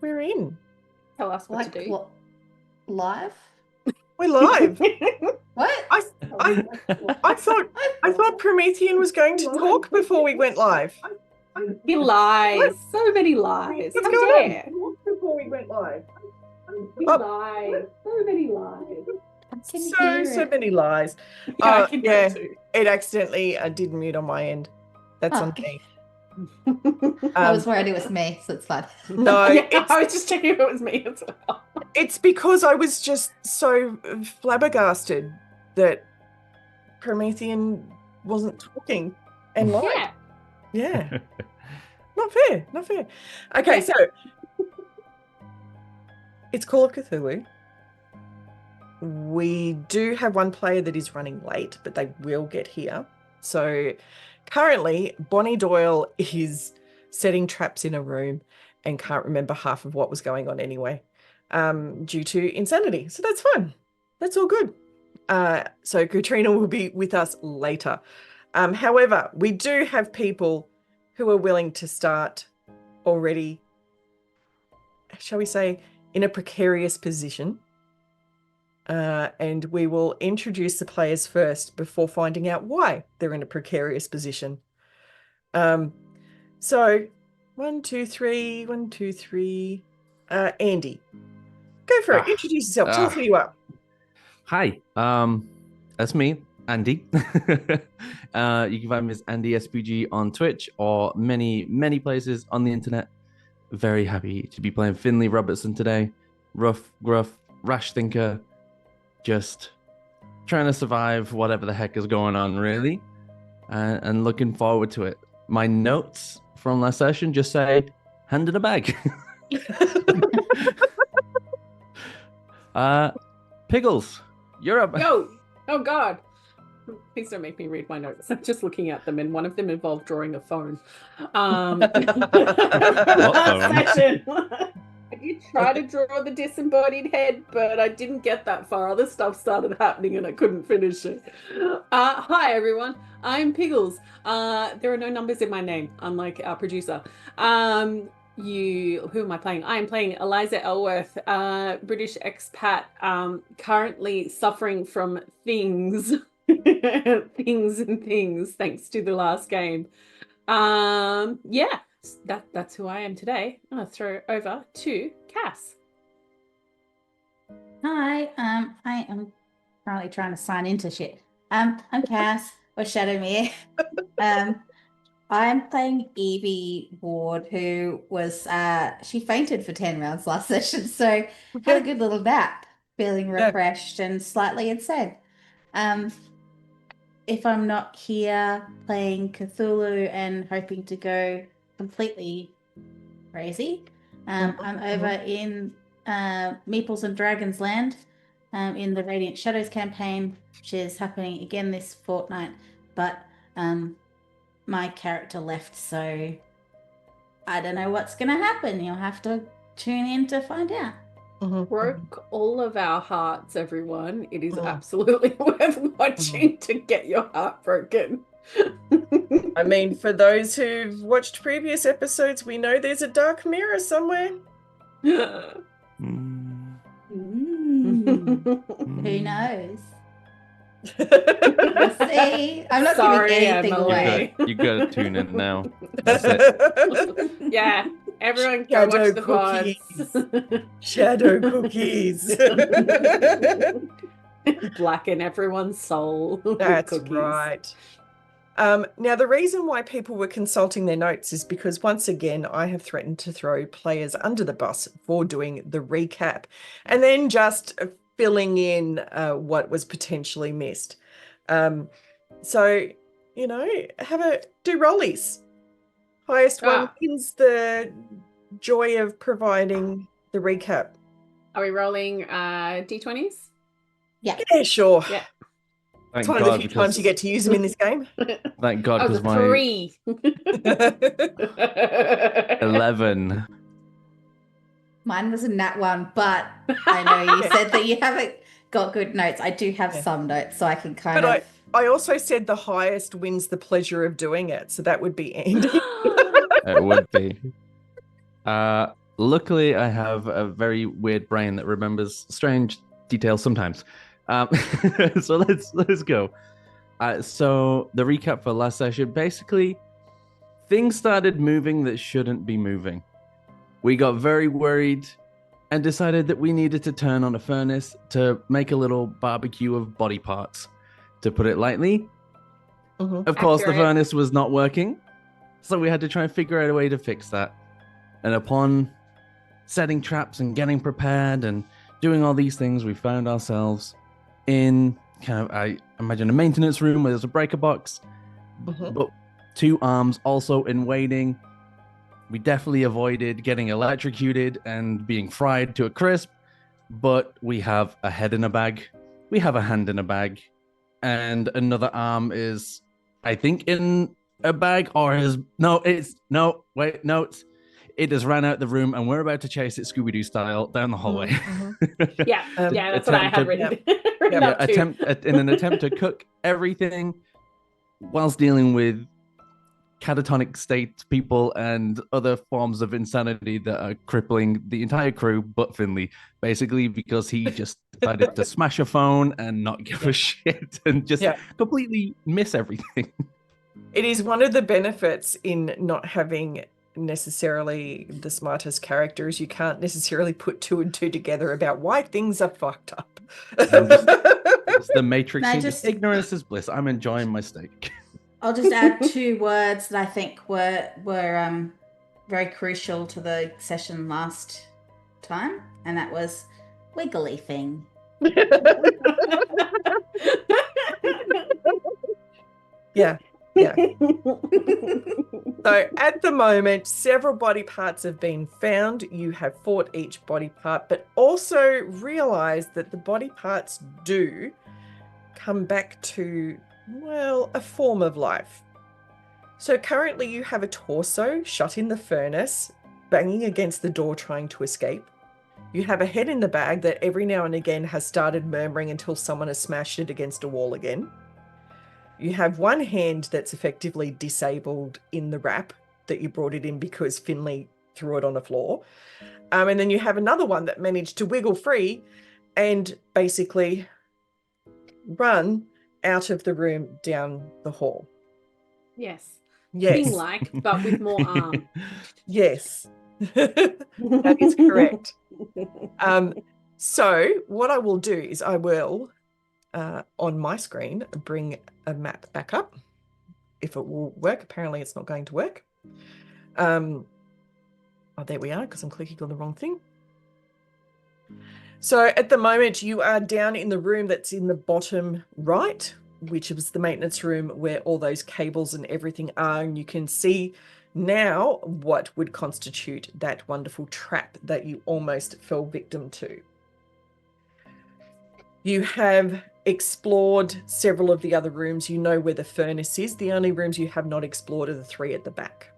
we're in. Tell us what to do. Live? We're live. What? I thought Promethean was going to talk before we went live. He lies. So many lies. What's How going dare. on? Before we went live. He lies. So many lies. So many lies. Yeah, I can hear it too. It accidentally did mute on my end. That's on me. I was worried it was me, so it's fine. No, yeah, I was just checking if it was me as well. It's because I was just so flabbergasted that Promethean wasn't talking and lied. Yeah. Not fair. Okay, so it's Call of Cthulhu. We do have one player that is running late, but they will get here. So currently, Bonnie Doyle is setting traps in a room and can't remember half of what was going on anyway, due to insanity. So that's fun. That's all good. So Katrina will be with us later. However, we do have people who are willing to start already, shall we say, in a precarious position. And we will introduce the players first before finding out why they're in a precarious position. So 1, 2, 3, 1, 2, 3. Andy, go for it. Introduce yourself. Tell us who you are. Hi, that's me, Andy. You can find me as Andy SPG on Twitch or many places on the internet. Very happy to be playing Finley Robertson today. Rough, gruff, rash thinker. Just trying to survive whatever the heck is going on, really. And looking forward to it. My notes from last session just say, hand in a bag. Piggles, you're up. Yo! Oh, God. Please don't make me read my notes. I'm just looking at them, and one of them involved drawing a phone. What phone? Session. I did try to draw the disembodied head, but I didn't get that far. Other stuff started happening and I couldn't finish it. Hi, everyone. I'm Piggles. There are no numbers in my name, unlike our producer. Who am I playing? I am playing Eliza Elworth, British expat, currently suffering from things. things, thanks to the last game. Yeah. That's who I am today. I'm gonna throw it over to Cass. Hi, I am currently trying to sign into shit. I'm Cass, or Shadowmere. I'm playing Evie Ward, who was she fainted for 10 rounds last session, so had a good little nap, feeling refreshed and slightly insane. If I'm not here playing Cthulhu and hoping to go completely crazy, I'm over in Meeples and Dragons Land in the Radiant Shadows campaign, which is happening again this fortnight, but my character left, so I don't know what's going to happen. You'll have to tune in to find out. Broke all of our hearts, everyone. It is absolutely worth watching to get your heart broken. I mean, for those who've watched previous episodes, we know there's a dark mirror somewhere. Who knows? We'll see. I'm not giving anything away. You gotta tune in now. That's it. Yeah, everyone go watch the VODs. Shadow cookies. Blacken everyone's soul. That's right. Now, the reason why people were consulting their notes is because, once again, I have threatened to throw players under the bus for doing the recap and then just filling in what was potentially missed. So, do rollies. Highest one wins the joy of providing the recap. Are we rolling D20s? Yeah, Yeah. Sure. Thank It's one of the few times you get to use them in this game. Thank God, because my 3. 11. Mine was a nat 1, but I know you said that you haven't got good notes. I do have some notes, so I can I also said the highest wins the pleasure of doing it, so that would be Andy. It would be. Luckily, I have a very weird brain that remembers strange details sometimes. Um, so let's go. So the recap for last session, basically, things started moving that shouldn't be moving. We got very worried and decided that we needed to turn on a furnace to make a little barbecue of body parts. To put it lightly, of course, the Accurate. furnace was not working, so we had to try and figure out a way to fix that. And upon setting traps and getting prepared and doing all these things, we found ourselves in kind of, I imagine, a maintenance room where there's a breaker box, but two arms also in waiting. We definitely avoided getting electrocuted and being fried to a crisp, but we have a head in a bag, we have a hand in a bag, and another arm is, I think, in a bag, or is it has ran out the room, and we're about to chase it Scooby-Doo style down the hallway. Yeah, that's what I had written, written up too. In an attempt to cook everything whilst dealing with catatonic state people and other forms of insanity that are crippling the entire crew but Finley, basically because he just decided to smash a phone and not give a shit and just completely miss everything. It is one of the benefits in not having necessarily the smartest characters. You can't necessarily put two and two together about why things are fucked up. It's the Matrix. Ignorance is bliss. I'm enjoying my steak. I'll just add two words that I think were very crucial to the session last time, and that was wiggly thing. Yeah. So at the moment, several body parts have been found. You have fought each body part, but also realize that the body parts do come back to, well, a form of life. So currently you have a torso shut in the furnace, banging against the door trying to escape. You have a head in the bag that every now and again has started murmuring until someone has smashed it against a wall again. You have one hand that's effectively disabled in the wrap that you brought it in because Finley threw it on the floor. And then you have another one that managed to wiggle free and basically run out of the room down the hall. Yes. Yes. King-like, but with more arm. Yes. That is correct. So what I will do is I will, on my screen, bring a map back up. If it will work. Apparently it's not going to work. Oh, there we are, because I'm clicking on the wrong thing. So at the moment you are down in the room that's in the bottom right, which was the maintenance room where all those cables and everything are, and you can see now what would constitute that wonderful trap that you almost fell victim to. You have explored several of the other rooms. You know where the furnace is. The only rooms you have not explored are the three at the back.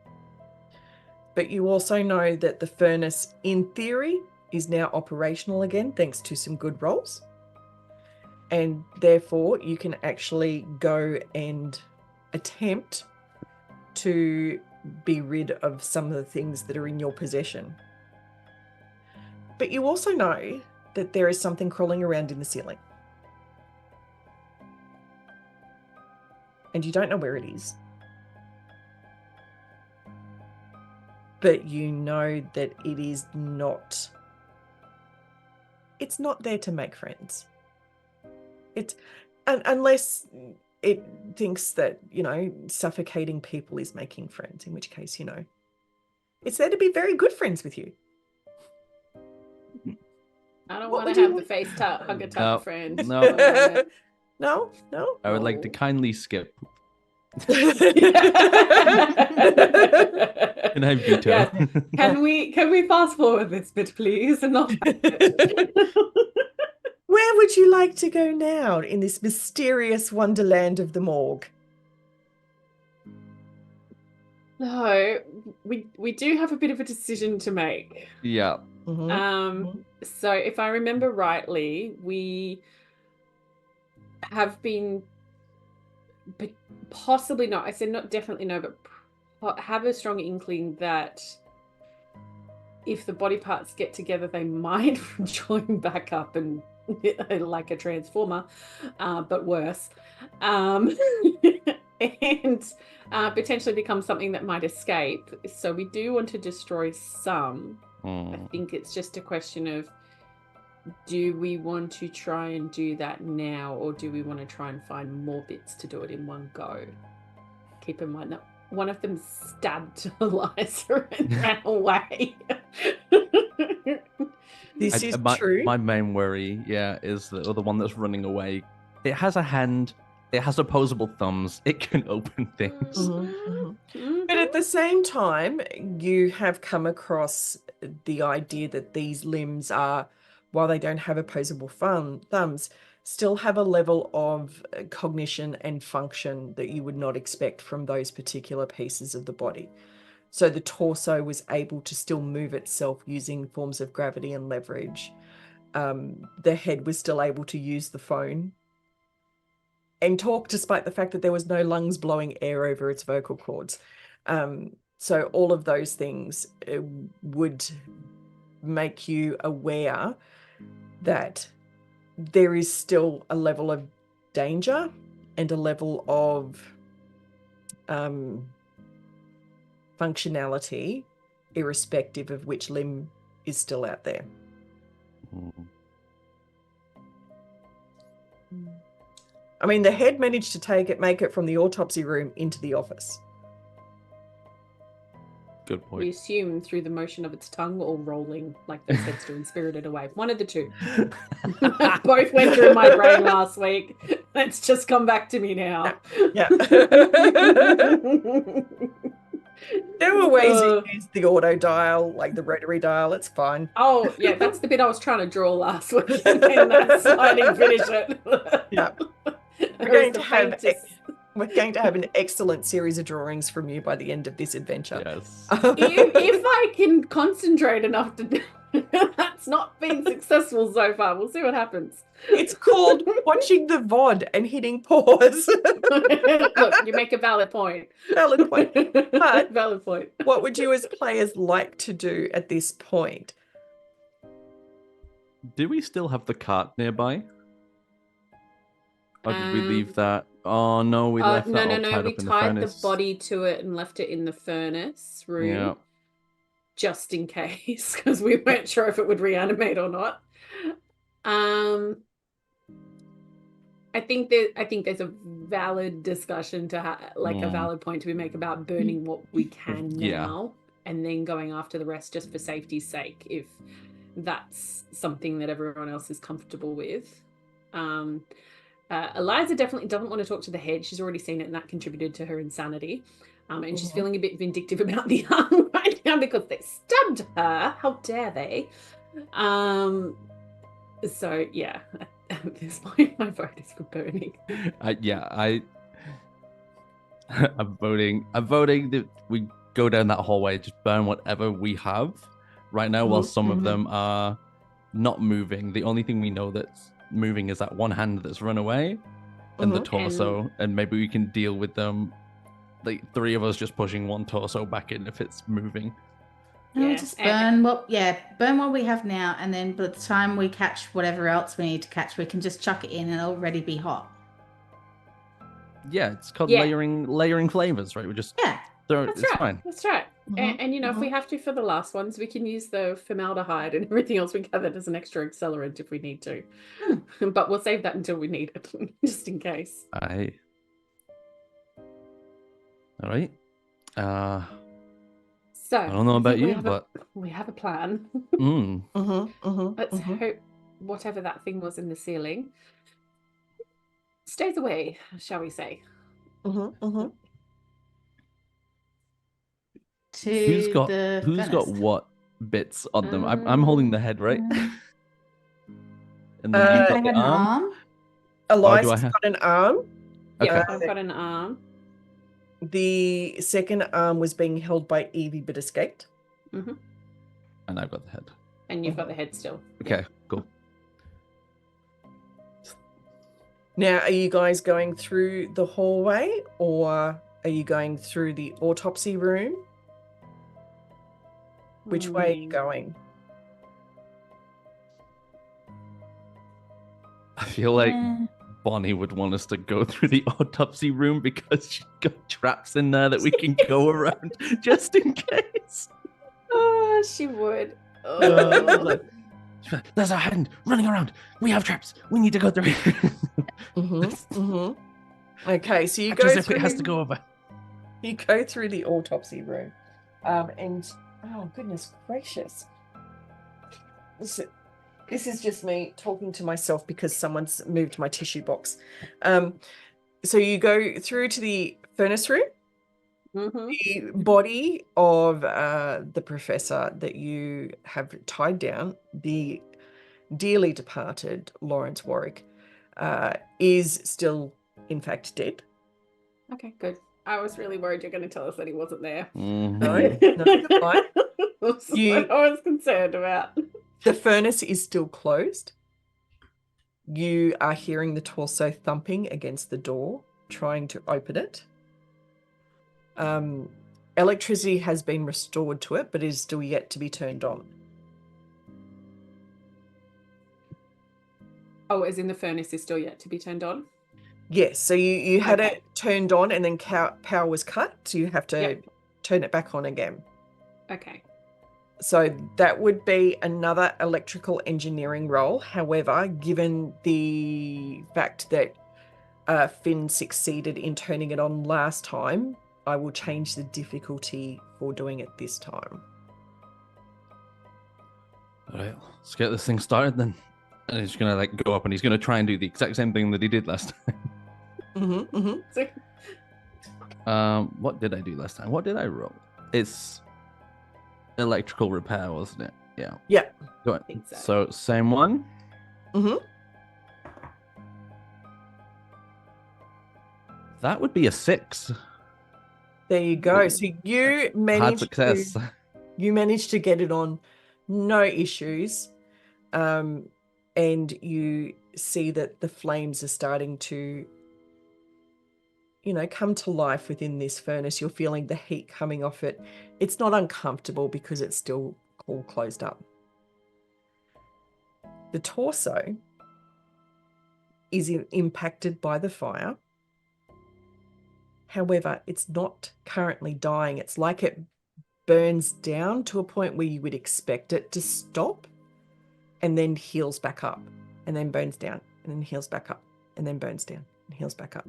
But you also know that the furnace, in theory, is now operational again, thanks to some good rolls. And therefore, you can actually go and attempt to be rid of some of the things that are in your possession. But you also know that there is something crawling around in the ceiling. And you don't know where it is. But you know that it is not... It's not there to make friends. Unless it thinks that, suffocating people is making friends, in which case, it's there to be very good friends with you. I don't want to have the face hugger type of friend. No. No. I would like to kindly skip. Can I veto? Yeah. Can we fast forward this bit, please? And not. Where would you like to go now in this mysterious wonderland of the morgue? No, we do have a bit of a decision to make. Yeah. Mm-hmm. So if I remember rightly, we have been possibly not. I said not definitely no, but have a strong inkling that if the body parts get together, they might join back up and like a transformer, but worse. And potentially become something that might escape. So we do want to destroy some. I think it's just a question of, do we want to try and do that now, or do we want to try and find more bits to do it in one go? Keep in mind that one of them stabbed Eliza and ran away. This is my, true. My main worry, is the other one that's running away. It has a hand. It has opposable thumbs. It can open things. But at the same time, you have come across the idea that these limbs are, while they don't have opposable thumbs, still have a level of cognition and function that you would not expect from those particular pieces of the body. So the torso was able to still move itself using forms of gravity and leverage. The head was still able to use the phone and talk, despite the fact that there was no lungs blowing air over its vocal cords. So all of those things would make you aware that there is still a level of danger and a level of functionality, irrespective of which limb is still out there. I mean, the head managed to make it from the autopsy room into the office. Good point. We assume through the motion of its tongue or rolling like those heads do and spirited away. One of the two. Both went through my brain last week. It's just come back to me now. Yeah. There were ways to use the auto dial, like the rotary dial. It's fine. Oh, yeah, that's the bit I was trying to draw last week. And then I didn't finish it. Yeah. We're going to have an excellent series of drawings from you by the end of this adventure. Yes. If I can concentrate enough to do that's not been successful so far. We'll see what happens. It's called watching the VOD and hitting pause. Look, you make a valid point. Valid point. But valid point. what would you as players like to do at this point? Do we still have the cart nearby? Or did we leave that? Oh no, we left that all tied we up in the tied furnace. the body to it and left it in the furnace room. Yeah. Just in case, because we weren't sure if it would reanimate or not. I think there's a valid discussion to have, like a valid point to be made about burning what we can now, and then going after the rest just for safety's sake, if that's something that everyone else is comfortable with. Eliza definitely doesn't want to talk to the head. She's already seen it, and that contributed to her insanity. And she's feeling a bit vindictive about the arm right now because they stabbed her. How dare they? So yeah, at this point, my vote is for burning. I'm voting. I'm voting that we go down that hallway, just burn whatever we have right now, while some of them are not moving. The only thing we know that's moving is that one hand that's run away, and the torso, and maybe we can deal with them. Like 3 of us just pushing one torso back in if it's moving. No, just burn what we have now, and then by the time we catch whatever else we need to catch, we can just chuck it in and it'll already be hot. Yeah, it's called layering flavors, right? We just throw it. It's fine. That's right. And you know, if we have to for the last ones, we can use the formaldehyde and everything else we gathered as an extra accelerant if we need to. But we'll save that until we need it, just in case. All right. So I don't know about you, but we have a plan. Let's hope whatever that thing was in the ceiling stays away, shall we say? Who's got what bits on them? I'm holding the head, right? And then you've got the arm. Eliza's got an arm. Yeah, I've got an arm. The second arm was being held by Evie but escaped. And I've got the head. And you've got the head still. Okay, cool. Now, are you guys going through the hallway, or are you going through the autopsy room? Which way are you going? I feel like Yeah. Bonnie would want us to go through the autopsy room because she's got traps in there that we can go around just in case. Oh, she would. Oh. There's a hand running around. We have traps. We need to go through. Okay, so you Act go as if through. it has to go over. You go through the autopsy room, and oh goodness gracious, this is just me talking to myself because someone's moved my tissue box. So you go through to the furnace room. The body of the professor that you have tied down, the dearly departed Lawrence Warwick, is still, in fact, dead. Okay, good. I was really worried you're going to tell us that he wasn't there. No, you're fine. That's what I was concerned about. The furnace is still closed. You are hearing the torso thumping against the door, trying to open it. Electricity has been restored to it, but is still yet to be turned on. Oh, as in the furnace is still yet to be turned on? Yes, so you had Okay. it turned on and then power was cut, so you have to Yep. turn it back on again. Okay. So that would be another electrical engineering role. However, given the fact that Finn succeeded in turning it on last time, I will change the difficulty for doing it this time. All right, let's get this thing started then. And he's gonna like go up and he's gonna try and do the exact same thing that he did last time. So, What did I do last time? What did I roll? It's electrical repair, wasn't it? Yeah. Yeah. Go on. think so. So same one. That would be a 6. There you go. So you Hard managed success. to get it on, no issues, and you see that the flames are starting to, come to life within this furnace. You're feeling the heat coming off it. It's not uncomfortable because it's still all closed up. The torso is impacted by the fire. However, it's not currently dying. It's like it burns down to a point where you would expect it to stop and then heals back up and then burns down and then heals back up and then burns down and heals back up.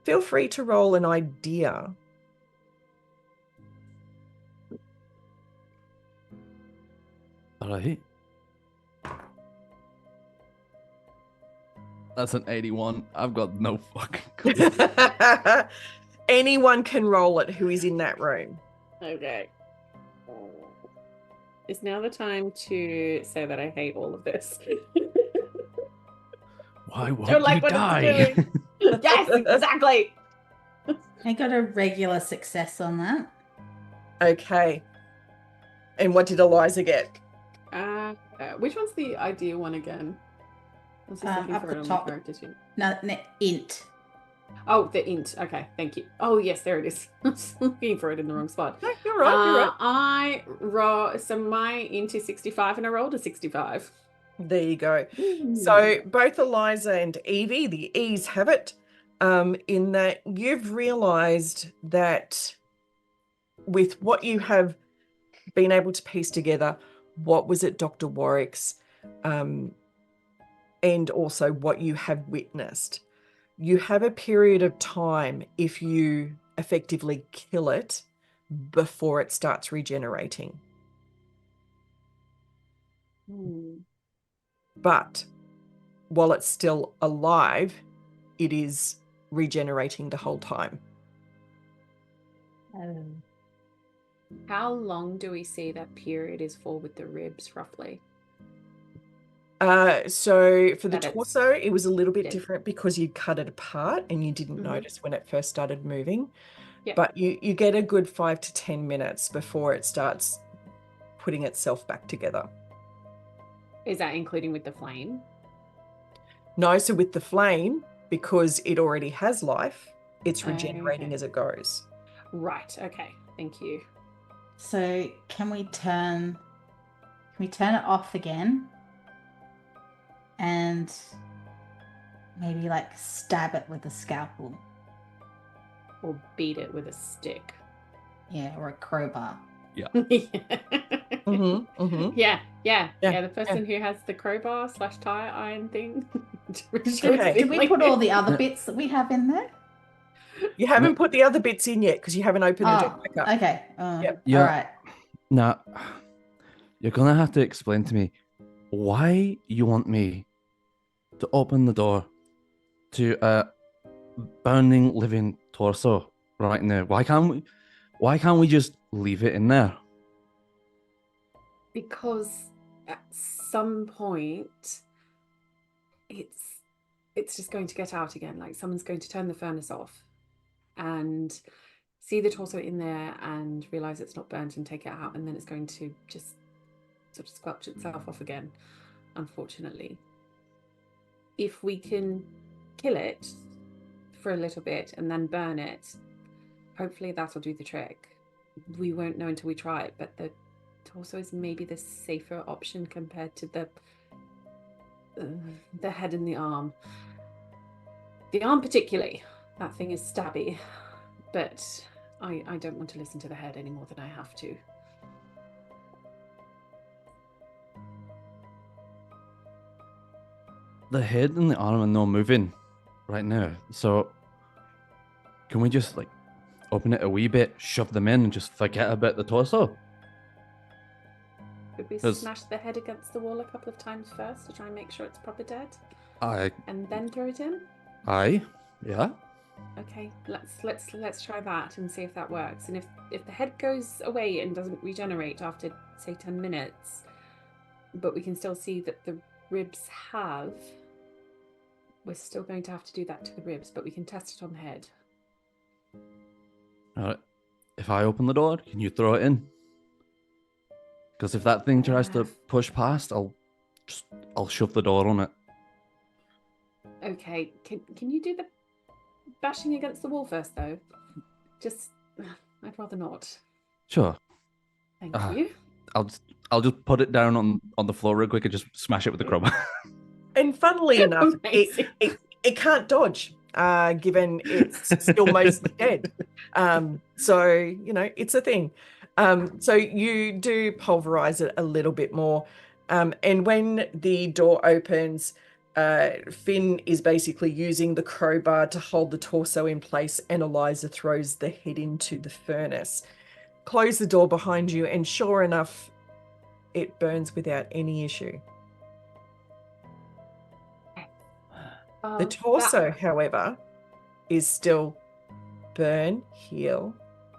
Feel free to roll an idea. All right. That's an 81. I've got no fucking clue. Anyone can roll it who is in that room. okay. Is now the time to say that I hate all of this? Why won't Don't like you what it's die? doing. Yes, exactly. I got a regular success on that. Okay. And what did Eliza get? Which one's the idea one again? I was just looking Up for the it on top. my character sheet. No, int. Oh, the int. Okay, thank you. Oh, yes, there it is. I was looking for it in the wrong spot. No, you're right. You're right. I roll. So my int is 65, and I rolled a 65. There you go. So both Eliza and Evie, the E's have it, in that you've realized that with what you have been able to piece together, what was at Dr. Warwick's, and also what you have witnessed, you have a period of time if you effectively kill it before it starts regenerating. But while it's still alive, it is regenerating the whole time. How long do we see that period is for with the ribs, roughly? So for the That it's torso, it was a little bit dead. different because you cut it apart and you didn't notice when it first started moving. Yeah. But you get a good 5 to 10 minutes before it starts putting itself back together. Is that including with the flame? No, so with the flame, because it already has life, it's regenerating Okay. as it goes. Right. Okay. Thank you. So can we turn it off again? And maybe like stab it with a scalpel. Or beat it with a stick. Yeah, or a crowbar. Yeah. Yeah, The person who has the crowbar / tire iron thing. Okay. Did we put all the other bits that we have in there? You haven't put the other bits in yet because you haven't opened the jetpack up. Okay. Yep. All right. Now, you're gonna have to explain to me why you want me to open the door to a burning living torso right now. Why can't we just leave it in there? Because at some point it's just going to get out again. Like someone's going to turn the furnace off and see the torso in there and realize it's not burnt and take it out, and then it's going to just sort of squelch itself off again, unfortunately. If we can kill it for a little bit and then burn it, hopefully that'll do the trick. We won't know until we try it, but the torso is maybe the safer option compared to the head and the arm. The arm particularly, that thing is stabby, but I don't want to listen to the head any more than I have to. The head and the arm are not moving right now, so can we just like open it a wee bit, shove them in, and just forget about the torso? Could we smash the head against the wall a couple of times first to try and make sure it's proper dead? And then throw it in? Yeah. Okay, let's try that and see if that works. And if the head goes away and doesn't regenerate after say 10 minutes, but we can still see that the ribs have, we're still going to have to do that to the ribs, but we can test it on the head. All right. If I open the door, can you throw it in? Because if that thing tries to push past, I'll shove the door on it. Okay, can you do the bashing against the wall first, though? Just, I'd rather not. Sure. Thank you. I'll just put it down on the floor real quick and just smash it with the crowbar. And funnily enough, it can't dodge, given it's still mostly dead. So, you know, it's a thing. So you do pulverize it a little bit more. And when the door opens, Finn is basically using the crowbar to hold the torso in place, and Eliza throws the head into the furnace. Close the door behind you, and sure enough, it burns without any issue. The torso, however, is still burn, heal,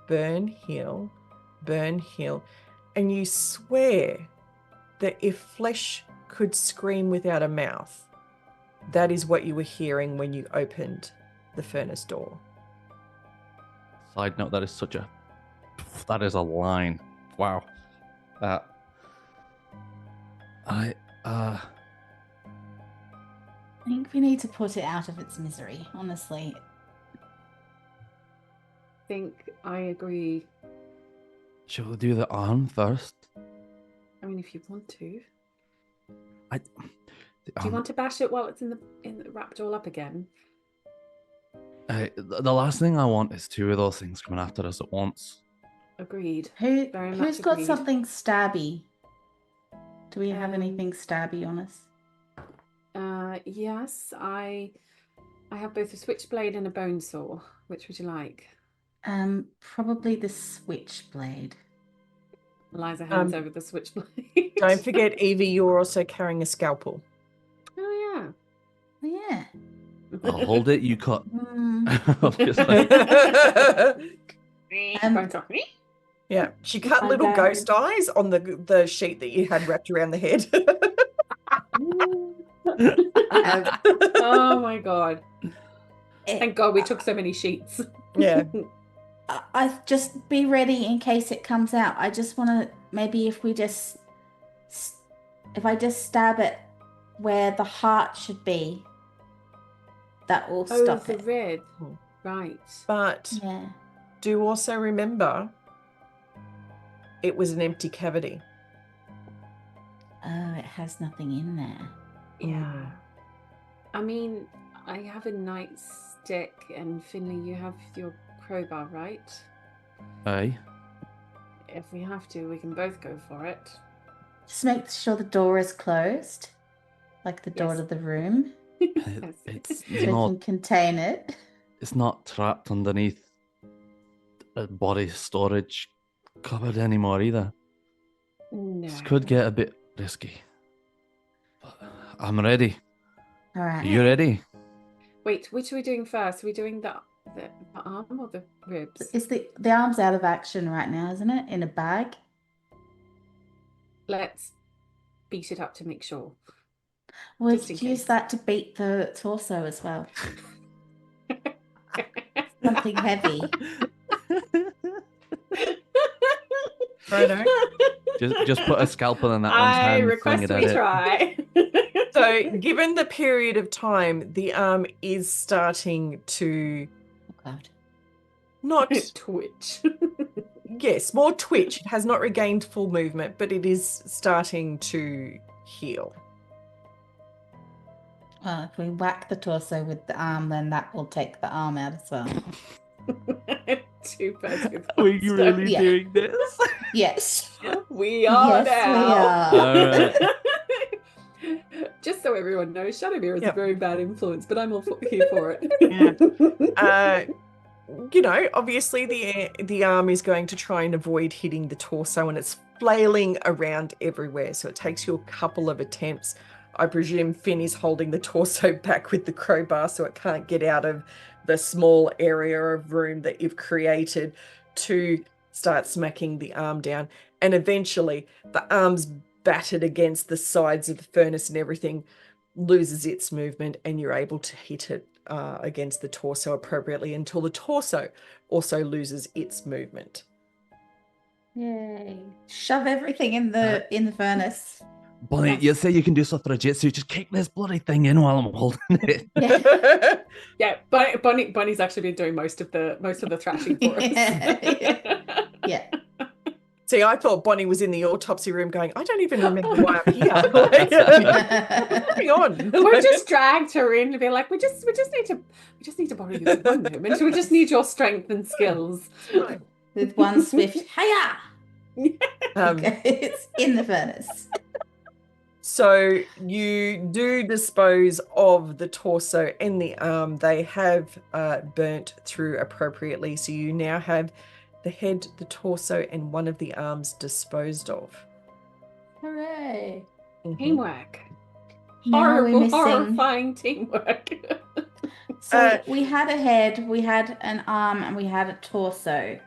burn, heal, burn, heal. And you swear that if flesh could scream without a mouth, that is what you were hearing when you opened the furnace door. Side note, that is a line. Wow. I think we need to put it out of its misery, honestly. I agree. Shall we do the arm first? I mean, if you want to. Do you want to bash it while it's in the wrapped all up again? The last thing I want is two of those things coming after us at once. Agreed. Who's got something stabby? Do we have anything stabby on us? Yes, I have both a switchblade and a bone saw. Which would you like? Probably the switchblade. Eliza hands over the switchblade. Don't forget, Evie, you're also carrying a scalpel. Oh yeah. I'll hold it, you cut. Yeah, she cut little ghost eyes on the sheet that you had wrapped around the head. Oh my god. Thank God we took so many sheets. Yeah. I just be ready in case it comes out. I just want to, maybe if I just stab it where the heart should be, that will stop it. The red. Right. But do also remember it was an empty cavity. Oh, it has nothing in there. Yeah. I mean, I have a nightstick, and Finley, you have your crowbar, right? Aye. If we have to, we can both go for it. Just make sure the door is closed, like the door Yes. to the room, It's so we not. can contain it. It's not trapped underneath a body storage cupboard anymore either. No. This could get a bit risky. But I'm ready. All Are right. you ready? Wait, which are we doing first? Are we doing the arm or the ribs? Is the arm's out of action right now, isn't it? In a bag. Let's beat it up to make sure. We'll Just in use case. that to beat the torso as well. Something heavy. Righto. Just put a scalpel in that one's I hand. request fling we it at it. try. So, given the period of time, the arm is starting to Oh, God. not, Twitch. yes, more twitch. It has not regained full movement, but it is starting to heal. Well, if we whack the torso with the arm, then that will take the arm out as well. Two birds with Are one we stone. really Yeah. doing this? Yes. We are Yes, we now. are. Alright. Just so everyone knows, Shadowmere is Yep. a very bad influence, but I'm all here for it. You know, obviously the arm is going to try and avoid hitting the torso, and it's flailing around everywhere. So it takes you a couple of attempts. I presume Finn is holding the torso back with the crowbar so it can't get out of the small area of room that you've created to start smacking the arm down. And eventually the arm's battered against the sides of the furnace and everything, loses its movement, and you're able to hit it against the torso appropriately until the torso also loses its movement. Yay. Shove everything in the furnace. Bonnie, Yes. you say you can do stuff for a jitsu. Just kick this bloody thing in while I'm holding it. Yeah. Yeah, Bunny's actually been doing most of the thrashing for us. Yeah. See, I thought Bonnie was in the autopsy room going, I don't even remember why I'm here. Like, hang on. We just dragged her in to be like, we just need to borrow you for one moment. We just need your strength and skills. Right. With one swift hiya. Um, It's in the furnace. So you do dispose of the torso and the arm. They have burnt through appropriately. So you now have the head, the torso, and one of the arms disposed of. Hooray. Mhm. Teamwork. Now we're Horrible, missing. horrifying teamwork. So we had a head, we had an arm, and we had a torso.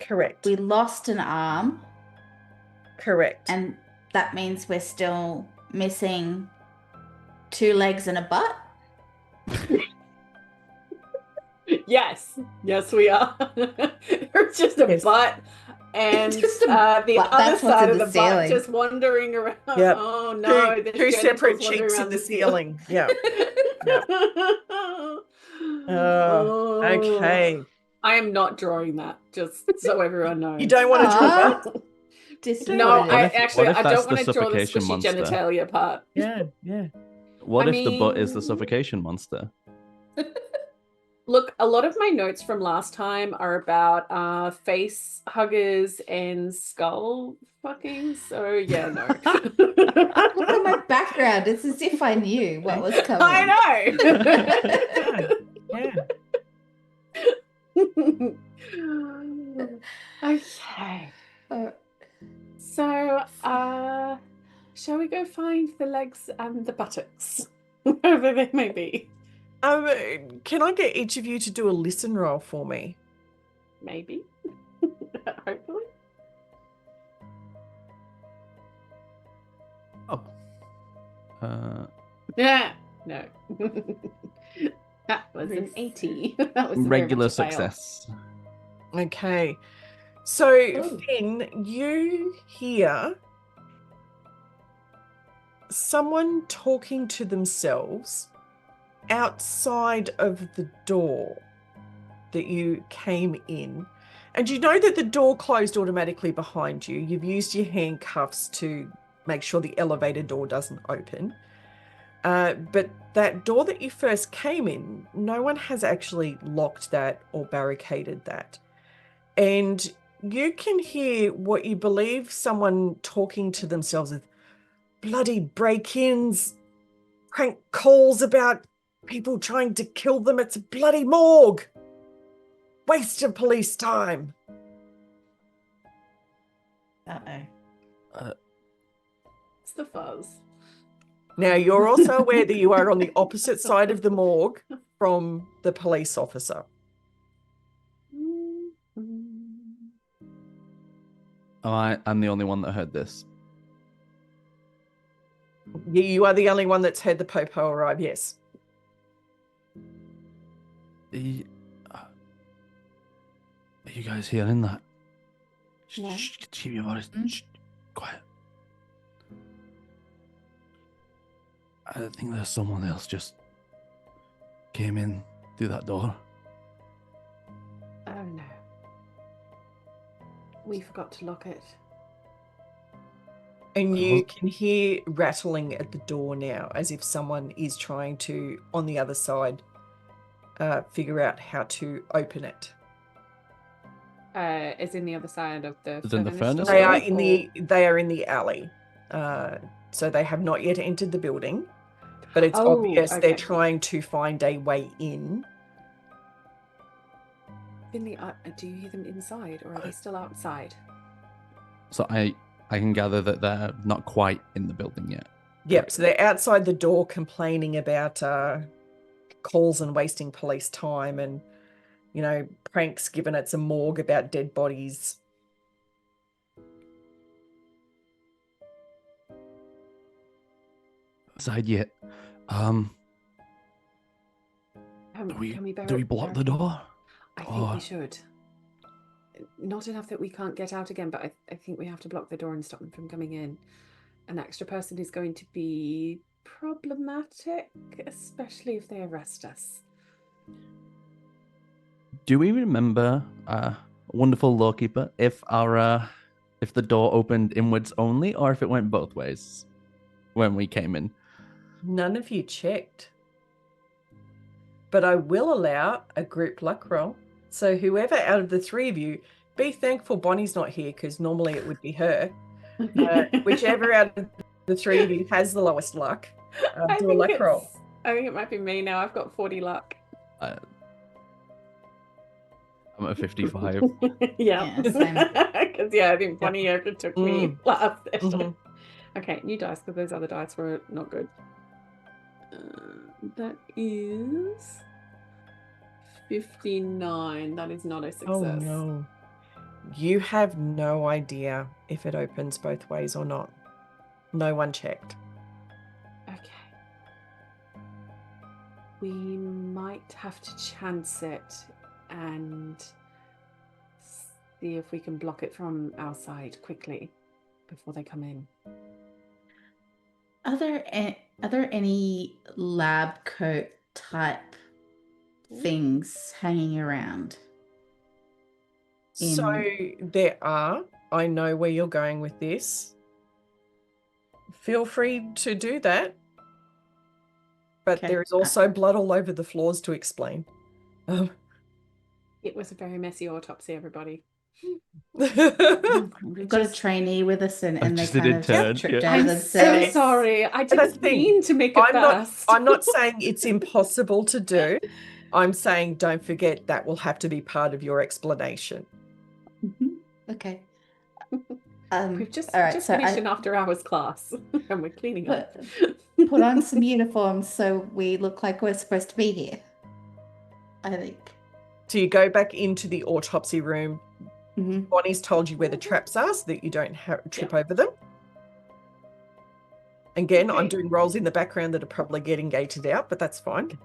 Correct. We lost an arm, Correct. and that means we're still missing 2 legs and a butt. Yes, we are. There's just a Yes. butt and Just a the butt. other That's what's side in of the the butt ceiling. just wandering around. Yep. Oh no, there's Two separate genitals wandering cheeks in around the ceiling. Yeah. Oh, Okay. I am not drawing that, just so everyone knows. You don't want to draw Aw. that? No, Disappointed. I that's don't the want to draw the suffocation squishy monster? genitalia part. Yeah, yeah. What I if the butt is the mean- suffocation monster? Look, a lot of my notes from last time are about face huggers and skull fucking. So yeah, no. Look at my background. It's as if I knew what was coming. I Yeah. know. Okay. Oh, So, shall we go find the legs and the buttocks, wherever they may be? Can I get each of you to do a listen roll for me? Maybe. Hopefully. Oh. Yeah. No. That was an 80. That was very Regular much a fail. success. Okay. So, Ooh. Finn, you hear someone talking to themselves outside of the door that you came in. And you know that the door closed automatically behind you. You've used your handcuffs to make sure the elevator door doesn't open. But that door that you first came in, no one has actually locked that or barricaded that. And you can hear what you believe someone talking to themselves with bloody break-ins, prank calls about people trying to kill them. It's a bloody morgue. Waste of police time. Uh-oh. It's the fuzz. Now, you're also aware that you are on the opposite side of the morgue from the police officer. Oh, I'm the only one that heard this. You are the only one that's heard the popo arrive, yes. Are you guys hearing that? Yeah. Shh, keep your voice. Shh, quiet. I think there's someone else just came in through that door. Oh no. We forgot to lock it. And you can hear rattling at the door now, as if someone is trying to, on the other side, figure out how to open it. Is in the other side of the Is in the furnace They door, are in or- the alley. So they have not yet entered the building, but it's Oh, obvious okay. they're trying to find a way in. In the do you hear them inside, or are they still outside? So I can gather that they're not quite in the building yet. Yep, so they're outside the door complaining about calls and wasting police time and, you know, pranks given it's a morgue about dead bodies. Inside yet. Can Do we barricade block the door? I think we should. Not enough that we can't get out again, but I think we have to block the door and stop them from coming in. An extra person is going to be problematic, especially if they arrest us. Do we remember, wonderful lawkeeper, if the door opened inwards only, or if it went both ways when we came in? None of you checked. But I will allow a group luck roll. So whoever out of the three of you, be thankful Bonnie's not here, because normally it would be her. Whichever out of the three of you has the lowest luck, do a luck roll. I think it might be me now. I've got 40 luck. I'm at 55. Yeah. Because, I think Bonnie overtook me last session. Mm-hmm. Okay, new dice, because those other dice were not good. That is 59. That is not a success. Oh no. You have no idea if it opens both ways or not. No one checked. Okay. We might have to chance it and see if we can block it from our side quickly before they come in. Are there any lab coat type things hanging around? So there are. I know where you're going with this. Feel free to do that. But Okay. there is also blood all over the floors to explain. It was a very messy autopsy, everybody. We've got a trainee with us, and they kind of tripped over I'm themselves. so sorry. I didn't mean to make it fast. I'm not saying it's impossible to do. I'm saying don't forget that will have to be part of your explanation. Okay. We've just finished an after hours class and we're cleaning up. Put on some uniforms so we look like we're supposed to be here, I think. So you go back into the autopsy room. Mm-hmm. Bonnie's told you where the traps are so that you don't trip over them. Again, I'm doing rolls in the background that are probably getting gated out, but that's fine.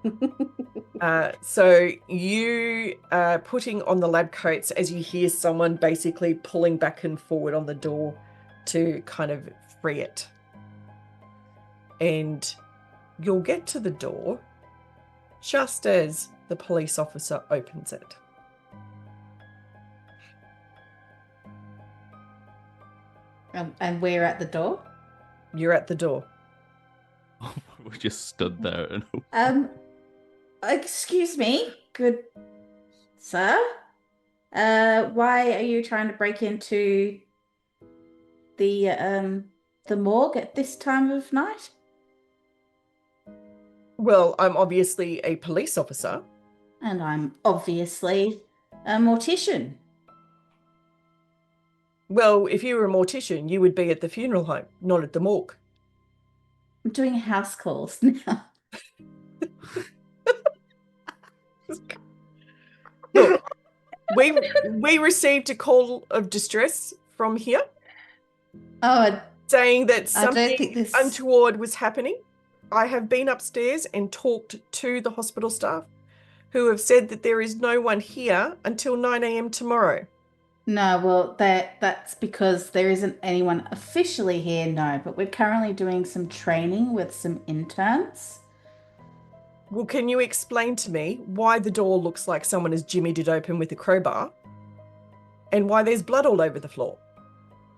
So you are putting on the lab coats as you hear someone basically pulling back and forward on the door to kind of free it. And you'll get to the door just as the police officer opens it. And we're at the door. You're at the door. We just stood there and Excuse me, good sir. Why are you trying to break into the morgue at this time of night? Well, I'm obviously a police officer. And I'm obviously a mortician. Well, if you were a mortician, you would be at the funeral home, not at the morgue. I'm doing house calls now. Look, we received a call of distress from here Oh, saying that I something don't think this. untoward was happening. I have been upstairs and talked to the hospital staff who have said that there is no one here until 9 a.m. tomorrow. No, well, that's because there isn't anyone officially here, no, but we're currently doing some training with some interns. Well, can you explain to me why the door looks like someone has jimmied it open with a crowbar and why there's blood all over the floor?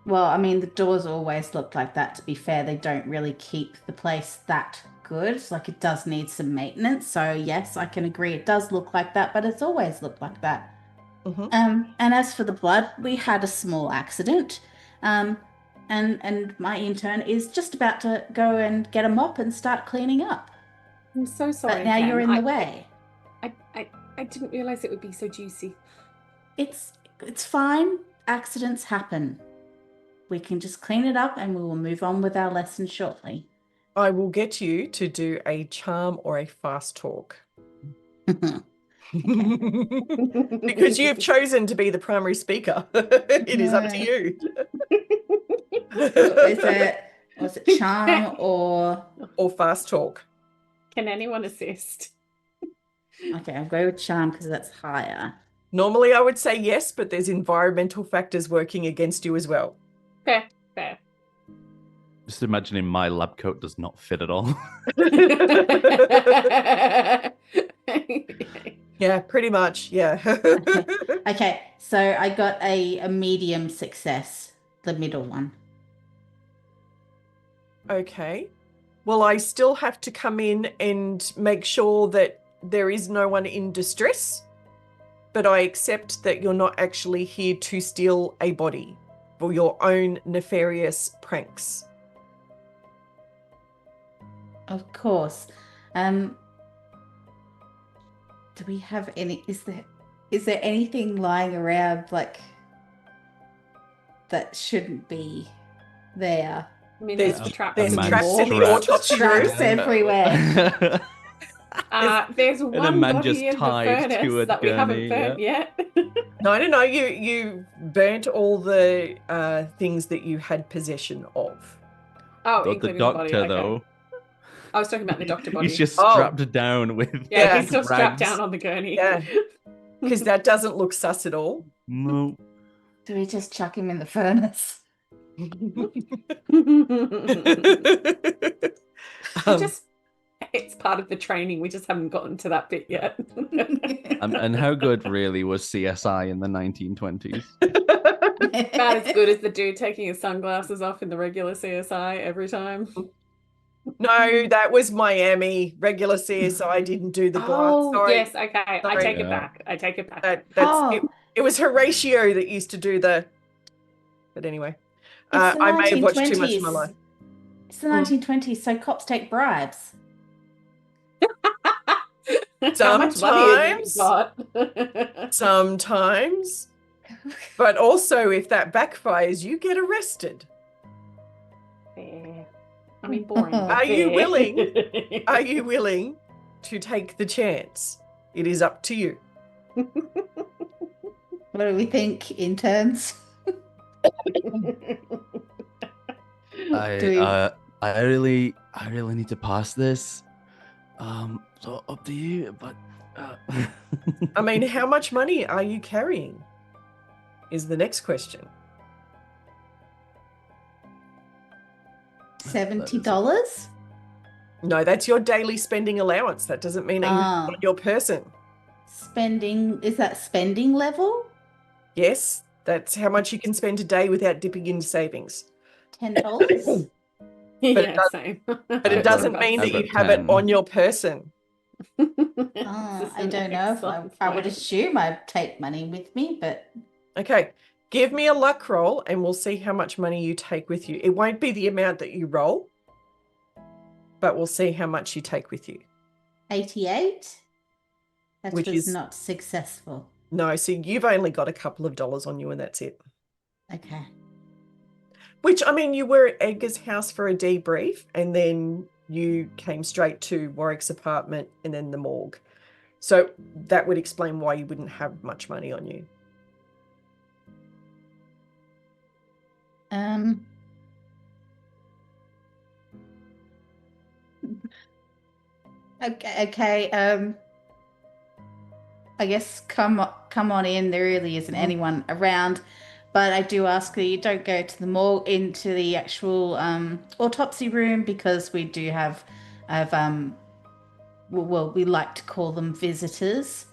Well, I mean, the doors always look like that, to be fair. They don't really keep the place that good. Like, it does need some maintenance. So, yes, I can agree it does look like that, but it's always looked like that. Mm-hmm. And as for the blood, we had a small accident. And my intern is just about to go and get a mop and start cleaning up. I'm so sorry. But now Jen. you're in the way. I didn't realize it would be so juicy. It's fine. Accidents happen. We can just clean it up and we will move on with our lesson shortly. I will get you to do a charm or a fast talk. Because you've chosen to be the primary speaker. It is up to you. Was it charm or fast talk? Can anyone assist? Okay, I'll go with charm because that's higher. Normally I would say yes, but there's environmental factors working against you as well. Fair. just imagining my lab coat does not fit at all. Yeah, pretty much. Yeah. Okay, so I got a medium success, the middle one. Okay. Well, I still have to come in and make sure that there is no one in distress, but I accept that you're not actually here to steal a body for your own nefarious pranks. Of course. Do we have any? Is there anything lying around like that shouldn't be there? I mean, There's traps. traps in in the the autopsy room. Traps everywhere. There's one a man body just in the tied to furnace a that we haven't gurney, burnt yet. No. You burnt all the things that you had possession of. Oh, the including doctor, the body. Okay. though. I was talking about the doctor body. He's just strapped down with. Yeah, he's still strapped rags. down on the gurney. Yeah. Because that doesn't look sus at all. No. Do we just chuck him in the furnace? It's part of the training. We just haven't gotten to that bit yet. And how good really was CSI in the 1920s? About as good as the dude taking his sunglasses off in the regular CSI every time. No, that was Miami. Regular CSI didn't do the glass. Oh, Sorry. yes. Okay. I Sorry. take it back. I take it back. It was Horatio that used to do the. But anyway, It's the I may have watched too much 1920s. of my life. It's the 1920s, so cops take bribes. How much money have you got? Sometimes. But also, if that backfires, you get arrested. Fair. I mean, boring. Are you willing? Are you willing to take the chance? It is up to you. What do we think, interns? I really need to pass this. So up to you, but I mean, how much money are you carrying? Is the next question. $70? No, that's your daily spending allowance. That doesn't mean anything on your person. Spending, is that spending level? Yes, that's how much you can spend a day without dipping into savings. $10. Yeah, does- same. But it I've doesn't got- mean I've that you got have it 10. on your person. I don't know if I would assume I'd take money with me, but Okay. Give me a luck roll and we'll see how much money you take with you. It won't be the amount that you roll, but we'll see how much you take with you. 88? That Which was is- not successful. No, so you've only got a couple of dollars on you and that's it. Okay. Which, I mean, you were at Edgar's house for a debrief and then you came straight to Warwick's apartment and then the morgue. So that would explain why you wouldn't have much money on you. Okay. I guess come on in. There really isn't anyone around, but I do ask that you don't go to the morgue, into the actual autopsy room, because we do have well, we like to call them visitors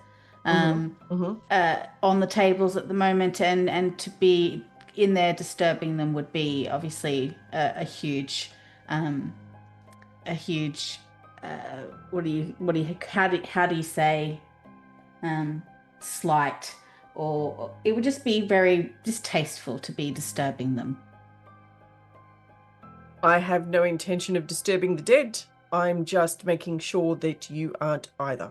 on the tables at the moment, and to be in there disturbing them would be obviously a huge how do you say slight, or it would just be very distasteful to be disturbing them. I have no intention of disturbing the dead. I'm just making sure that you aren't either.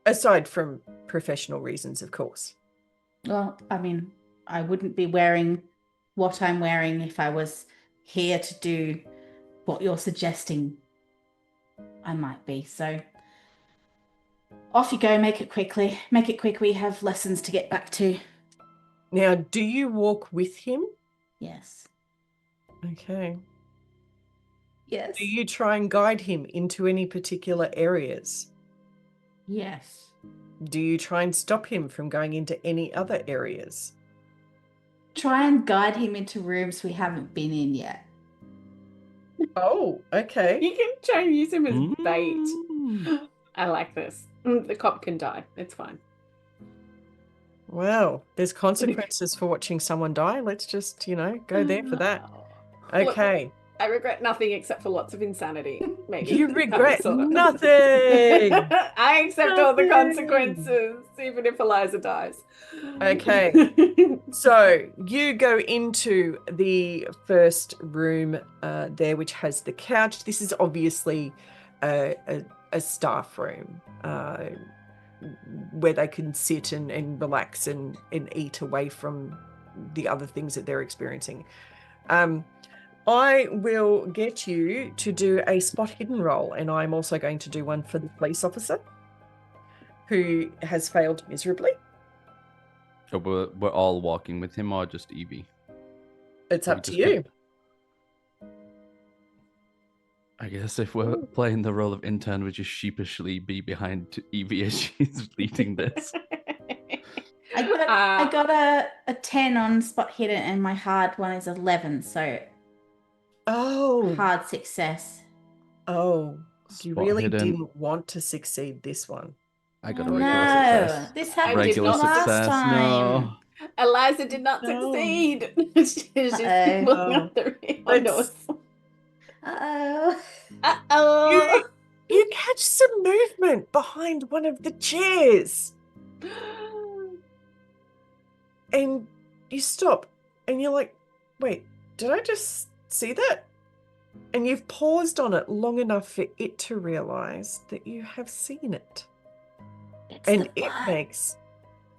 Aside from professional reasons, of course. Well, I mean, I wouldn't be wearing what I'm wearing if I was here to do what you're suggesting I might be. So off you go, make it quickly. Make it quick, we have lessons to get back to. Now, do you walk with him? Yes. Okay. Yes. Do you try and guide him into any particular areas? Yes. Do you try and stop him from going into any other areas? Try and guide him into rooms we haven't been in yet. Oh, okay. You can try and use him as bait. Mm. I like this. The cop can die. It's fine. Wow, there's consequences for watching someone die. Let's just, go there for that. Look, Okay. I regret nothing except for lots of insanity. Maybe You regret Sort of. nothing. I accept all the Nothing. consequences, even if Eliza dies. Okay. So you go into the first room there, which has the couch. This is obviously a staff room where they can sit and relax and eat away from the other things that they're experiencing. I will get you to do a spot hidden roll, and I'm also going to do one for the police officer who has failed miserably. So we're all walking with him, or just Evie? It's We up to just you. I guess if we're playing the role of intern, we just sheepishly be behind Evie as she's leading this. I got a 10 on spot hidden, and my hard one is 11, so Oh, hard success. you Spot really hidden. didn't want to succeed this one. I got a Oh, regular no, success. this happened Regular last success. time. No. Eliza did not No. succeed. She's pulling out the windows. Uh-oh. Uh-oh. You catch some movement behind one of the chairs, and you stop, and you're like, wait, did I just see that? And you've paused on it long enough for it to realize that you have seen it. It's And the blood.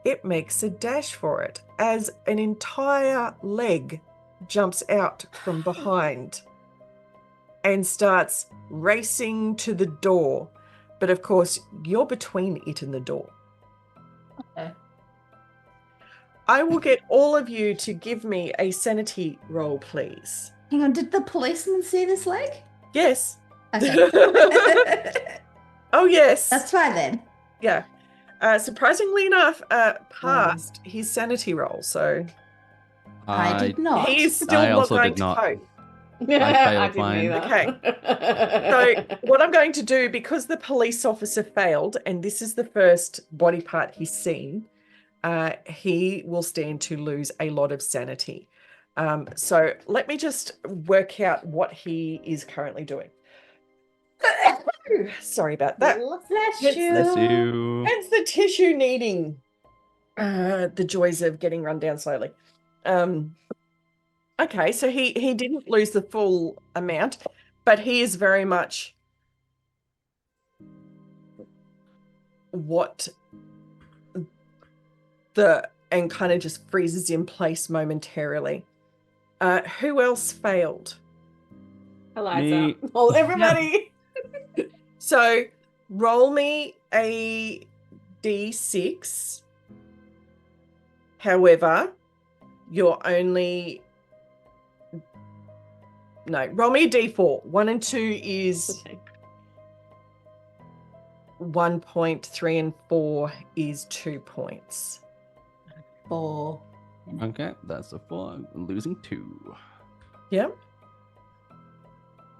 it makes a dash for it as an entire leg jumps out from behind and starts racing to the door. But of course, you're between it and the door. Okay. I will get all of you to give me a sanity roll, please. Hang on, did the policeman see this leg? Yes. Okay. Oh, yes. That's fine then. Yeah. Surprisingly enough, passed his sanity roll. So I did not. he is still I not also going did to not. cope. I failed mine. didn't Okay. So what I'm going to do, because the police officer failed, and this is the first body part he's seen, he will stand to lose a lot of sanity. So let me just work out what he is currently doing. Sorry about that. Bless It's- you. Bless you. It's the tissue needing the joys of getting run down slowly. Okay, so he didn't lose the full amount, but he is very much what and kind of just freezes in place momentarily. Who else failed? Eliza. Me. Oh, everybody. So roll me a d6. However, you're only... No, roll me a d4. 1 and 2 is Okay. 1 point, 3 and 4 is 2 points. 4. Okay, that's a 4. I'm losing 2. Yeah.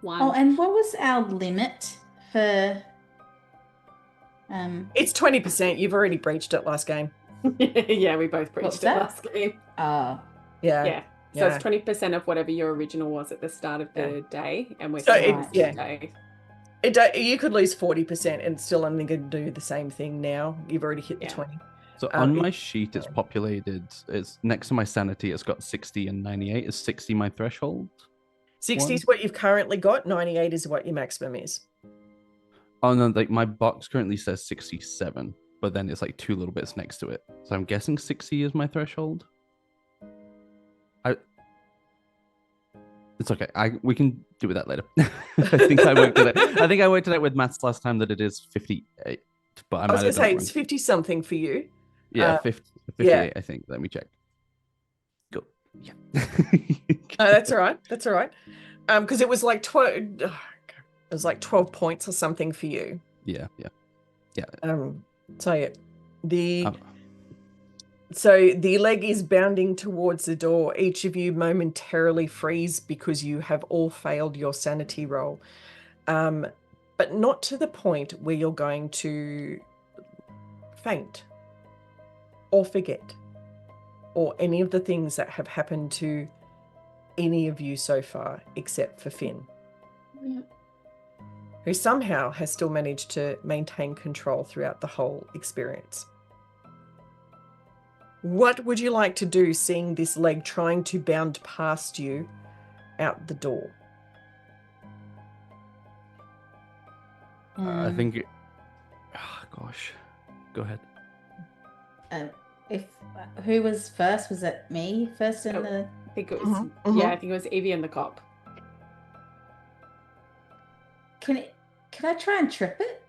1. Oh, and what was our limit for It's 20%. You've already breached it last game. Yeah, we both What's breached it that? last game. oh Yeah. So Yeah. it's 20% of whatever your original was at the start of the day, and we're So still it's- on yeah. day. You could lose 40% and still only going to do the same thing now. You've already hit the Yeah. 20. So on my it- sheet, it's populated. It's next to my sanity. It's got 60 and 98. Is 60 my threshold? 60 is One. what you've currently got. 98 is what your maximum is. Oh no, like my box currently says 67, but then it's like 2 little bits next to it. So I'm guessing 60 is my threshold. It's okay. We can do with that later. I think I worked it out. I think I worked it out with maths last time that it is 58, but I I was might going to have done say it it's wrong. 50 something for you. Yeah, 50, 58, I think. Let me check. Go. Yeah. No, that's all right. That's all right. Because it was like 12. It was like 12 points or something for you. Yeah. So yeah, the Um, so the leg is bounding towards the door. Each of you momentarily freeze because you have all failed your sanity roll, but not to the point where you're going to faint or forget or any of the things that have happened to any of you so far, except for Finn, who somehow has still managed to maintain control throughout the whole experience. What would you like to do seeing this leg trying to bound past you out the door? I think. Oh, gosh. Go ahead. if who was first? Was it me first in Oh. the? I think it was, Mhm, mhm. yeah, I think it was Evie and the cop. Can I try and trip it?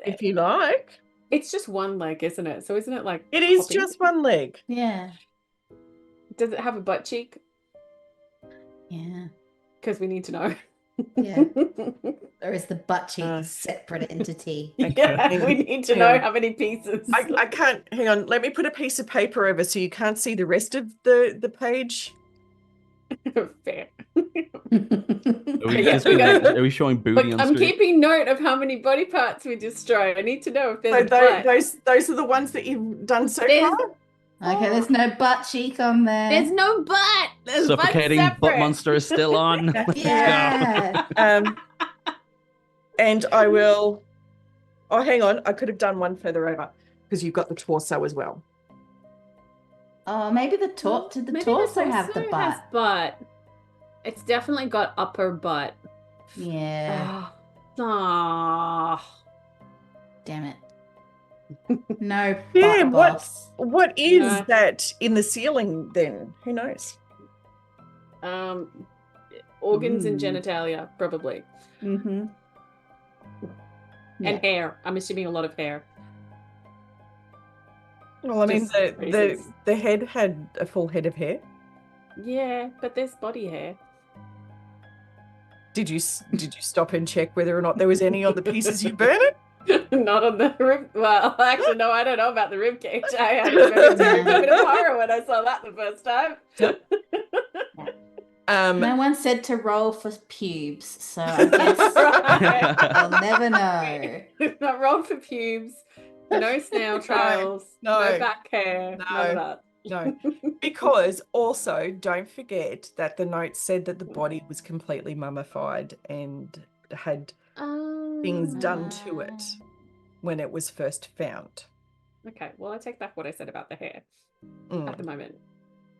If you like. It's just one leg, isn't it? So isn't it like It is hopping? just one leg. Yeah. Does it have a butt cheek? Yeah. Because we need to know. Yeah. Or is the butt cheek Uh, a separate entity? Yeah, we need to Hang know on. how many pieces. I can't, hang on, let me put a piece of paper over so you can't see the rest of the page. Fair. Are we, Yeah, just we gonna- gotta- are we showing booty Look, on I'm screen? keeping note of how many body parts we destroy. I need to know if So there's a butt. those are the ones that you've done so There's, far? Okay, there's no butt cheek on there. there's no butt. There's butt Suffocating butt separate. monster is still on. Let's Yeah. And I will, oh, hang on, I could have done one further over because you've got the torso as well. Oh, maybe the did the Maybe torso have the has butt? butt. It's definitely got upper butt. Yeah. Ah. Damn it. No Yeah, butt what- boss. What is No. that in the ceiling then? Who knows? Organs and Ooh. genitalia, probably. Mm-hmm. And hair. I'm assuming a lot of hair. Well, I mean, Just the phrases. head had a full head of hair. Yeah, but there's body hair. Did you stop and check whether or not there was any on the pieces you burned? Not on the rib. Well, actually, no, I don't know about the rib cage. I had a bit of horror when I saw that the first time. No one said to roll for pubes, so I guess Right. I'll never know. Not rolled for pubes. No snail trails. No. No back hair. None No. of that. No, because also don't forget that the note said that the body was completely mummified and had things done to it when it was first found. Okay, well, I take back what I said about the hair at the moment.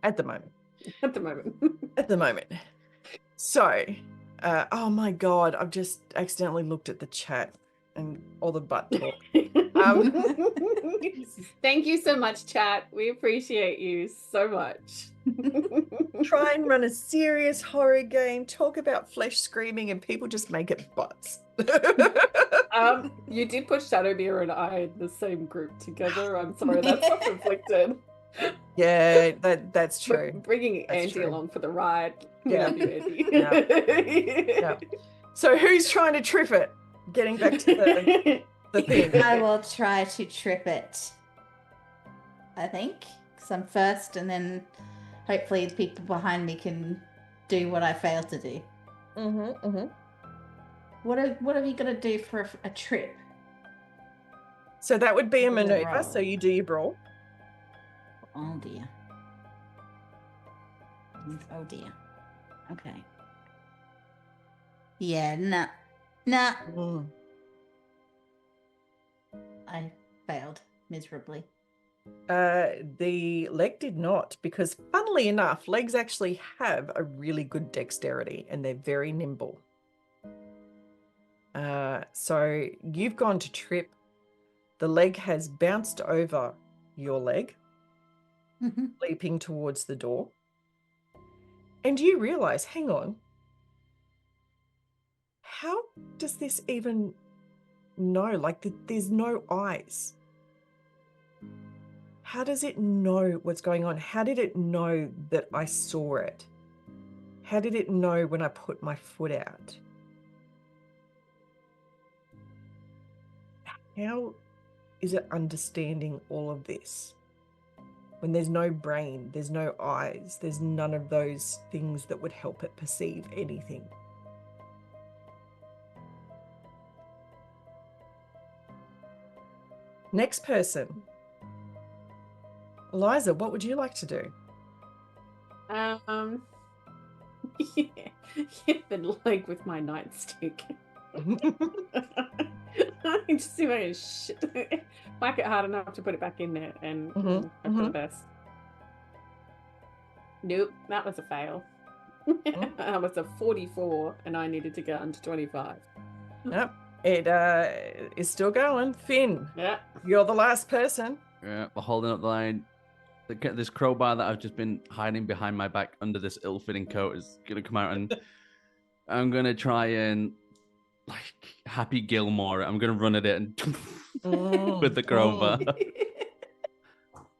At the moment. At the moment. At the moment. So, oh my God, I've just accidentally looked at the chat and all the butt talk. Thank you so much, chat. We appreciate you so much. Try and run a serious horror game, talk about flesh screaming, and people just make it butts. You did put Shadowbeer and I in the same group together. I'm sorry, that's self-inflicted. Yeah, that's true. We're bringing That's Andy true. along for the ride. Yeah. We love you, Andy. Yeah. So who's trying to trip it? Getting back to the thing. I will try to trip it. I think. Because I'm first, and then hopefully the people behind me can do what I failed to do. What are you going to do for a trip? So that would be a maneuver. Brawl. So you do your brawl. Oh dear. Oh dear. Okay. Yeah, nah. I failed miserably. The leg did not, because funnily enough, legs actually have a really good dexterity and they're very nimble. So you've gone to trip. The leg has bounced over your leg, leaping towards the door. And you realize, hang on, how does this even know? Like, there's no eyes. How does it know what's going on? How did it know that I saw it? How did it know when I put my foot out? How is it understanding all of this? When there's no brain, there's no eyes, there's none of those things that would help it perceive anything. Next person. Eliza, what would you like to do? Hit the leg with my nightstick. I just see if I can whack it hard enough to put it back in there and hope for the best. Nope, that was a fail. That was a 44 and I needed to get under 25. Yep, it is still going. Finn, Yeah, you're the last person. Yeah, we're holding up the line. This crowbar that I've just been hiding behind my back under this ill-fitting coat is gonna come out, and I'm gonna try and, like, Happy Gilmore, I'm gonna run at it and with the crowbar.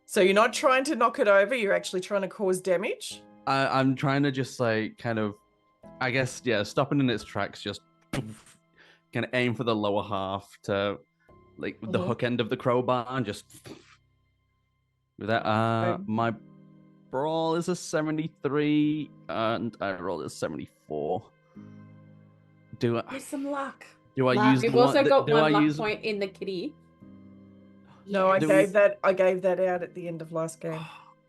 So you're not trying to knock it over, you're actually trying to cause damage? I'm trying to just, like, kind of, I guess, yeah, stopping in its tracks, just kind of aim for the lower half to, like, the hook end of the crowbar and just with that. My brawl is a 73 and I rolled a 74. Do I? There's some luck. Do I Luck. use? We've also got one luck use? point in the kitty. No, I Do gave that out at the end of last game.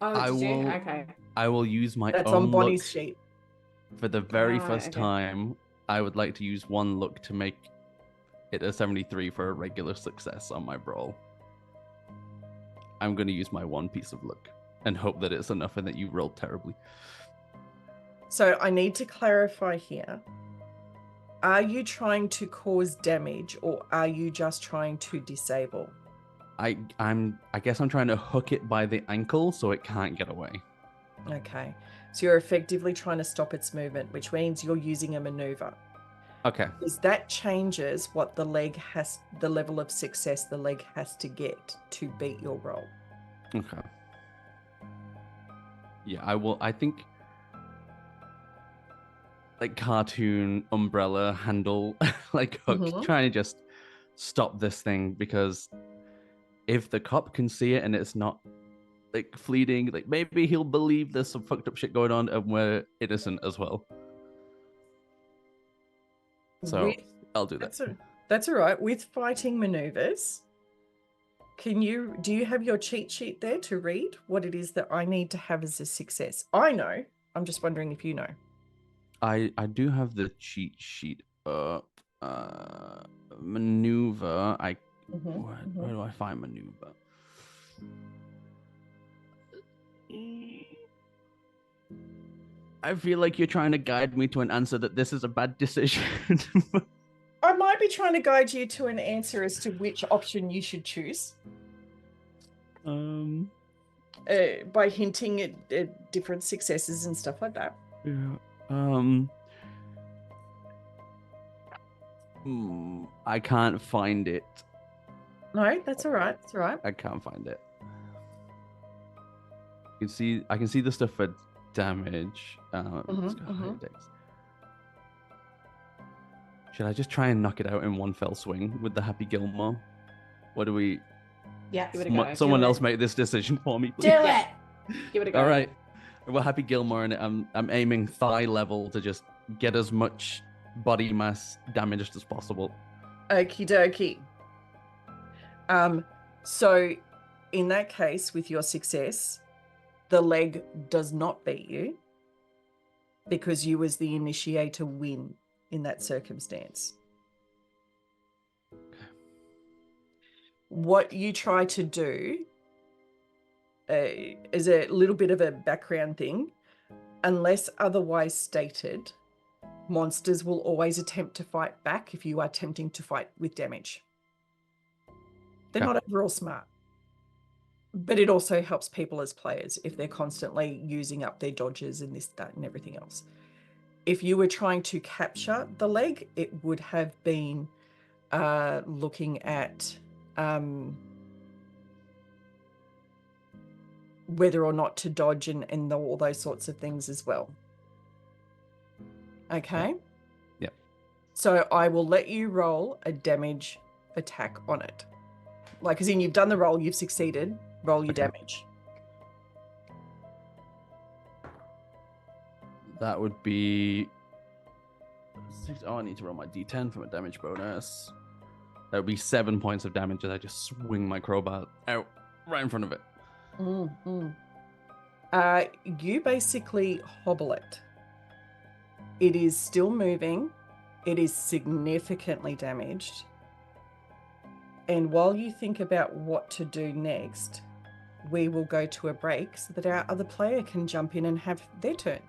Oh, did you? Okay. I will use my That's own on Bonnie's luck sheet. for the very first okay. time. I would like to use one luck to make it a 73 for a regular success on my brawl. I'm going to use my one piece of luck and hope that it's enough and that you rolled terribly. So I need to clarify here. Are you trying to cause damage or are you just trying to disable? I guess I'm trying to hook it by the ankle so it can't get away. Okay. So you're effectively trying to stop its movement, which means you're using a maneuver. Okay. Because that changes what the level of success the leg has to get to beat your roll. Okay. Yeah, I think, like, cartoon umbrella handle, like, hook, trying to just stop this thing, because if the cop can see it and it's not, like, fleeting, like, maybe he'll believe there's some fucked up shit going on and we're innocent as well. So I'll do that. That's all right. With fighting maneuvers, do you have your cheat sheet there to read what it is that I need to have as a success? I know. I'm just wondering if you know. I do have the cheat sheet up. Maneuver. Where do I find maneuver? I feel like you're trying to guide me to an answer that this is a bad decision. I might be trying to guide you to an answer as to which option you should choose. By hinting at different successes and stuff like that. Yeah. I can't find it. No, that's all right. That's all right. I can't find it. I can see the stuff for damage. Should I just try and knock it out in one fell swing with the Happy Gilmore? What do we? Yeah. Give it a go. Someone else make this decision for me, please. Do it. Give it a go. All right. Well, Happy Gilmore, and I'm aiming thigh level to just get as much body mass damaged as possible. Okie dokie. So in that case, with your success, the leg does not beat you because you as the initiator win in that circumstance. What you try to do is a little bit of a background thing. Unless otherwise stated, monsters will always attempt to fight back if you are attempting to fight with damage. They're not overall smart. But it also helps people as players if they're constantly using up their dodges and this, that, and everything else. If you were trying to capture the leg, it would have been looking at whether or not to dodge and all those sorts of things as well. Okay? Yep. So I will let you roll a damage attack on it. Like, as in you've done the roll, you've succeeded. Roll your damage. That would be... Oh, I need to roll my d10 for my damage bonus. That would be 7 points of damage as I just swing my crowbar out right in front of it. You basically hobble it. It is still moving. It is significantly damaged. And while you think about what to do next, we will go to a break so that our other player can jump in and have their turn.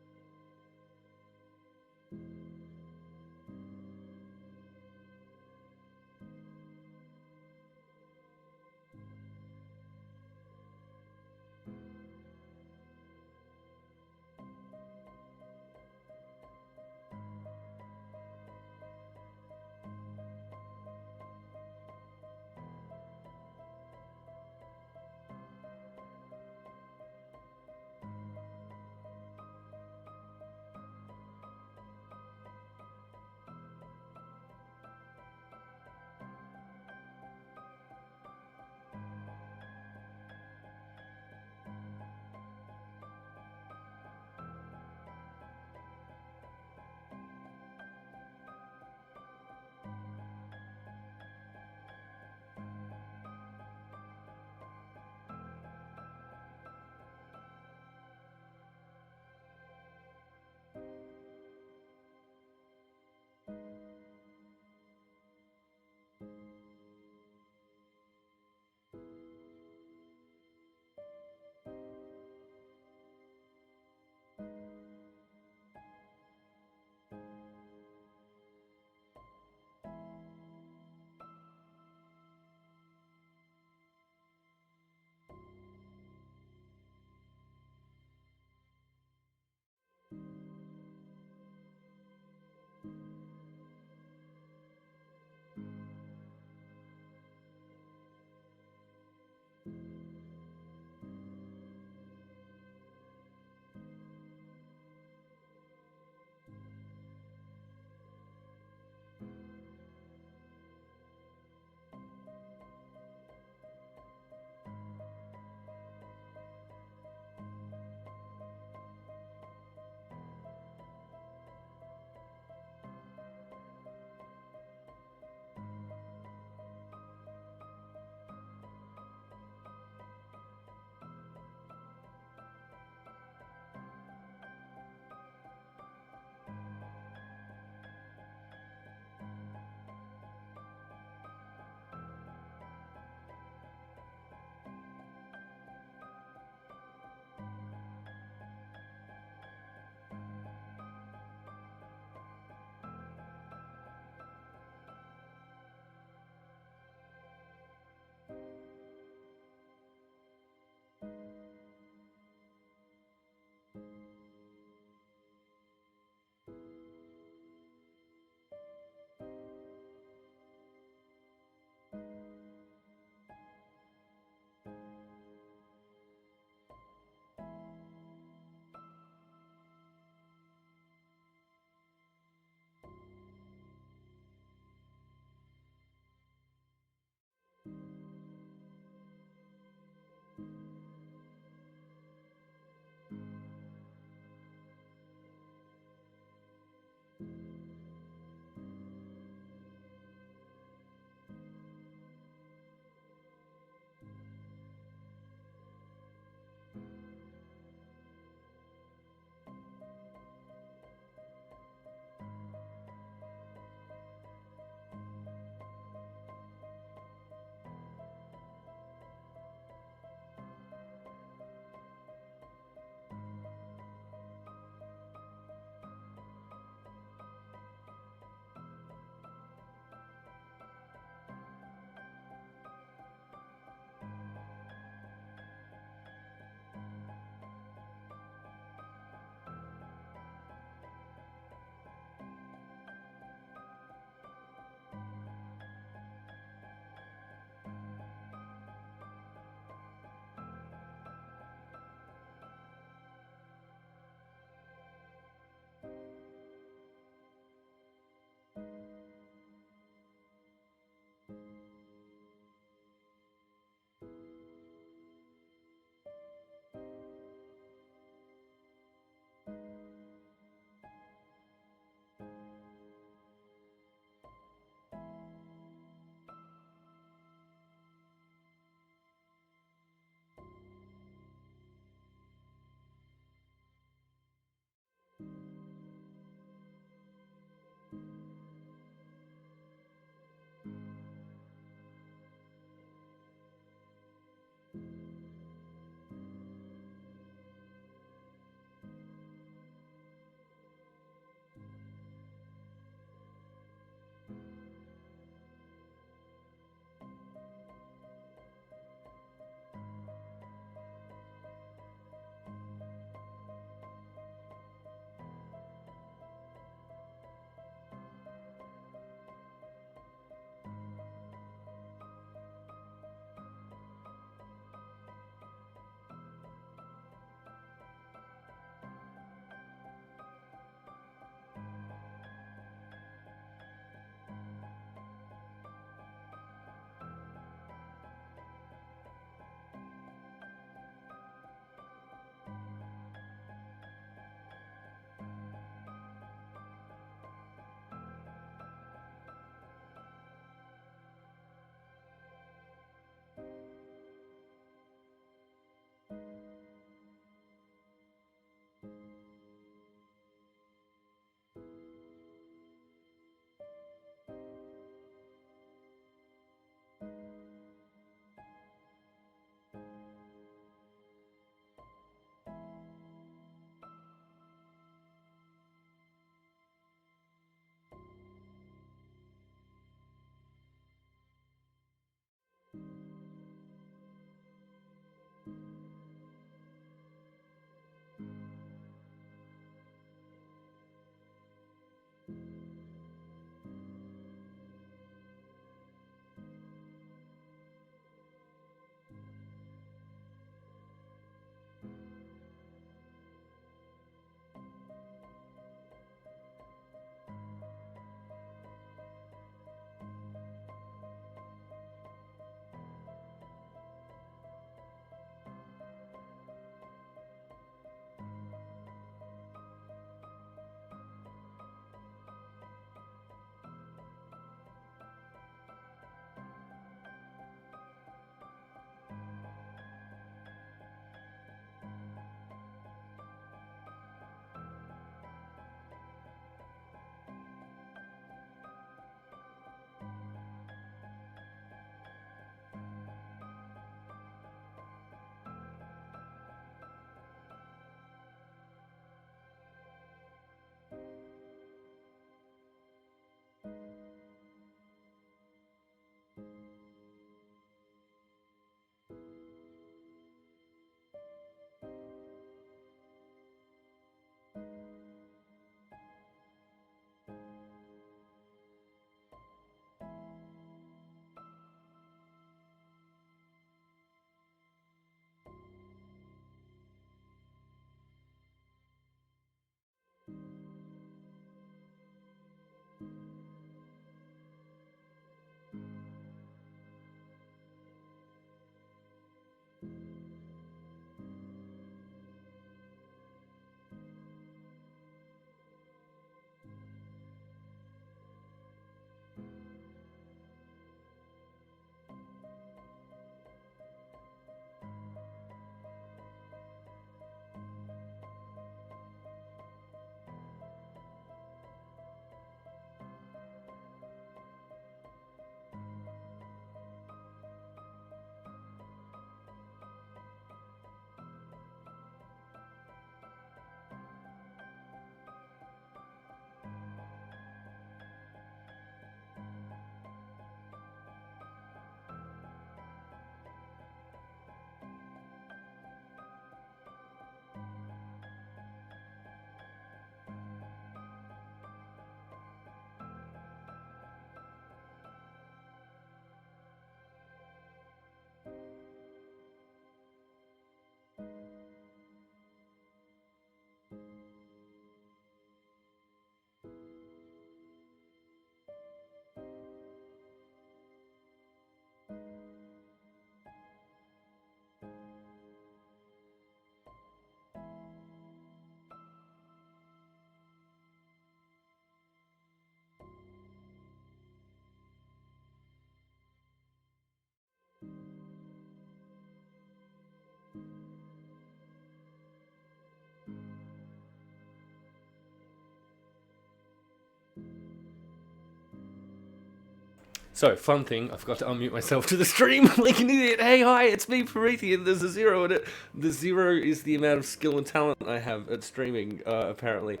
So, fun thing, I forgot to unmute myself to the stream like an idiot. Hey, hi, it's me, Promethean. There's a 0 in it. The 0 is the amount of skill and talent I have at streaming, apparently.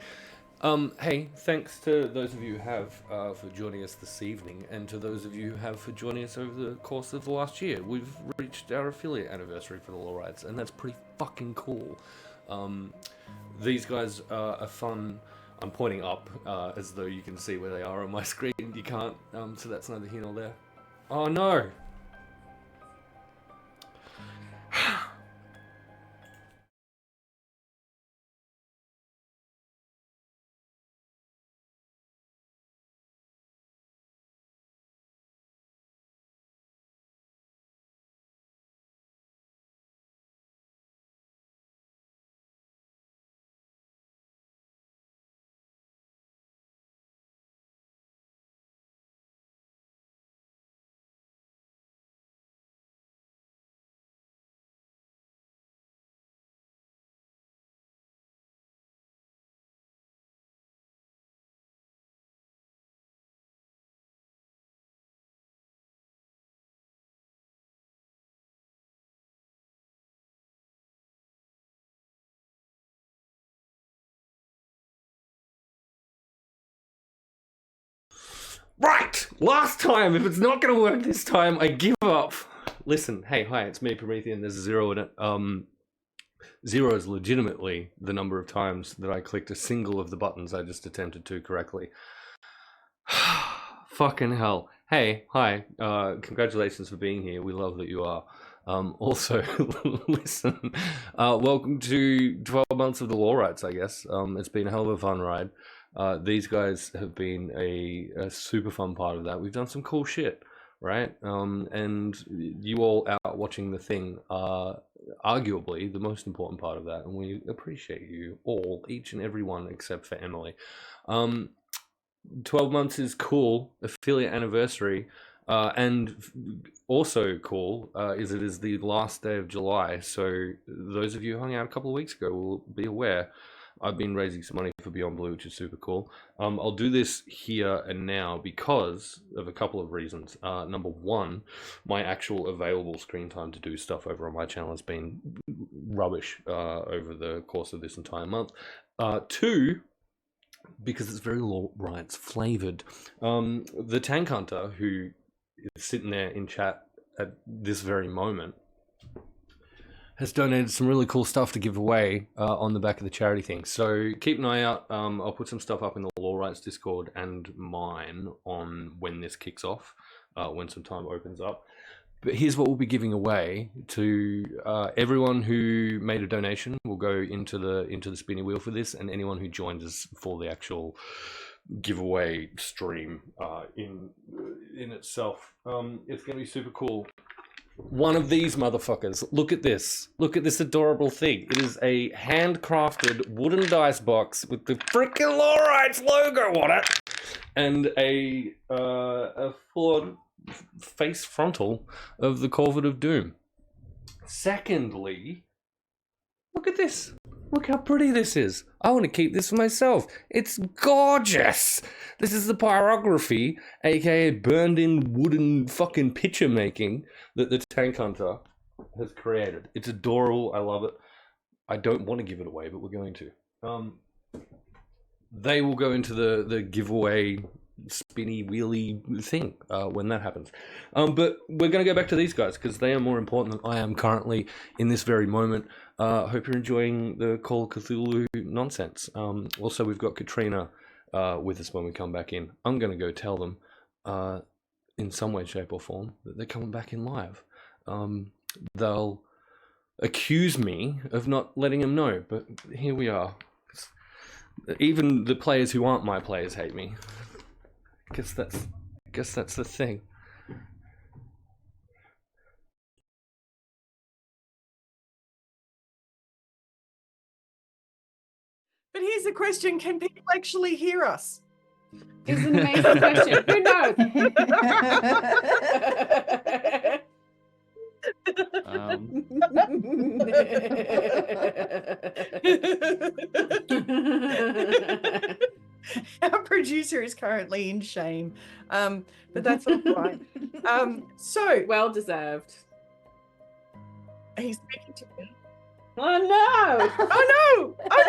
Hey, thanks to those of you who have for joining us this evening, and to those of you who have for joining us over the course of the last year. We've reached our affiliate anniversary for the Law Rights, and that's pretty fucking cool. These guys are fun. I'm pointing up as though you can see where they are on my screen. You can't, so that's neither here nor there. Oh no! Right! Last time! If it's not gonna work this time, I give up. Listen, hey, hi, it's me, Promethean. There's a 0 in it. 0 is legitimately the number of times that I clicked a single of the buttons I just attempted to correctly. Fucking hell. Hey, hi. Congratulations for being here. We love that you are. Also, listen, welcome to 12 months of the Law Rights, I guess. It's been a hell of a fun ride. These guys have been a super fun part of that. We've done some cool shit, right? And you all out watching the thing are arguably the most important part of that, and we appreciate you all, each and every one except for Emily. 12 months is cool, affiliate anniversary, and also cool is it is the last day of July, so those of you who hung out a couple of weeks ago will be aware I've been raising some money for Beyond Blue, which is super cool. I'll do this here and now because of a couple of reasons. Number one, my actual available screen time to do stuff over on my channel has been rubbish over the course of this entire month. Two, because it's very Law Rights flavored. The Tank Hunter, who is sitting there in chat at this very moment, has donated some really cool stuff to give away on the back of the charity thing. So keep an eye out. I'll put some stuff up in the Law Rights Discord and mine on when this kicks off, when some time opens up. But here's what we'll be giving away to everyone who made a donation. Will go into the spinny wheel for this, and anyone who joins us for the actual giveaway stream in itself. It's going to be super cool. One of these motherfuckers. Look at this. Look at this adorable thing. It is a handcrafted wooden dice box with the freaking Law Rights logo on it, and a full-on face frontal of the Corvid of Doom. Secondly, look at this. Look how pretty this is. I want to keep this for myself. It's gorgeous. This is the pyrography, aka burned in wooden fucking picture making that the Tank Hunter has created. It's adorable. I love it. I don't want to give it away, but we're going to. They will go into the giveaway spinny wheelie thing when that happens. But we're going to go back to these guys because they are more important than I am currently in this very moment. Hope you're enjoying the Call of Cthulhu nonsense. Also, we've got Katrina with us when we come back in. I'm going to go tell them in some way, shape or form that they're coming back in live. They'll accuse me of not letting them know, but here we are. Even the players who aren't my players hate me. Guess that's the thing. But here's the question: can people actually hear us? It's an amazing question. Who knows? Our producer is currently in shame, but that's all right. So Well deserved. he's speaking to me. Oh no! Oh no! Oh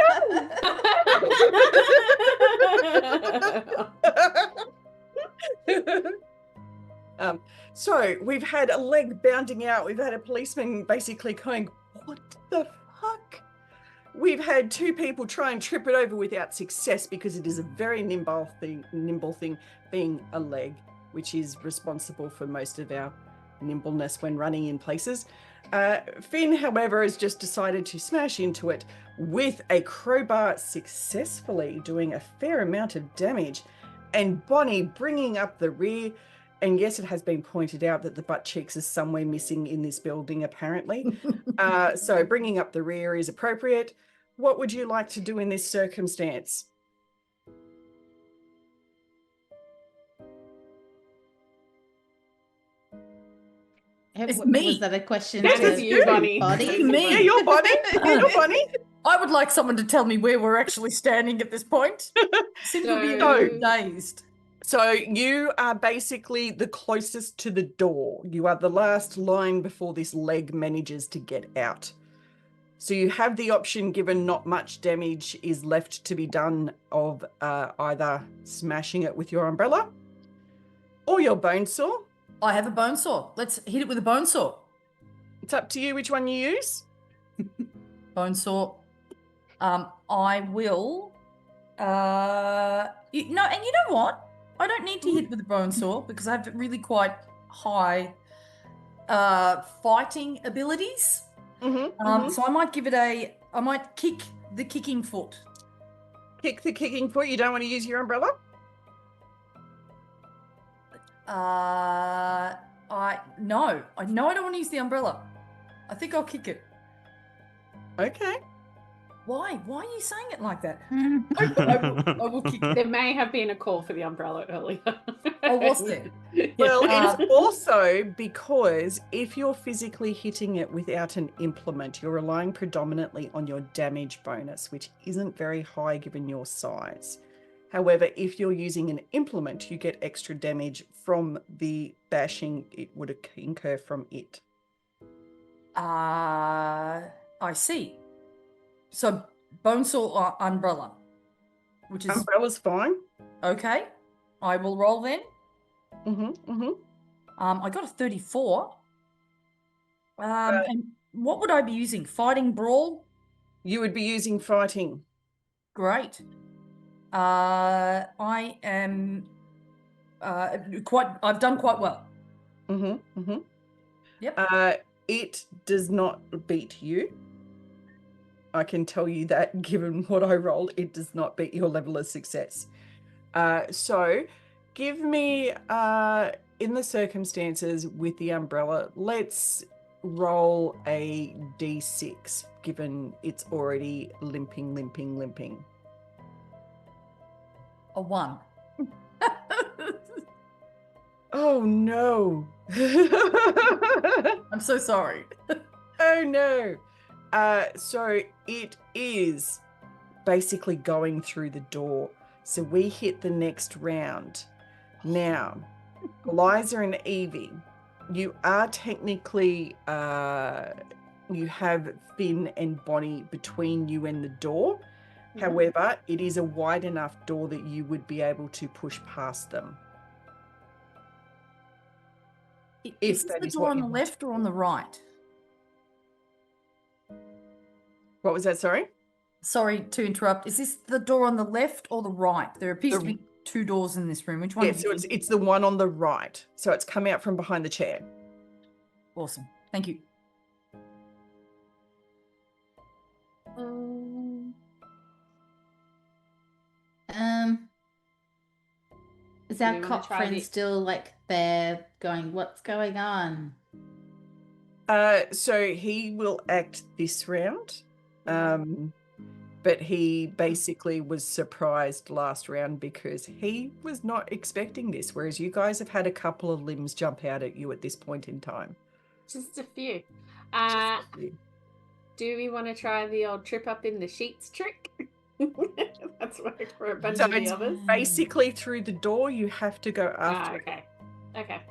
no! So we've had a leg bounding out. We've had a policeman basically going, "What the fuck?" We've had 2 people try and trip it over without success because it is a very nimble thing, being a leg, which is responsible for most of our nimbleness when running in places. Finn, however, has just decided to smash into it with a crowbar, successfully doing a fair amount of damage, and Bonnie bringing up the rear. And yes, it has been pointed out that the butt cheeks is somewhere missing in this building, apparently. So bringing up the rear is appropriate. What would you like to do in this circumstance? It's Was me. that a question That to is you, Bonnie. Bonnie? It's me. Yeah, you're Bonnie. You're Bonnie. I would like someone to tell me where we're actually standing at this point. Seem to be a So- little dazed. So you are basically the closest to the door. You are the last line before this leg manages to get out. So you have the option, given not much damage is left to be done, of either smashing it with your umbrella or your bone saw. I have a bone saw. Let's hit it with a bone saw. It's up to you which one you use. Bone saw. I will. And you know what? I don't need to hit with a bone saw because I have really quite high fighting abilities. So I might give it I might kick the kicking foot. Kick the kicking foot. You don't want to use your umbrella? I don't want to use the umbrella. I think I'll kick it. Okay. Why? Why are you saying it like that? Mm. I will kick it. There may have been a call for the umbrella earlier. Oh, was there? Well, it's also because if you're physically hitting it without an implement, you're relying predominantly on your damage bonus, which isn't very high given your size. However, if you're using an implement, you get extra damage from the bashing it would incur from it. I see. So bone saw or umbrella, which is Umbrella's fine. okay. I will roll then. I got a 34. And what would I be using? Fighting brawl? You would be using fighting. Great. I am I've done quite well. Yep. It does not beat you. I can tell you that, given what I rolled, it does not beat your level of success. So give me, in the circumstances with the umbrella, let's roll a d6, given it's already limping. A 1. Oh no. I'm so sorry. Oh no. So it is basically going through the door. So we hit the next round. Now, Eliza and Evie, you are technically, you have Finn and Bonnie between you and the door. However, it is a wide enough door that you would be able to push past them. Is this the door on the left or on the right? What was that, sorry? Sorry to interrupt. Is this the door on the left or the right? There appears to be 2 doors in this room. Which one? Yeah, so it's the one on the right. So it's come out from behind the chair. Awesome. Thank you. Is our Do you wanna cop try friend the- still like there going, what's going on? So he will act this round. But he basically was surprised last round because he was not expecting this, whereas you guys have had a couple of limbs jump out at you at this point in time. Just a few. Just a few. Do we want to try the old trip up in the sheets trick? That's worked for a bunch So of the it's others. basically through the door, you have to go after it. Okay.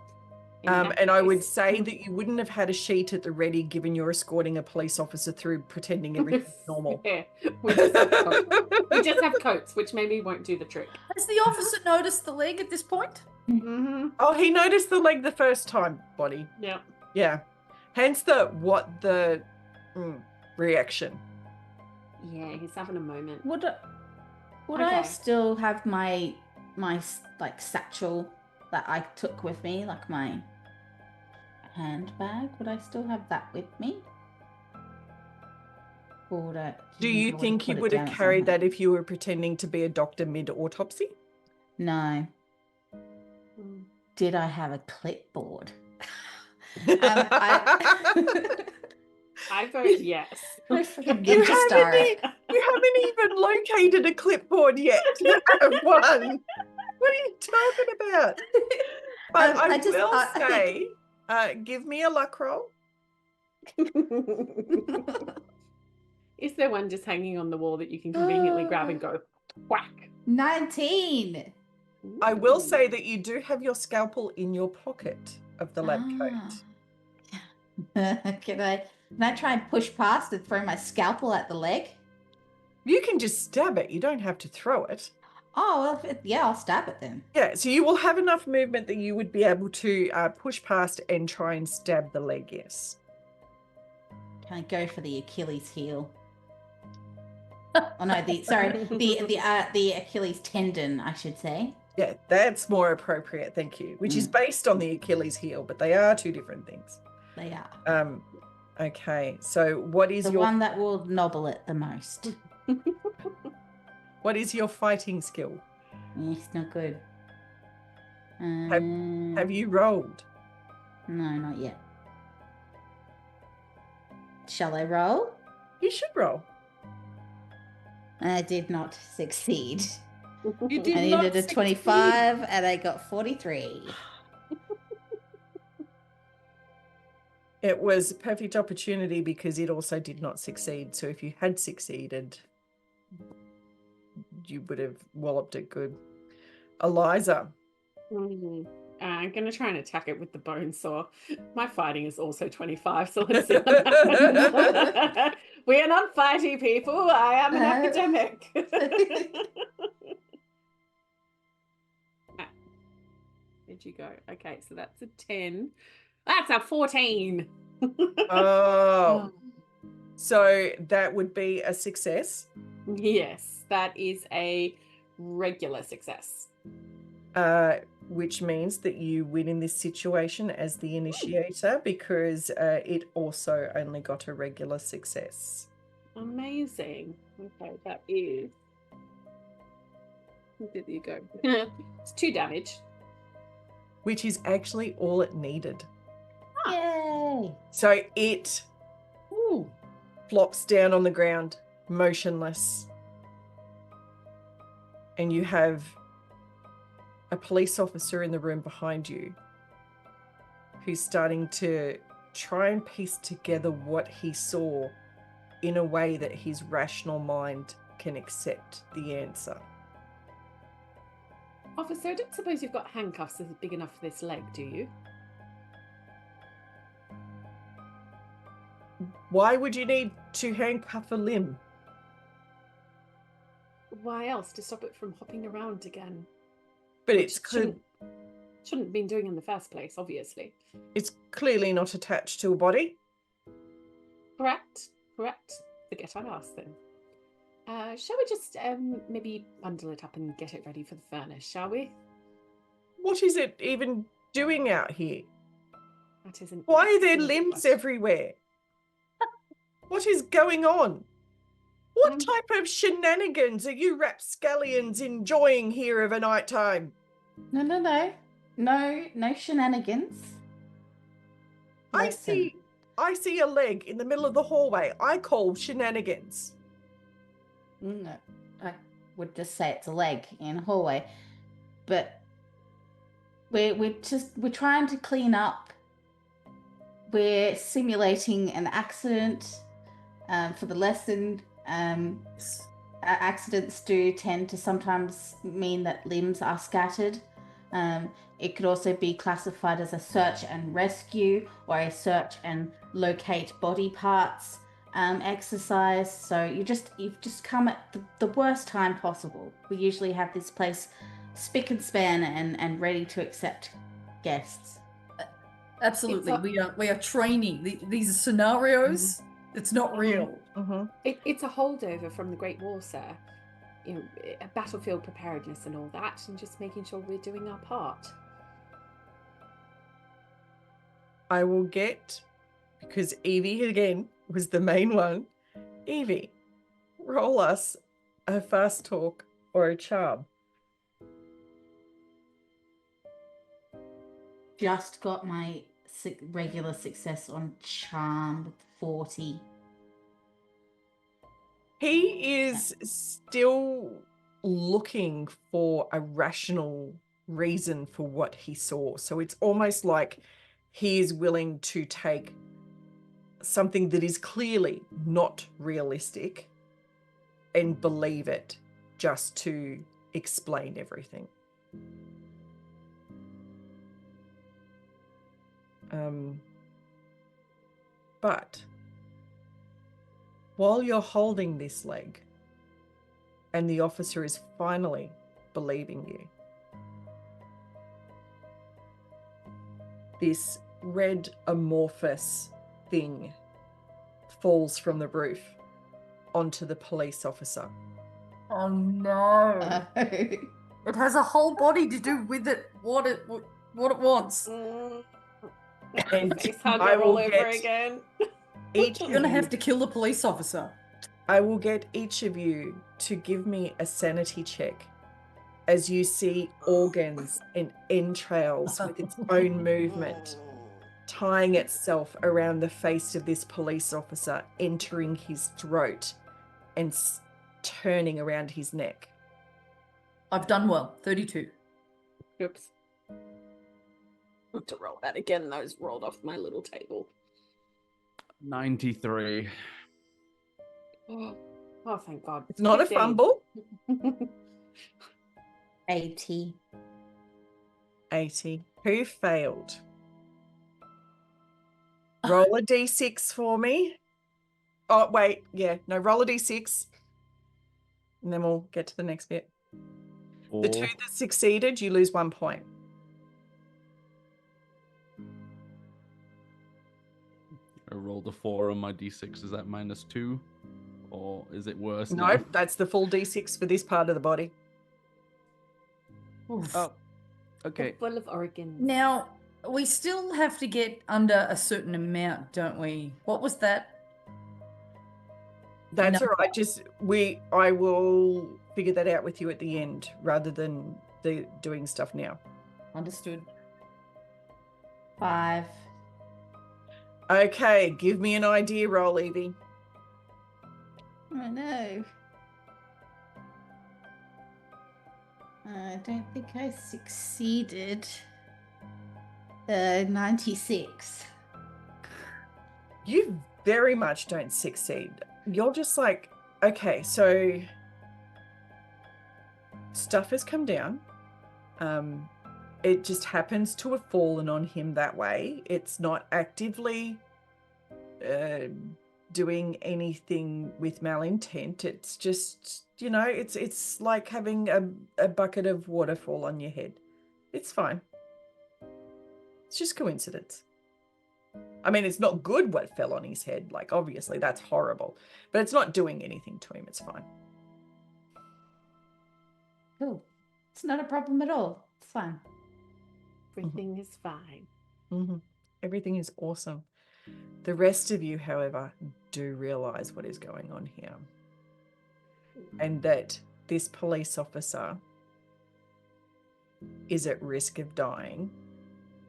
In that And I would case- say that you wouldn't have had a sheet at the ready given you're escorting a police officer through pretending everything's normal. Yeah, we just have coats. We just have coats, which maybe won't do the trick. Has the officer noticed the leg at this point? Mm-hmm. Oh, he noticed the leg the first time, Bonnie. Yeah. Yeah. Hence the reaction. Yeah, he's having a moment. Would I Okay. still have my like satchel that I took with me, like my handbag? Would I still have that with me? Or would I, Do you think you would have carried that if you were pretending to be a doctor mid-autopsy? No. Mm. Did I have a clipboard? I vote yes. I freaking You ninja star it. haven't even located a clipboard yet. You have one. What are you talking about? But I will say, give me a luck roll. Is there one just hanging on the wall that you can conveniently grab and go whack? 19. I will say that you do have your scalpel in your pocket of the lab coat. Can I try and push past and throw my scalpel at the leg? You can just stab it. You don't have to throw it. Oh, well, yeah, I'll stab it then. Yeah, so you will have enough movement that you would be able to push past and try and stab the leg, yes. Can I go for the Achilles heel? Oh no, the Achilles tendon, I should say. Yeah, that's more appropriate, thank you. Which is based on the Achilles heel, but they are two different things. They are. Okay, so what is The your one that will nobble it the most. what is your fighting skill? It's not good. Have you rolled? No, not yet. Shall I roll? You should roll. I did not succeed. You did I not needed a succeed. 25 and I got 43. It was a perfect opportunity because it also did not succeed. So if you had succeeded, you would have walloped it good. Eliza. Mhm. I'm going to try and attack it with the bone saw. My fighting is also 25, so let's see what happens. We are not fighty people. I am an academic. Where'd you go? Okay, so that's a 10. That's a 14. Oh. So that would be a success. Yes, that is a regular success. Which means that you win in this situation as the initiator because it also only got a regular success. Amazing. Okay, that is. There you go. It's 2 damage. Which is actually all it needed. Yay! So it flops down on the ground, motionless. And you have a police officer in the room behind you who's starting to try and piece together what he saw in a way that his rational mind can accept the answer. Officer, I don't suppose you've got handcuffs that are big enough for this leg, do you? Why would you need to handcuff a limb? Why else? To stop it from hopping around again. But Which it's shouldn't have been doing in the first place, obviously. it's clearly not attached to a body. Correct. Forget I asked then. Shall we just maybe bundle it up and get it ready for the furnace, shall we? What is it even doing out here? That isn't. Why are there limbs everywhere? What is going on? What type of shenanigans are you rapscallions enjoying here of a night time? No shenanigans. I Listen. see a leg in the middle of the hallway. I call shenanigans. No, I would just say it's a leg in a hallway, but we're trying to clean up. We're simulating an accident for the lesson. Accidents do tend to sometimes mean that limbs are scattered. It could also be classified as a search and rescue or a search and locate body parts exercise. So you've just come at the worst time possible. We usually have this place spick and span and ready to accept guests. Absolutely. We are training. These are scenarios. It's not real. It's a holdover from the Great War, sir. You know, a battlefield preparedness and all that, and just making sure we're doing our part. I will get, because Evie again was the main one. Evie, roll us a fast talk or a charm. Just got my regular success on charm with 40. He is still looking for a rational reason for what he saw. So it's almost like he is willing to take something that is clearly not realistic and believe it just to explain everything. But while you're holding this leg and the officer is finally believing you, this red amorphous thing falls from the roof onto the police officer. Oh no. It has a whole body to do with it what it wants. And Facehugger all over again. Each You're gonna have to kill the police officer. I will get each of you to give me a sanity check as you see organs and entrails with its own movement tying itself around the face of this police officer, entering his throat and turning around his neck. I've done well. 32. Oops. I have to roll that again. Those rolled off my little table. 93. Oh, thank God. It's not 15. a fumble. 80. 80. Who failed? Roll a d6 for me. Oh, wait. Yeah. No, roll a d6. And then we'll get to the next bit. The two that succeeded, you lose 1 point. I rolled a 4 on my d6. Is that -2? Or is it worse? No, now? that's the full d6 for this part of the body. Oof. Oh, okay. Full of organs. Now, we still have to get under a certain amount, don't we? What was that? That's No. all right. I will figure that out with you at the end rather than doing stuff now. Understood. 5. Okay, give me an idea roll, Evie. Oh no. I don't think I succeeded. 96. You very much don't succeed. You're just like, okay, so stuff has come down. It just happens to have fallen on him that way. It's not actively doing anything with malintent. It's just, it's like having a bucket of water fall on your head. It's fine. It's just coincidence. I mean, it's not good what fell on his head. Like, obviously, that's horrible. But it's not doing anything to him. It's fine. Cool. It's not a problem at all. It's fine. Everything is fine. Mm-hmm. Everything is awesome. The rest of you, however, do realize what is going on here. And that this police officer is at risk of dying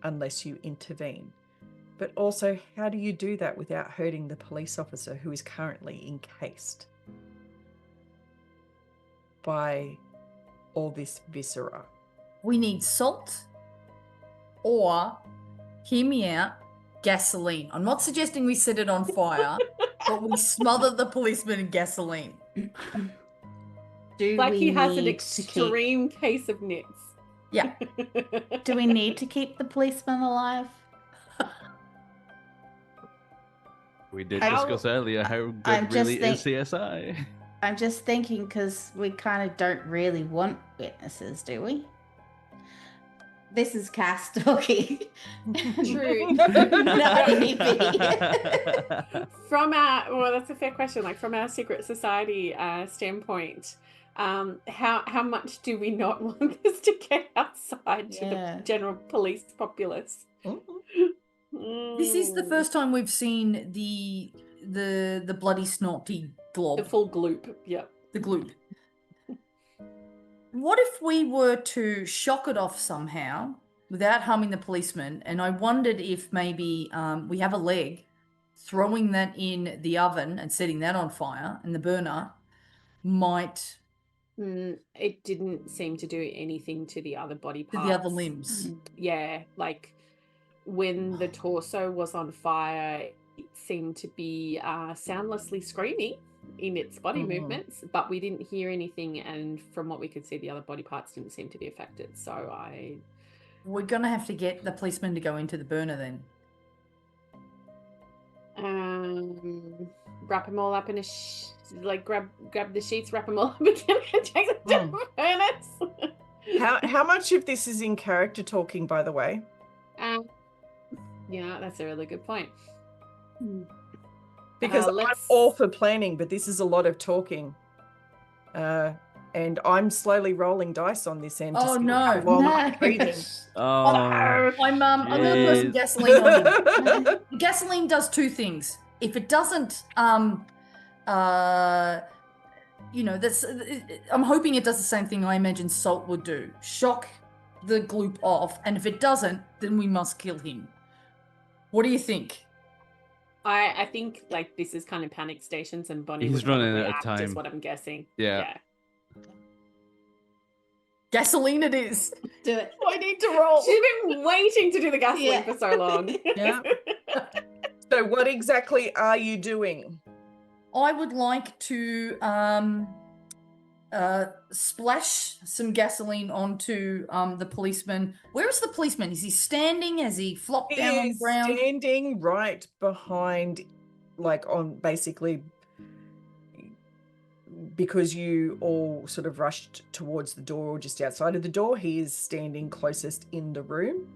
unless you intervene. But also, how do you do that without hurting the police officer who is currently encased by all this viscera? We need salt or, hear me out, gasoline. I'm not suggesting we set it on fire, but we smother the policeman in gasoline. Do Like we he has an need to keep- extreme case of nits. Yeah. Do we need to keep the policeman alive? We did How- discuss earlier how good I'm just really is CSI. I'm just thinking because we kind of don't really want witnesses, do we? This is Cass talking. True. Not Evie. From our, well, that's a fair question. Like from our secret society standpoint, how much do we not want this to get outside to Yeah. the general police populace? This is the first time we've seen the bloody snotty glob. The full gloop. Yep. The gloop. What if we were to shock it off somehow without harming the policeman? And I wondered if maybe we have a leg, throwing that in the oven and setting that on fire in the burner might It didn't seem to do anything to the other body to parts. the other limbs. Yeah, like when the torso was on fire, it seemed to be soundlessly screaming in its body movements, but we didn't hear anything, and from what we could see, the other body parts didn't seem to be affected. So We're gonna have to get the policeman to go into the burner then. wrap them all up in a like grab the sheets, wrap them all up again, and take them to furnace. How much of this is in character talking, by the way? Yeah, that's a really good point. Because I'm all for planning, but this is a lot of talking. And I'm slowly rolling dice on this end. Oh, to see no. how long I'm reading. Oh, I'm gonna pour some jeez. gasoline on him. Gasoline does two things. If it doesn't, that's. I'm hoping it does the same thing I imagine salt would do. Shock the gloop off, and if it doesn't, then we must kill him. What do you think? I think like this is kind of panic stations, and Bonnie He's would running probably out of act, time. is what I'm guessing. Yeah. Gasoline it is. Do it. I need to roll. She's been waiting to do the gasoline Yeah. for so long. Yeah. So what exactly are you doing? I would like to splash some gasoline onto the policeman. Where is the policeman? Is he standing? Has he flopped down on the Is ground? standing right behind, like on basically, because you all sort of rushed towards the door or just outside of the door, he is standing closest in the room.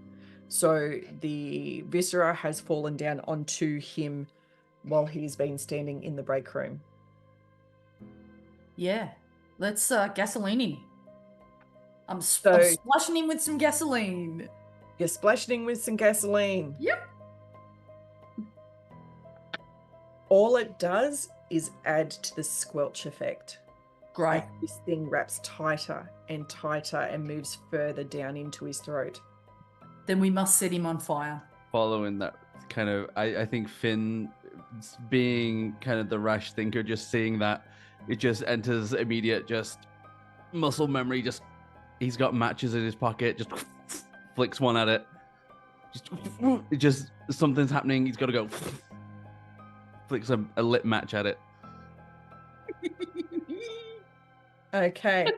So the viscera has fallen down onto him while he's been standing in the break room. Yeah, let's gasoline him. I'm So- splashing him with some gasoline. You're splashing with some gasoline. Yep. All it does is add to the squelch effect. Great. As this thing wraps tighter and tighter and moves further down into his throat. Then we must set him on fire. Following that kind of, I think Finn, being kind of the rash thinker, just seeing that, it just enters immediate just muscle memory. Just he's got matches in his pocket, just flicks one at it. Just something's happening. He's got to go. Flicks a lit match at it. Okay.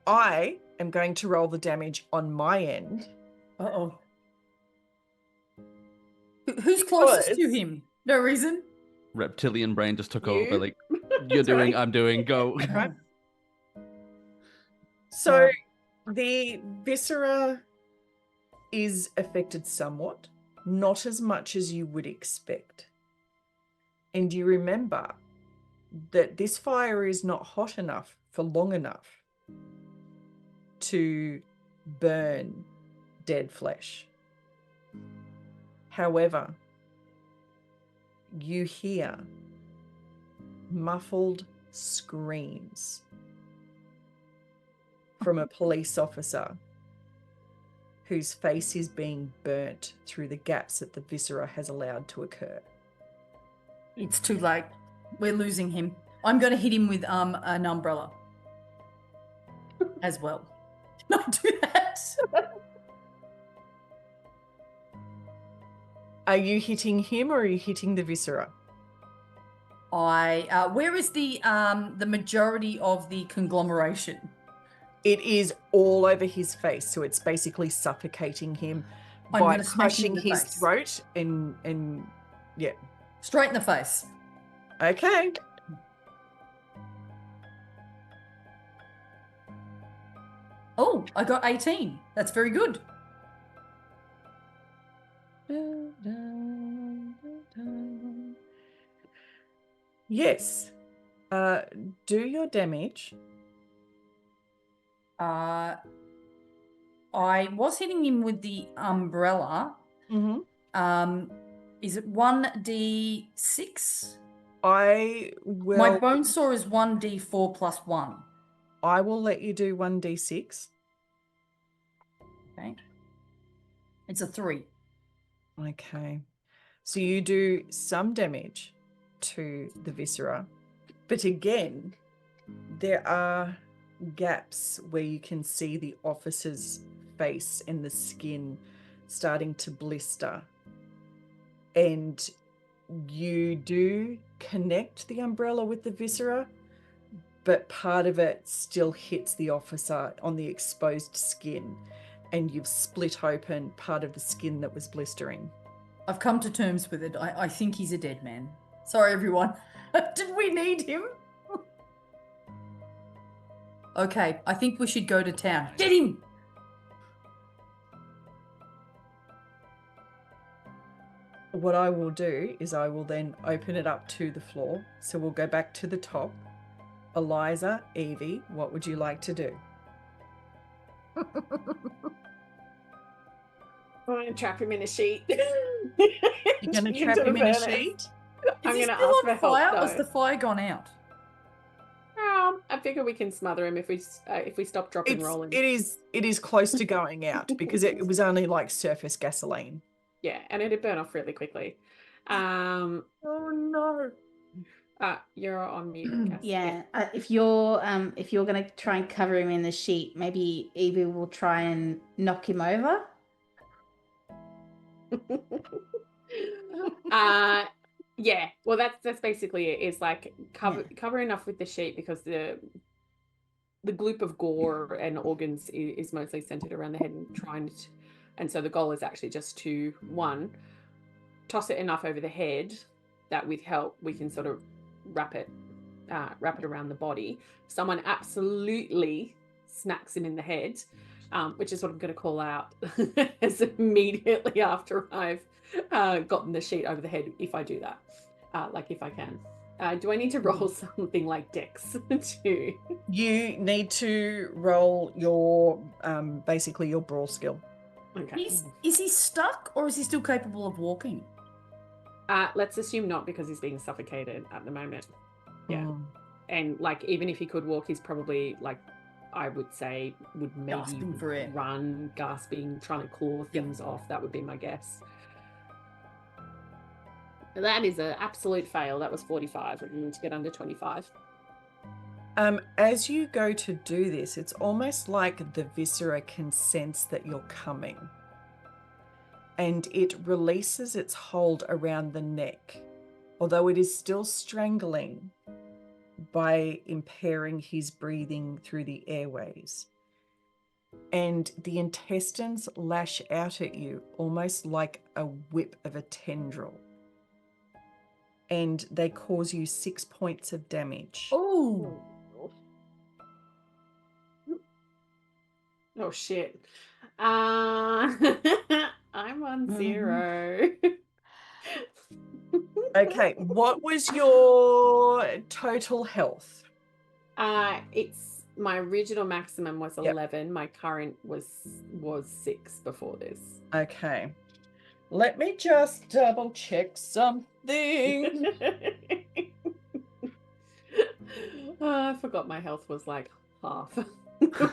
I am going to roll the damage on my end. Uh-oh. Who's closest to Because- him? No reason? Reptilian brain just took You? over. Like, you're doing, I'm doing, go. Right. So the viscera is affected somewhat, not as much as you would expect. And you remember that this fire is not hot enough for long enough to burn dead flesh. However, you hear muffled screams from a police officer whose face is being burnt through the gaps that the viscera has allowed to occur. It's too late. We're losing him. I'm going to hit him with an umbrella as well. Can I do that? Are you hitting him or are you hitting the viscera? Where is the majority of the conglomeration? It is all over his face, so it's basically suffocating him I'm by gonna smack him in crushing the his face. throat and yeah. Straight in the face. Okay. Oh, I got 18. That's very good. Yes. Do your damage. I was hitting him with the umbrella. Mm-hmm. Is it 1d6? I My will bone saw is 1d4 plus 1. I will let you do 1d6. Okay. It's a 3. Okay. So you do some damage to the viscera, but again, there are gaps where you can see the officer's face and the skin starting to blister. And you do connect the umbrella with the viscera, but part of it still hits the officer on the exposed skin, and you've split open part of the skin that was blistering. I've come to terms with it. I think he's a dead man. Sorry, everyone. Did we need him? Okay, I think we should go to town. Get him! What I will do is I will then open it up to the floor. So we'll go back to the top. Eliza, Evie, what would you like to do? I'm going to trap him in a sheet. You're going to trap him in a sheet? I'm Is he going to still ask on for help, fire? though. Or has the fire gone out? I figure we can smother him if we stop, drop, and roll him. It is close to going out because it was only like surface gasoline. Yeah, and it'd burn off really quickly. Oh no. You're on mute, Cass. Yeah, if you're gonna try and cover him in the sheet, maybe Evie will try and knock him over. Yeah. Well, that's basically it. It's like cover enough with the sheet because the gloop of gore and organs is mostly centered around the head and so the goal is actually just to toss it enough over the head that with help we can sort of wrap it around the body. Someone absolutely smacks him in the head, which is what I'm going to call out as immediately after I've gotten the sheet over the head, if I do that, if I can. Do I need to roll something like Dex too? You need to roll your basically your brawl skill. Okay. Is he stuck or is he still capable of walking? Let's assume not, because he's being suffocated at the moment. Yeah. And even if he could walk, he's probably I would say would maybe Gasping for air. run, gasping, trying to claw things off. That would be my guess. That is an absolute fail. That was 45. We need to get under 25. As you go to do this, it's almost like the viscera can sense that you're coming. And it releases its hold around the neck, although it is still strangling by impairing his breathing through the airways. And the intestines lash out at you almost like a whip of a tendril. And they cause you 6 points of damage. Oh, Oh shit. I'm on 0. Okay, what was your total health? It's my original maximum was Yep. 11. My current was 6 before this. Okay. Let me just double check something. I forgot my health was like half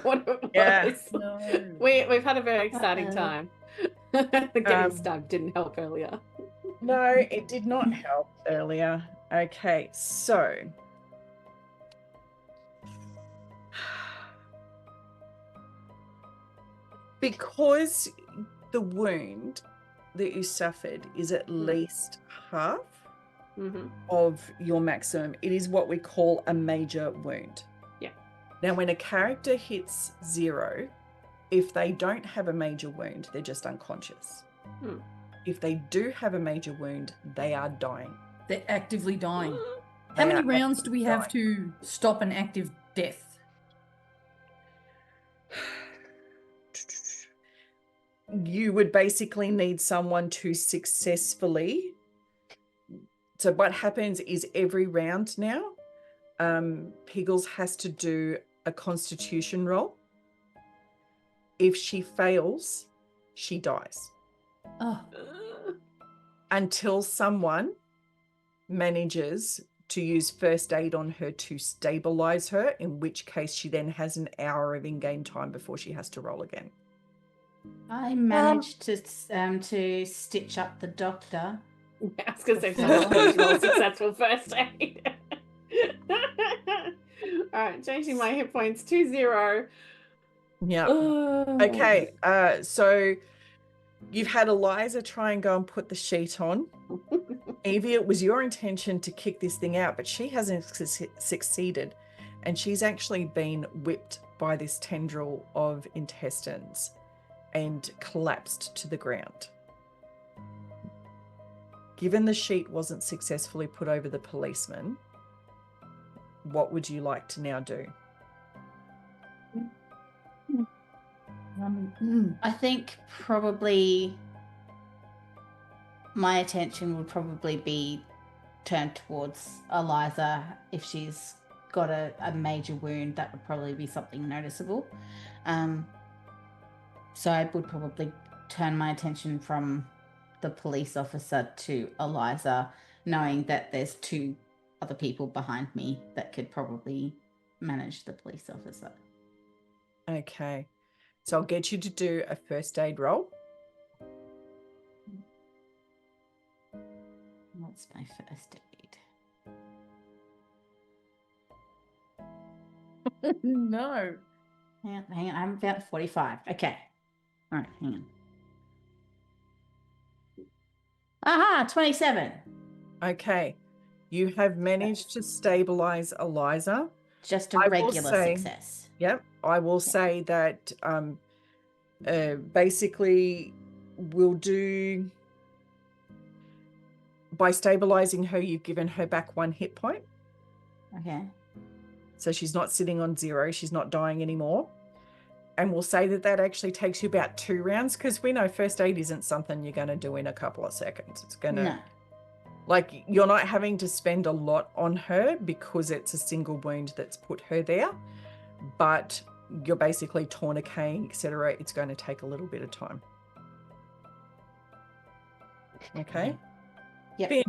what it was. Yeah. no. We've had a very exciting time. Getting Um, stabbed didn't help earlier. No, it did not help earlier. Okay, so because the wound that you suffered is at least half Mm-hmm. of your maximum, it is what we call a major wound. Yeah. Now, when a character hits 0, if they don't have a major wound, they're just unconscious. If they do have a major wound, they are dying. They're actively dying. They How many are rounds do we have actively to stop an active death? You would basically need someone to successfully. So what happens is every round now, Piggles has to do a constitution roll. If she fails, she dies. Oh, Until someone manages to use first aid on her to stabilize her, in which case she then has an hour of in-game time before she has to roll again. I managed to stitch up the doctor. I was going to say please roll successful first aid. Alright, changing my hit points to 0. Yeah. Oh. Okay. So you've had Eliza try and go and put the sheet on. Evie, it was your intention to kick this thing out, but she hasn't succeeded. And she's actually been whipped by this tendril of intestines and collapsed to the ground. Given the sheet wasn't successfully put over the policeman, what would you like to now do? I think probably my attention would probably be turned towards Eliza. If she's got a major wound, that would probably be something noticeable. So I would probably turn my attention from the police officer to Eliza, knowing that there's 2 other people behind me that could probably manage the police officer. Okay. So I'll get you to do a first aid roll. What's my first aid? no. Hang on, I'm about 45. Okay. All right, hang on. Aha, 27. Okay. You have managed to stabilize Eliza. Just a I will regular say- success. Yep. I will say that basically we'll do, by stabilizing her, you've given her back 1 hit point. Okay. So she's not sitting on 0. She's not dying anymore. And we'll say that that actually takes you about 2 rounds, because we know first aid isn't something you're going to do in a couple of seconds. It's going to, No. like, you're not having to spend a lot on her because it's a single wound that's put her there. But you're basically tourniqueting, etc. It's going to take a little bit of time. Okay? Yep. Finn,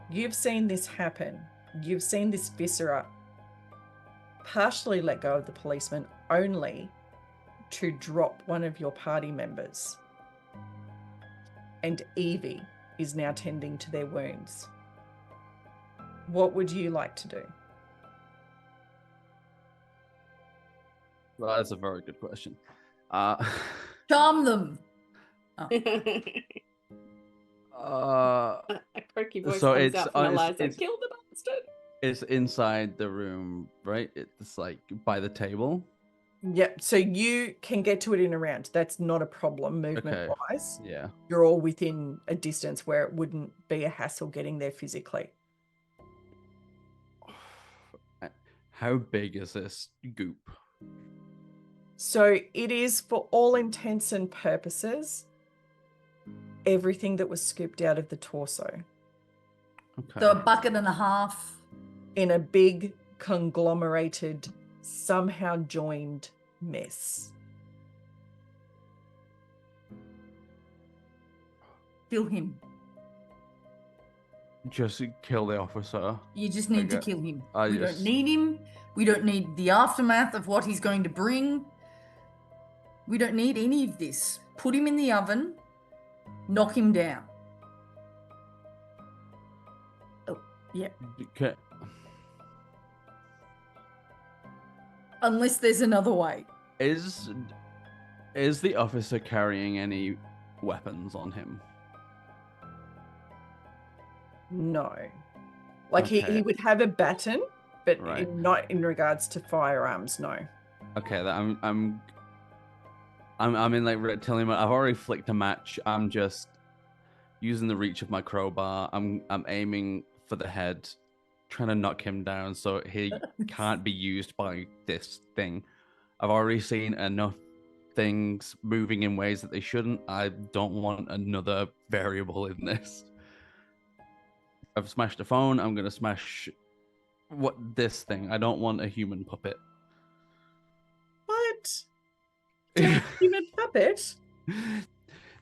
you've seen this happen. You've seen this viscera partially let go of the policeman, only to drop one of your party members. And Evie is now tending to their wounds. What would you like to do? Well, that's a very good question. Charm them. A croaky voice So comes it's- out from Eliza. it's- Kill the bastard. It's inside the room, right? It's like by the table. Yep. So you can get to it in a round. That's not a problem movement wise. Yeah. You're all within a distance where it wouldn't be a hassle getting there physically. How big is this goop? So it is, for all intents and purposes, everything that was scooped out of the torso Okay. So a bucket and a half. in a big, conglomerated, somehow joined mess. Kill him. Just kill the officer. You just need to Okay. kill him. I We just- don't need him. We don't need the aftermath of what he's going to bring. We don't need any of this. Put him in the oven. Knock him down. Oh, yeah. Okay. Unless there's another way. Is the officer carrying any weapons on him? No. Like he Okay. would have a baton, but Right. not in regards to firearms, no. Okay, that I'm in like reptilian mode. I've already flicked a match. I'm just using the reach of my crowbar. I'm aiming for the head, trying to knock him down so he can't be used by this thing. I've already seen enough things moving in ways that they shouldn't. I don't want another variable in this. I've smashed a phone. I'm gonna smash this thing. I don't want a human puppet. What? Human puppet?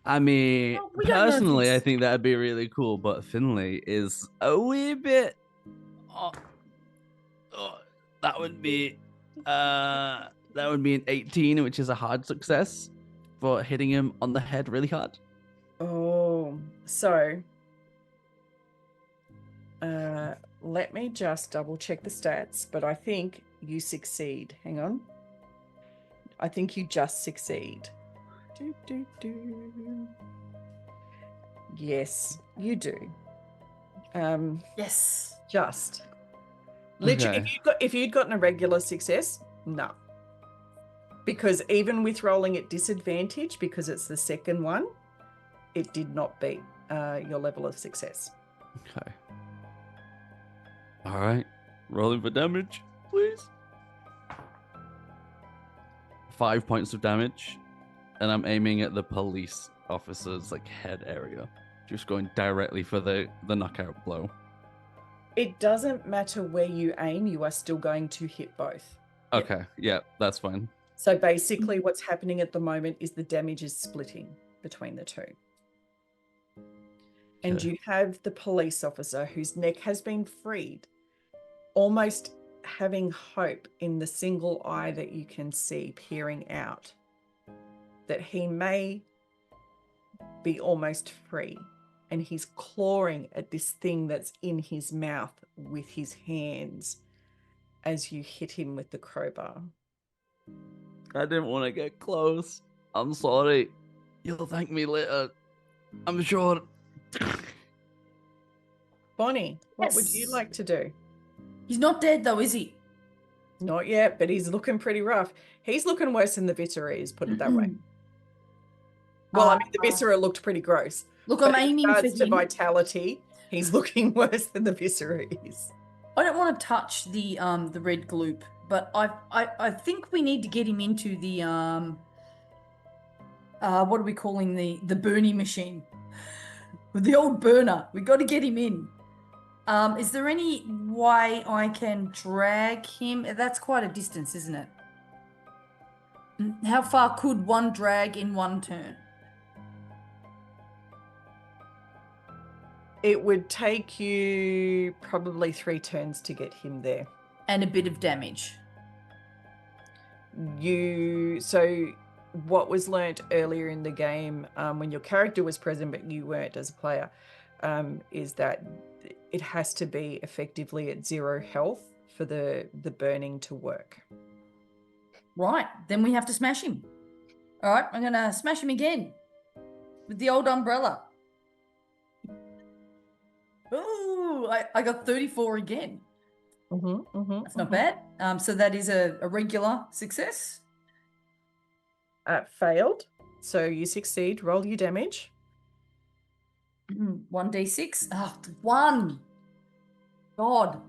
I mean, Well, we don't know if personally, I it's- think that'd be really cool, but Finley is a wee bit. Oh, that would be, that would be an 18, which is a hard success for hitting him on the head really hard. Oh, so let me just double check the stats, but I think you succeed. Hang on. I think you just succeed. Yes, you do. Yes. Just literally, Okay. if you'd gotten a regular success, no. Because even with rolling at disadvantage, because it's the second one, it did not beat your level of success. Okay. All right. Rolling for damage, please. 5 points of damage, and I'm aiming at the police officer's like head area, just going directly for the knockout blow. It doesn't matter where you aim, you are still going to hit both. Yep. Okay. Yeah, that's fine. So basically what's happening at the moment is the damage is splitting between the two. And Okay. you have the police officer whose neck has been freed, almost having hope in the single eye that you can see peering out, that he may be almost free. And he's clawing at this thing that's in his mouth with his hands as you hit him with the crowbar. I didn't want to get close. I'm sorry. You'll thank me later. I'm sure. Bonnie, what would you Yes. like to do? He's not dead though, is he? Not yet, but he's looking pretty rough. He's looking worse than the Viscera, put it that way. Well, I mean, the Viscera looked pretty gross. Look, But I'm in aiming for regards to him. vitality, he's looking worse than the Viscera is. I don't want to touch the red gloop, but I think we need to get him into the what are we calling the burning machine? The old burner. We got to get him in. Is there any way I can drag him? That's quite a distance, isn't it? How far could one drag in one turn? It would take you probably 3 turns to get him there. And a bit of damage. So what was learnt earlier in the game, when your character was present but you weren't as a player, is that it has to be effectively at 0 health for the burning to work. Right, then we have to smash him. All right, I'm gonna smash him again with the old umbrella. Ooh, I got 34 again. That's not bad. So that is a regular success. Failed. So you succeed. Roll your damage. 1d6. Ah, 1. God.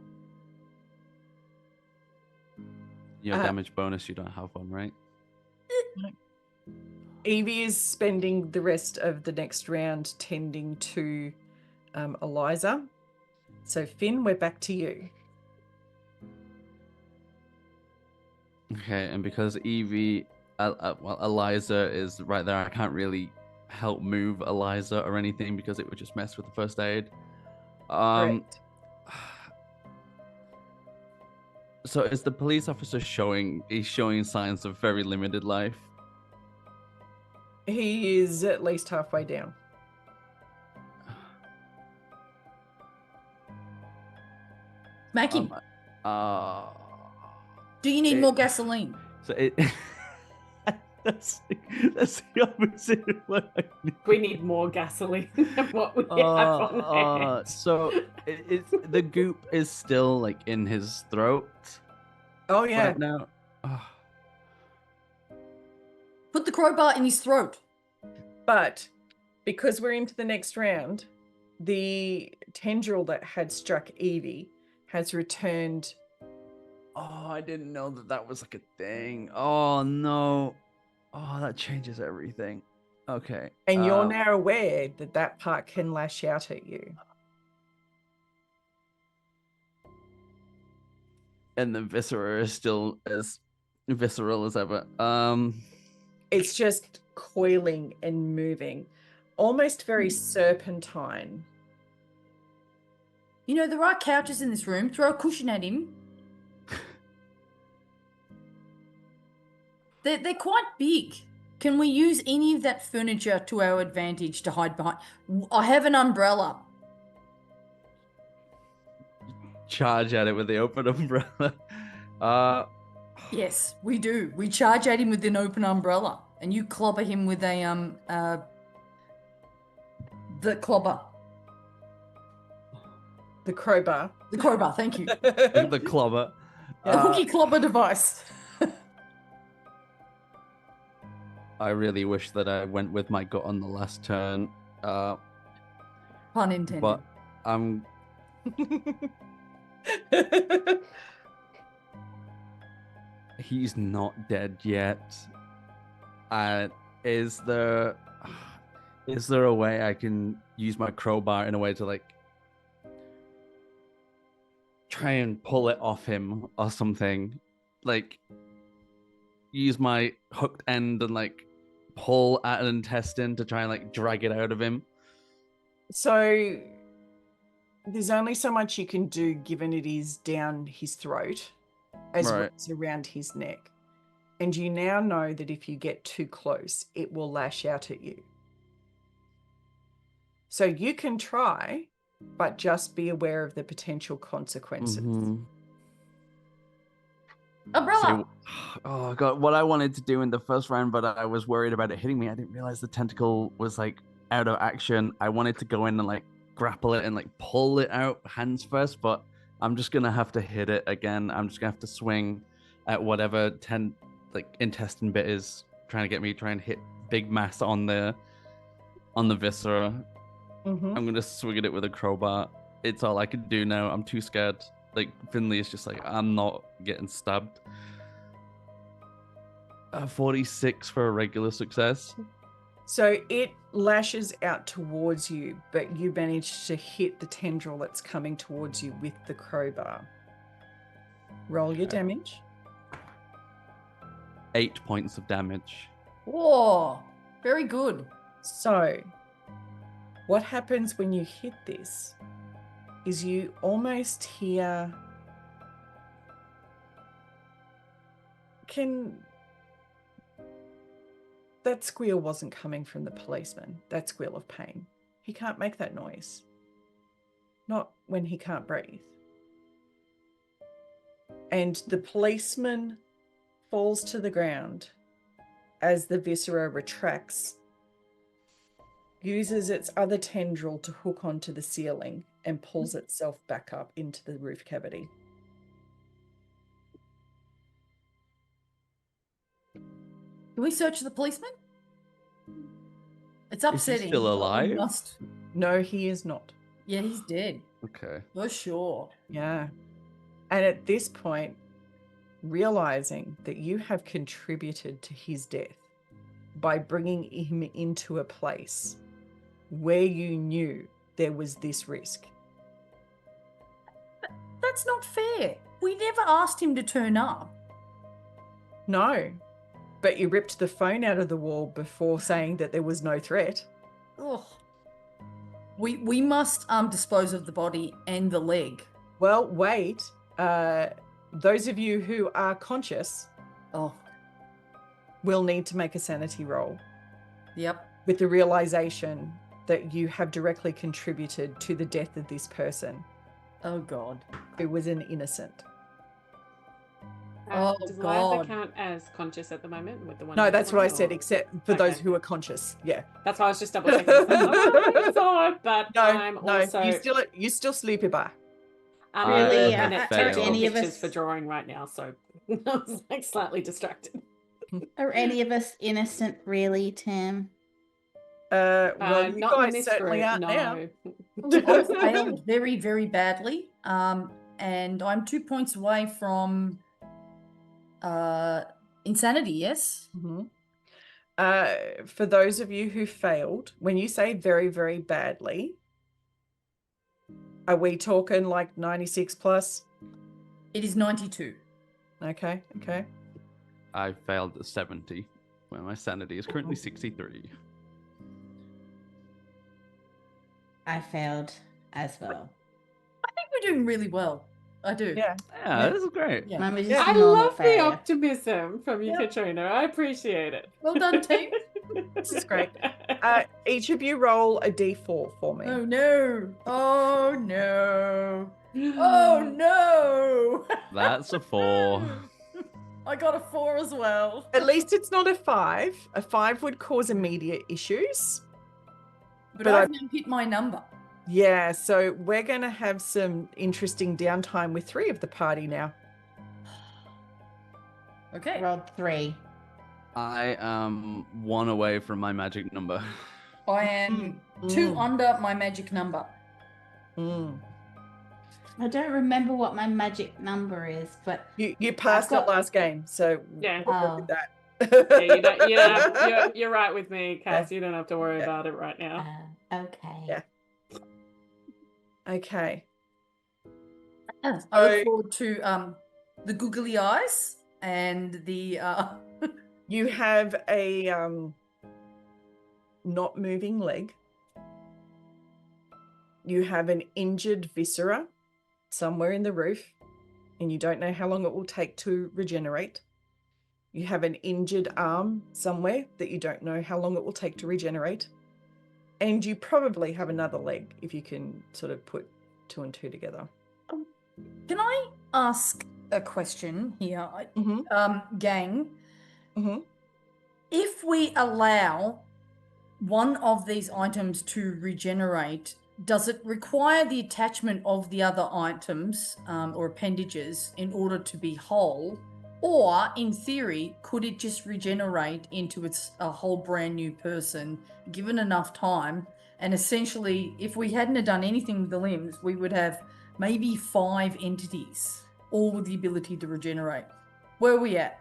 Your Uh, damage bonus, you don't have one, right? Evie is spending the rest of the next round tending to Eliza. So Finn, we're back to you. Okay, and because Evie, well, Eliza is right there, I can't really help move Eliza or anything because it would just mess with the first aid. Correct. So is the police officer showing signs of very limited life? He is at least halfway down. Smack him. Do you need more gasoline? So it that's the opposite of what I need. We need more gasoline than what we have on hand. So it's the goop is still like in his throat Oh yeah. right now. Ah. Put the crowbar in his throat. But because we're into the next round, the tendril that had struck Evie has returned. Oh, I didn't know that was like a thing. Oh no. Oh, that changes everything. Okay. And you're now aware that that part can lash out at you. And the viscera is still as visceral as ever. It's just coiling and moving, almost very serpentine. You know, there are couches in this room. Throw a cushion at him. They're quite big. Can we use any of that furniture to our advantage to hide behind? I have an umbrella. Charge at it with the open umbrella. Yes, we do. We charge at him with an open umbrella, and you clobber him with a the clobber. The crowbar. The crowbar, thank you. the clobber. The hooky clobber device. I really wish that I went with my gut on the last turn. Pun intended. But I'm he's not dead yet. Is there a way I can use my crowbar in a way to like try and pull it off him or something? Like use my hooked end and like pull at an intestine to try and like drag it out of him. So there's only so much you can do given it is down his throat as well as around his neck. And you now know that if you get too close, it will lash out at you. So you can try, but just be aware of the potential consequences. Mm-hmm. Umbrella. Oh god, what I wanted to do in the first round, but I was worried about it hitting me. I didn't realize the tentacle was like out of action. I wanted to go in and like grapple it and like pull it out hands first, but I'm just gonna have to hit it again. I'm just gonna have to swing at whatever intestine bit is trying to get me, try and hit big mass on the viscera. Mm-hmm. I'm gonna swing at it with a crowbar. It's all I can do now. I'm too scared. Like Finley is just like, I'm not getting stabbed. 46 for a regular success. So it lashes out towards you, but you manage to hit the tendril that's coming towards you with the crowbar. Roll your damage. 8 points of damage. Whoa, very good. So what happens when you hit this is you almost hear... That squeal wasn't coming from the policeman, that squeal of pain. He can't make that noise. Not when he can't breathe. And the policeman falls to the ground as the viscera retracts, uses its other tendril to hook onto the ceiling and pulls itself back up into the roof cavity. Can we search the policeman? It's upsetting. still but we alive? must- No, he is not. Yeah, he's dead. Okay. For sure. Yeah. And at this point, realizing that you have contributed to his death by bringing him into a place where you knew there was this risk. That's not fair. We never asked him to turn up. No, but you ripped the phone out of the wall before saying that there was no threat. Ugh. We must dispose of the body and the leg. Well, wait. Those of you who are conscious Oh, will need to make a sanity roll yep. with the realization that you have directly contributed to the death of this person Oh God. who was an innocent. Oh, Does Liza God. count as conscious at the moment with the one? No, that's what I or- said, except for those Okay. who are conscious. Yeah. That's why I was just double checking. That's what I thought, but No, I'm no, also you still sleepy bar. I'm Really, looking at failed. terrible any of pictures us- for drawing right now, so I was like slightly distracted. Are any of us innocent, really, Tim? Well, you Not in guys this certainly group, aren't now. no. I failed very, very badly. And I'm 2 points away from insanity, yes? Mhm. For those of you who failed, when you say very, very badly, are we talking like 96 plus? It is 92. Okay, okay. I failed at 70, where my sanity is currently 63. I failed as well. I think we're doing really well. I do. Yeah. Yeah, Yeah. this is great. Yeah. Mine was Yeah. just I a normal love the failure. optimism from you, Yeah. Katrina. I appreciate it. Well done, team. This is great. Each of you roll a d4 for me. Oh, no. Oh, no. Oh, no. That's a 4. I got a 4 as well. At least it's not a 5. A 5 would cause immediate issues. But But I've now hit my number. Yeah, so we're going to have some interesting downtime with 3 of the party now. Okay. Rolled 3. I am 1 away from my magic number. I am 2 Mm. under my magic number. Mm. I don't remember what my magic number is, but You passed got- it last game, so Yeah. we'll go Oh. with that. You're right with me, Cass. You don't have to worry Yeah. about it right now. okay. Yeah. Okay. I look So- forward to the googly eyes and the You have a not moving leg. You have an injured viscera somewhere in the roof, and you don't know how long it will take to regenerate. You have an injured arm somewhere that you don't know how long it will take to regenerate. And you probably have another leg if you can sort of put 2 and 2 together. Can I ask a question here? Mm-hmm. Gang, Mm-hmm. if we allow one of these items to regenerate, does it require the attachment of the other items or appendages in order to be whole? Or, in theory, could it just regenerate into a whole brand new person, given enough time? And essentially, if we hadn't have done anything with the limbs, we would have maybe 5 entities, all with the ability to regenerate. Where are we at?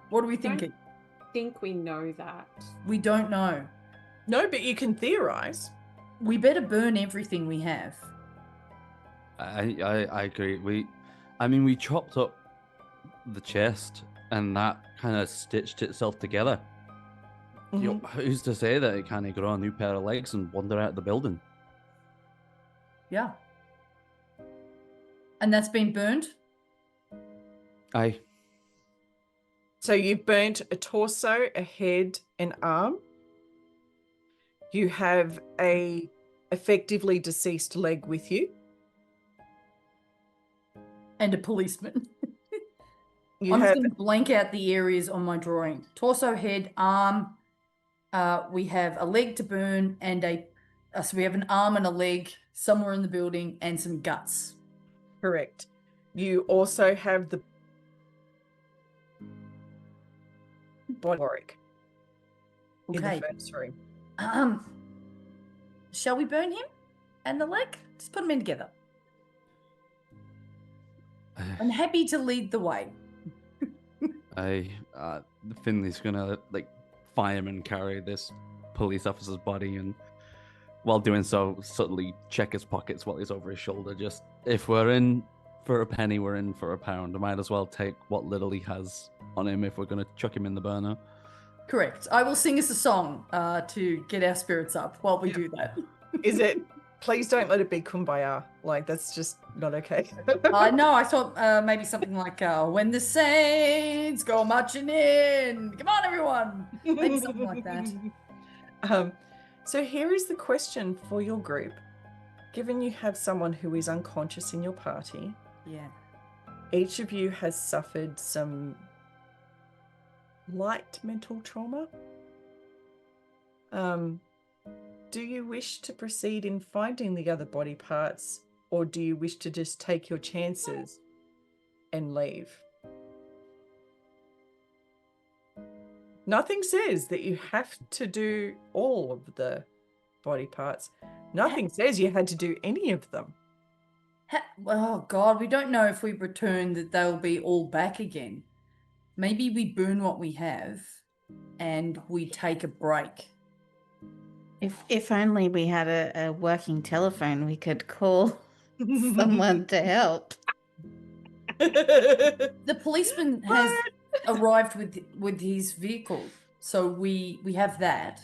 What are we thinking? I think we know that. We don't know. No, but you can theorize. We better burn everything we have. I agree. We chopped up the chest, and that kind of stitched itself together. You know, who's to say that it can't grow a new pair of legs and wander out of the building? Yeah. And that's been burned? Aye. So you've burnt a torso, a head, an arm. You have a effectively deceased leg with you. And a policeman. You I'm have just going to blank out the areas on my drawing. Torso, head, arm. We have a leg to burn and so we have an arm and a leg somewhere in the building and some guts. correct. You also have the body Warwick in Okay. the furnace room. Shall we burn him and the leg? Just put them in together. I'm happy to lead the way. Finley's gonna fireman carry this police officer's body, and while doing so, subtly check his pockets while he's over his shoulder. Just, if we're in for a penny, we're in for a pound. I might as well take what little he has on him if we're gonna chuck him in the burner. Correct. I will sing us a song to get our spirits up while we do that. Is it? Please don't let it be Kumbaya. Like, that's just not okay. No, I thought maybe something like "When the Saints Go Marching In." Come on, everyone. Maybe something like that. So here is the question for your group. Given you have someone who is unconscious in your party, Yeah. Each of you has suffered some light mental trauma. Do you wish to proceed in finding the other body parts, or do you wish to just take your chances and leave? Nothing says that you have to do all of the body parts. Nothing says you had to do any of them. Oh God, we don't know if we return that they'll be all back again. Maybe we burn what we have and we take a break. If only we had a working telephone, we could call someone to help. The policeman has arrived with his vehicle, so we have that.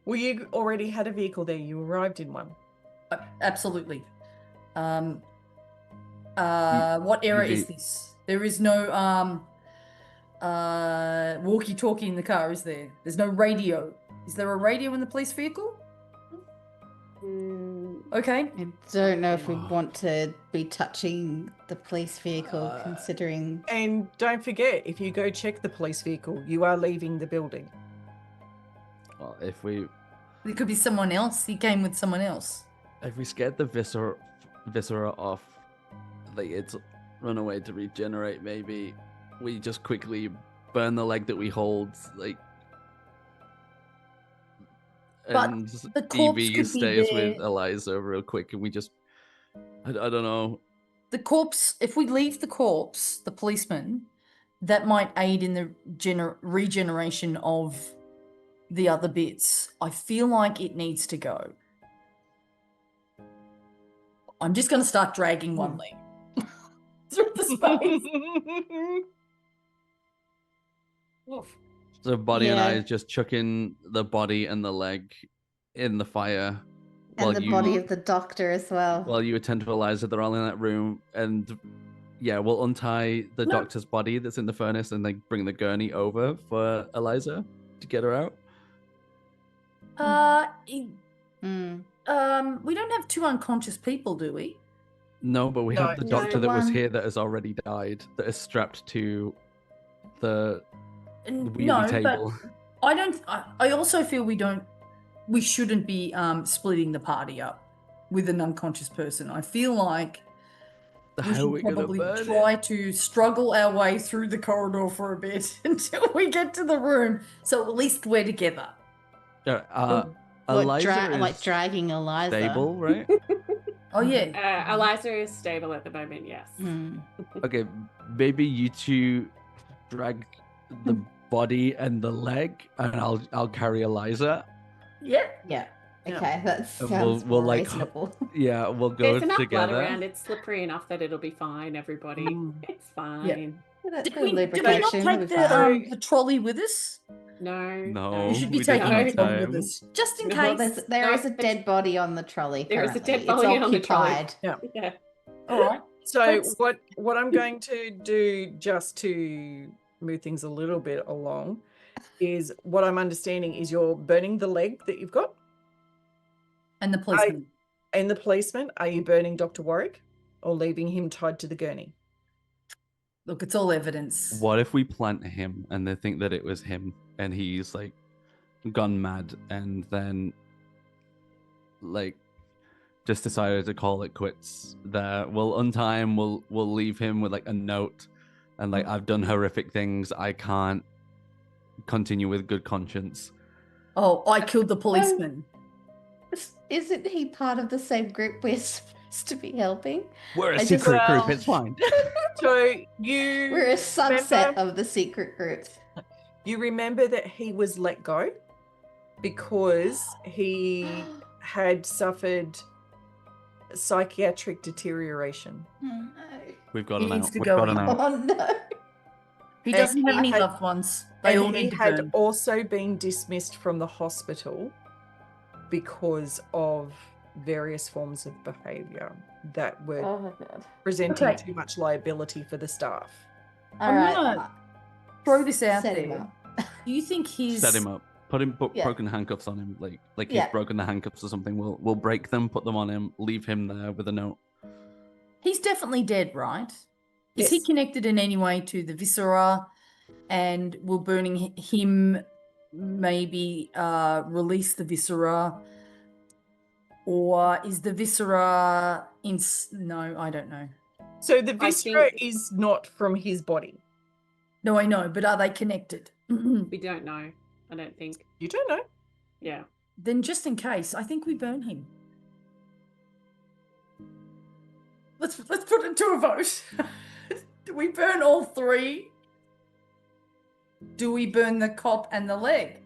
Well, you already had a vehicle there. You arrived in one. Absolutely. What era is this? There is no walkie-talkie in the car, is there? There's no radio. Is there a radio in the police vehicle? Okay. I don't know if we want to be touching the police vehicle, considering. And don't forget, if you go check the police vehicle, you are leaving the building. Well, It could be someone else. He came with someone else. if we scared the viscera off, like it's run away to regenerate, maybe we just quickly burn the leg that we hold, like. But And the corpse Evie could be stays with there. Eliza real quick, and we just, I don't know. The corpse, if we leave the corpse, the policeman, that might aid in the regeneration of the other bits. I feel like it needs to go. I'm just going to start dragging one leg through the space. Oof. So Buddy and I Yeah. is just chucking the body and the leg in the fire. And the body of the doctor as well. While you attend to Eliza, they're all in that room, and yeah, we'll untie the doctor's body that's in the furnace and then bring the gurney over for Eliza to get her out. We don't have two unconscious people, do we? No, but we have the No. doctor that was One. here that has already died, that is strapped to the wheelie No, table. but I don't. I also feel we shouldn't be splitting the party up with an unconscious person. I feel like we How are should we gonna probably burn try to struggle our way through the corridor for a bit until we get to the room, so at least we're together. Eliza Like is dragging Eliza. stable, right? Oh yeah. Eliza is stable at the moment, yes. Okay, maybe you two drag the body and the leg, and I'll carry Eliza. Yeah. Yeah. Okay, that And sounds we'll more like reasonable. Yeah, we'll go There's enough together. blood around. It's slippery enough that it'll be fine, everybody. It's fine. Did we not take the trolley with us? No. No, We should be we didn't taking have the trolley time. with us, just in No, case. There is a dead body on the trolley. There is a dead currently. body It's on the trolley. occupied. Yeah. All right. So Let's- what I'm going to do, just to move things a little bit along, is what I'm understanding is you're burning the leg that you've got. And the policeman. And the policeman, are you burning Dr. Warwick or leaving him tied to the gurney? Look, it's all evidence. What if we plant him and they think that it was him and he's like gone mad and then like just decided to call it quits there? We'll untie him, we'll leave him with like a note and like, I've done horrific things, I can't continue with good conscience. Oh, I killed the policeman. Isn't he part of the same group we're supposed to be helping? We're a I just- secret group, Well- it's fine. So you We're a subset remember- of the secret group. You remember that he was let go because he had suffered psychiatric deterioration. Oh, We've got He him needs out. to We've go got him in. out. Oh no. He And doesn't have he any had- loved ones. They all And he need to had burn. also been dismissed from the hospital because of various forms of behaviour that were Oh my god. presenting Okay. too much liability for the staff. All I'm right. gonna throw this out Set him there. up. Do you think his Set him up. Put him Yeah. broken handcuffs on him, like Yeah. he's broken the handcuffs or something. We'll break them, put them on him, leave him there with a note. He's definitely dead, right? Is he Yes. connected in any way to the viscera? And will burning him maybe release the viscera? Or is the viscera in? No, I don't know. So the I viscera think- is not from his body. No, I know, but are they connected? We don't know. I don't think. You don't know. Yeah. Then just in case, I think we burn him. Let's put it to a vote. Do we burn all three? Do we burn the cop and the leg?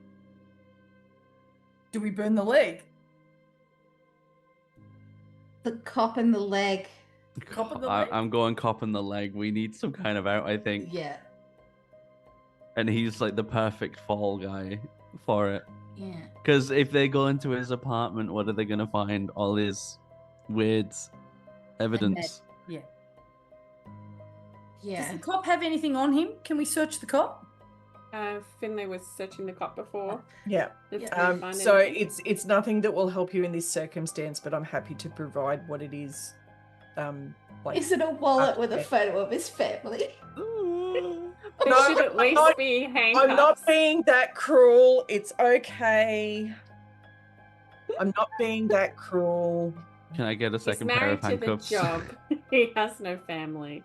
Do we burn the leg? The cop and the leg. Cop and the leg? I'm going cop in the leg. We need some kind of out, I think. Yeah. And he's like the perfect fall guy for it. Yeah. Because if they go into his apartment, what are they going to find? All his weird evidence. Yeah. Does Yeah. the cop have anything on him? Can we search the cop? Finlay was searching the cop before. Yeah. Let's Yeah. go find So anything. it's nothing that will help you in this circumstance, but I'm happy to provide what it is. Like Is it a wallet with a okay. photo of his family? There No, should at least I'm be handcuffs. I'm not being that cruel. It's okay. I'm not being that cruel. Can I get a He's second pair married of to the handcuffs? job. He has no family.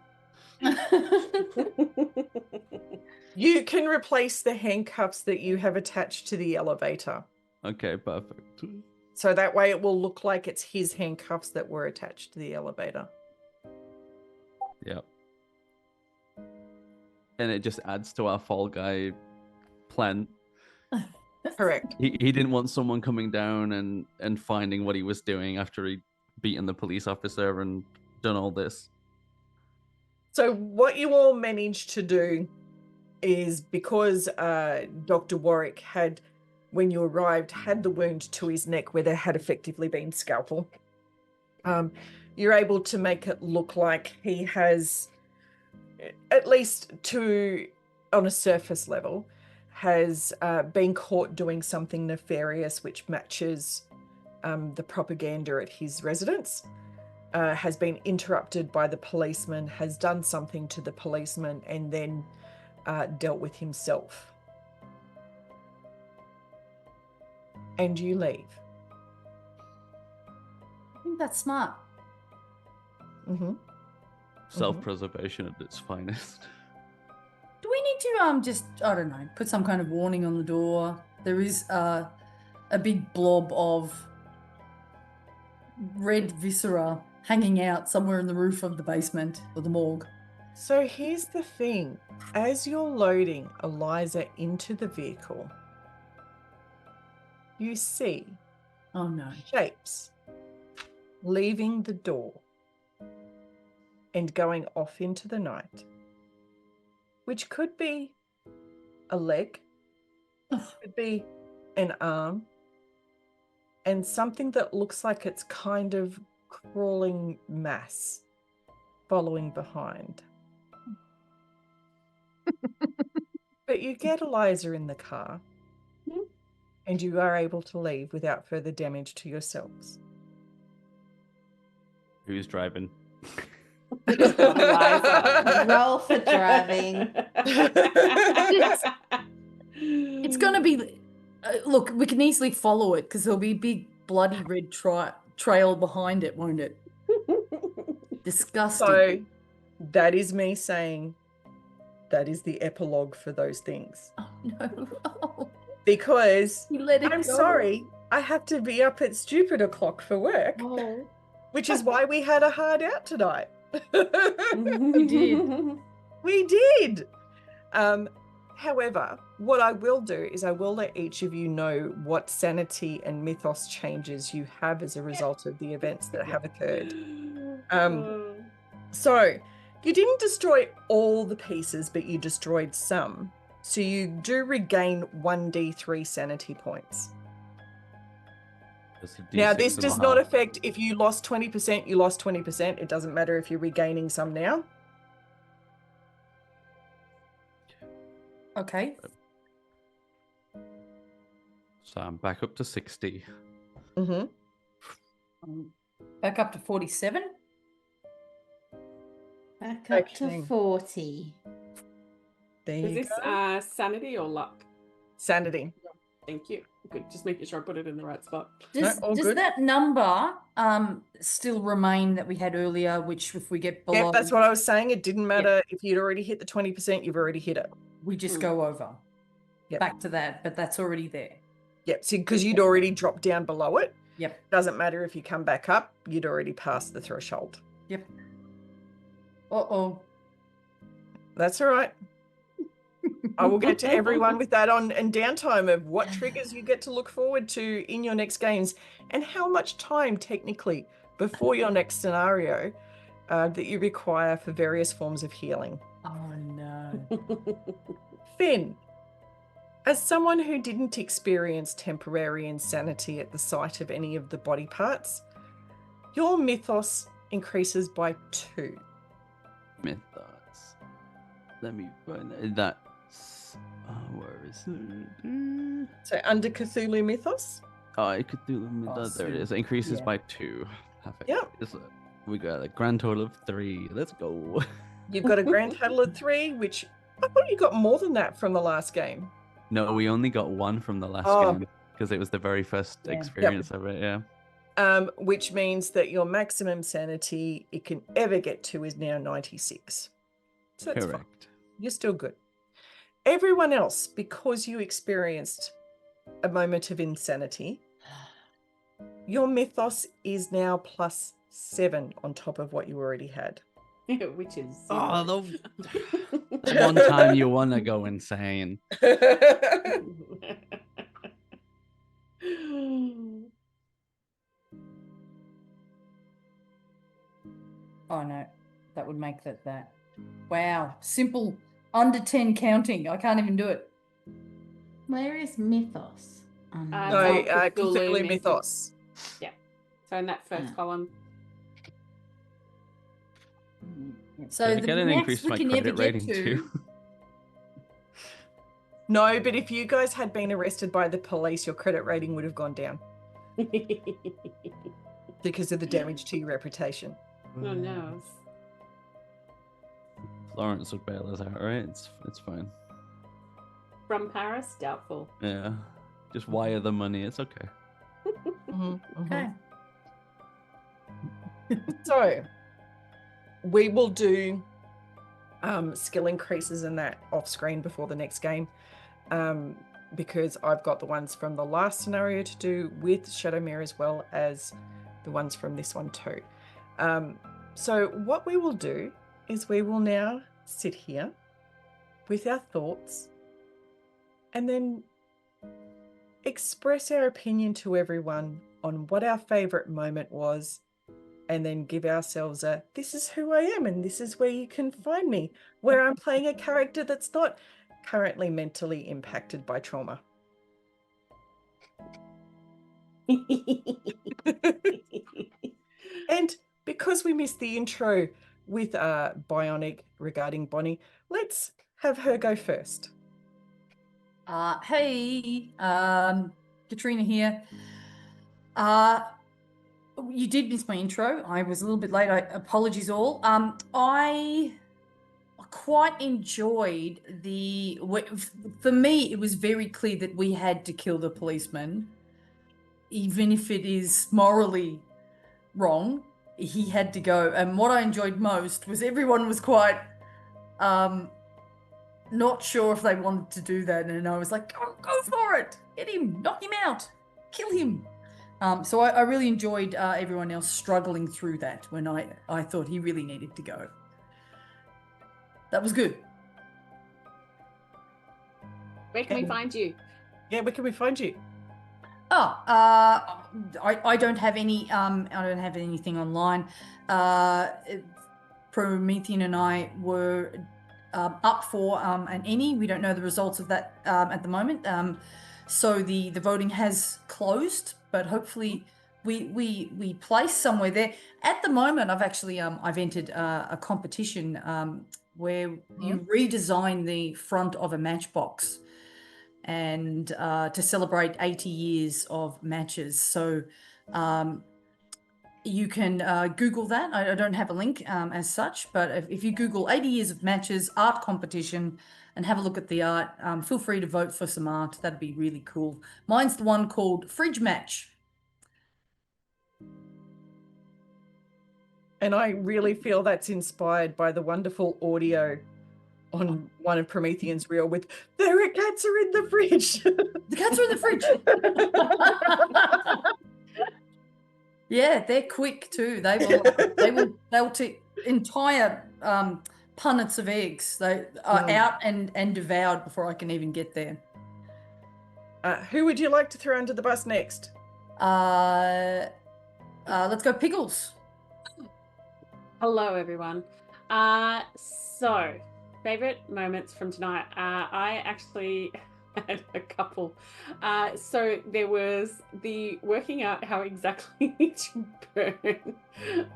You can replace the handcuffs that you have attached to the elevator. Okay, perfect. So that way it will look like it's his handcuffs that were attached to the elevator. Yep. And it just adds to our fall guy plan. Correct. He didn't want someone coming down and finding what he was doing after he'd beaten the police officer and done all this. So what you all managed to do is because Dr. Warwick had, when you arrived, had the wound to his neck where there had effectively been scalpel. You're able to make it look like he has, at least on a surface level, has been caught doing something nefarious which matches the propaganda at his residence, has been interrupted by the policeman, has done something to the policeman, and then dealt with himself. And you leave. I think that's smart. Mm-hmm. Self-preservation at its finest. Do we need to just, I don't know, put some kind of warning on the door? There is a big blob of red viscera hanging out somewhere in the roof of the basement or the morgue. So here's the thing. As you're loading Eliza into the vehicle, you see Oh no. shapes leaving the door and going off into the night, which could be a leg, could be an arm, and something that looks like it's kind of crawling mass following behind. But you get Eliza in the car and you are able to leave without further damage to yourselves. Who's driving? Eliza. Roll for driving. It's going to be, look, we can easily follow it because there'll be a big bloody red trail behind it, won't it? Disgusting. So that is me saying that is the epilogue for those things. Oh no. Because You let it I'm go. sorry, I have to be up at stupid o'clock for work, Oh. which is why we had a hard out tonight. We did. We did. However, what I will do is I will let each of you know what sanity and mythos changes you have as a result of the events that have occurred. So you didn't destroy all the pieces, but you destroyed some. So you do regain 1d3 sanity points. That's a Now, D6 this and a does not half. affect if you lost 20%, you lost 20%. It doesn't matter if you're regaining some now. Okay. So I'm back up to 60. Mm-hmm. Back up to 47. Back up Okay. to 40. There Is you this go. sanity or luck? Sanity. Thank you. Good. Just making sure I put it in the right spot. Does, all does good. that number still remain that we had earlier, which if we get below, Yeah, that's what I was saying. It didn't matter if you'd already hit the 20%, you've already hit it. we just go over? Yep. Back to that, but that's already there. Yep. So because you'd already dropped down below it. Yep. Doesn't matter if you come back up, you'd already passed the threshold. Yep. Uh-oh. That's all right. I will get to everyone with that on and downtime of what triggers you get to look forward to in your next games and how much time technically before your next scenario that you require for various forms of healing. Oh no. Finn, as someone who didn't experience temporary insanity at the sight of any of the body parts, your mythos increases by 2. Mythos. Let me find that. Where is it? So under Cthulhu mythos. Oh, I could do mythos. There it is. It increases by 2. Perfect. Yep. We got a grand total of 3. Let's go. You've got a grand total of 3, which I thought you got more than that from the last game. No, we only got 1 from the last game because it was the very first experience of it. Yeah. Which means that your maximum sanity it can ever get to is now 96. So that's fine. Correct. You're still good. Everyone else, because you experienced a moment of insanity, your mythos is now plus 7 on top of what you already had. Which is Oh, the one time you want to go insane. Oh no. That would make that. Wow. Simple under 10 counting. I can't even do it. Where is mythos? No, Cthulhu Cthulhu mythos. Yeah. So in that first column. So Did I the get an max increase we my can ever credit get rating to. too? No, but if you guys had been arrested by the police, your credit rating would have gone down because of the damage to your reputation. Oh no. Florence would bail us out, right? It's fine. From Paris? Doubtful. Yeah. Just wire the money. It's okay. Okay. So we will do skill increases in that off screen before the next game because I've got the ones from the last scenario to do with Shadowmere as well as the ones from this one too. So what we will do is we will now sit here with our thoughts and then express our opinion to everyone on what our favorite moment was, and then give ourselves a this is who I am and this is where you can find me, where I'm playing a character that's not currently mentally impacted by trauma. And because we missed the intro with Bionic regarding Bonnie, let's have her go first. Hey, Katrina here. You did miss my intro. I was a little bit late. Apologies all. I quite enjoyed for me, it was very clear that we had to kill the policeman, even if it is morally wrong. He had to go. And what I enjoyed most was everyone was quite not sure if they wanted to do that, and I was like, go for it, get him, knock him out, kill him. So I really enjoyed everyone else struggling through that when I thought he really needed to go. That was good. Where can we find you? Yeah, where can we find you? I don't have any I don't have anything online. Promethean and I were up for an ENnie. We don't know the results of that at the moment. So the voting has closed, but hopefully we place somewhere there. At the moment, I've actually I've entered a competition where you redesign the front of a matchbox and to celebrate 80 years of matches. So you can Google that. I don't have a link as such, but if you Google 80 years of matches, art competition, and have a look at the art, feel free to vote for some art. That'd be really cool. Mine's the one called Fridge Match. And I really feel that's inspired by the wonderful audio on one of Promethean's reel with "There cats are in the fridge." The cats are in the fridge. Yeah, they're quick too. They'll take entire punnets of eggs. They are out and devoured before I can even get there. Who would you like to throw under the bus next? Let's go Pickles. Hello, everyone. So, favorite moments from tonight. I actually had a couple. So there was the working out how exactly to burn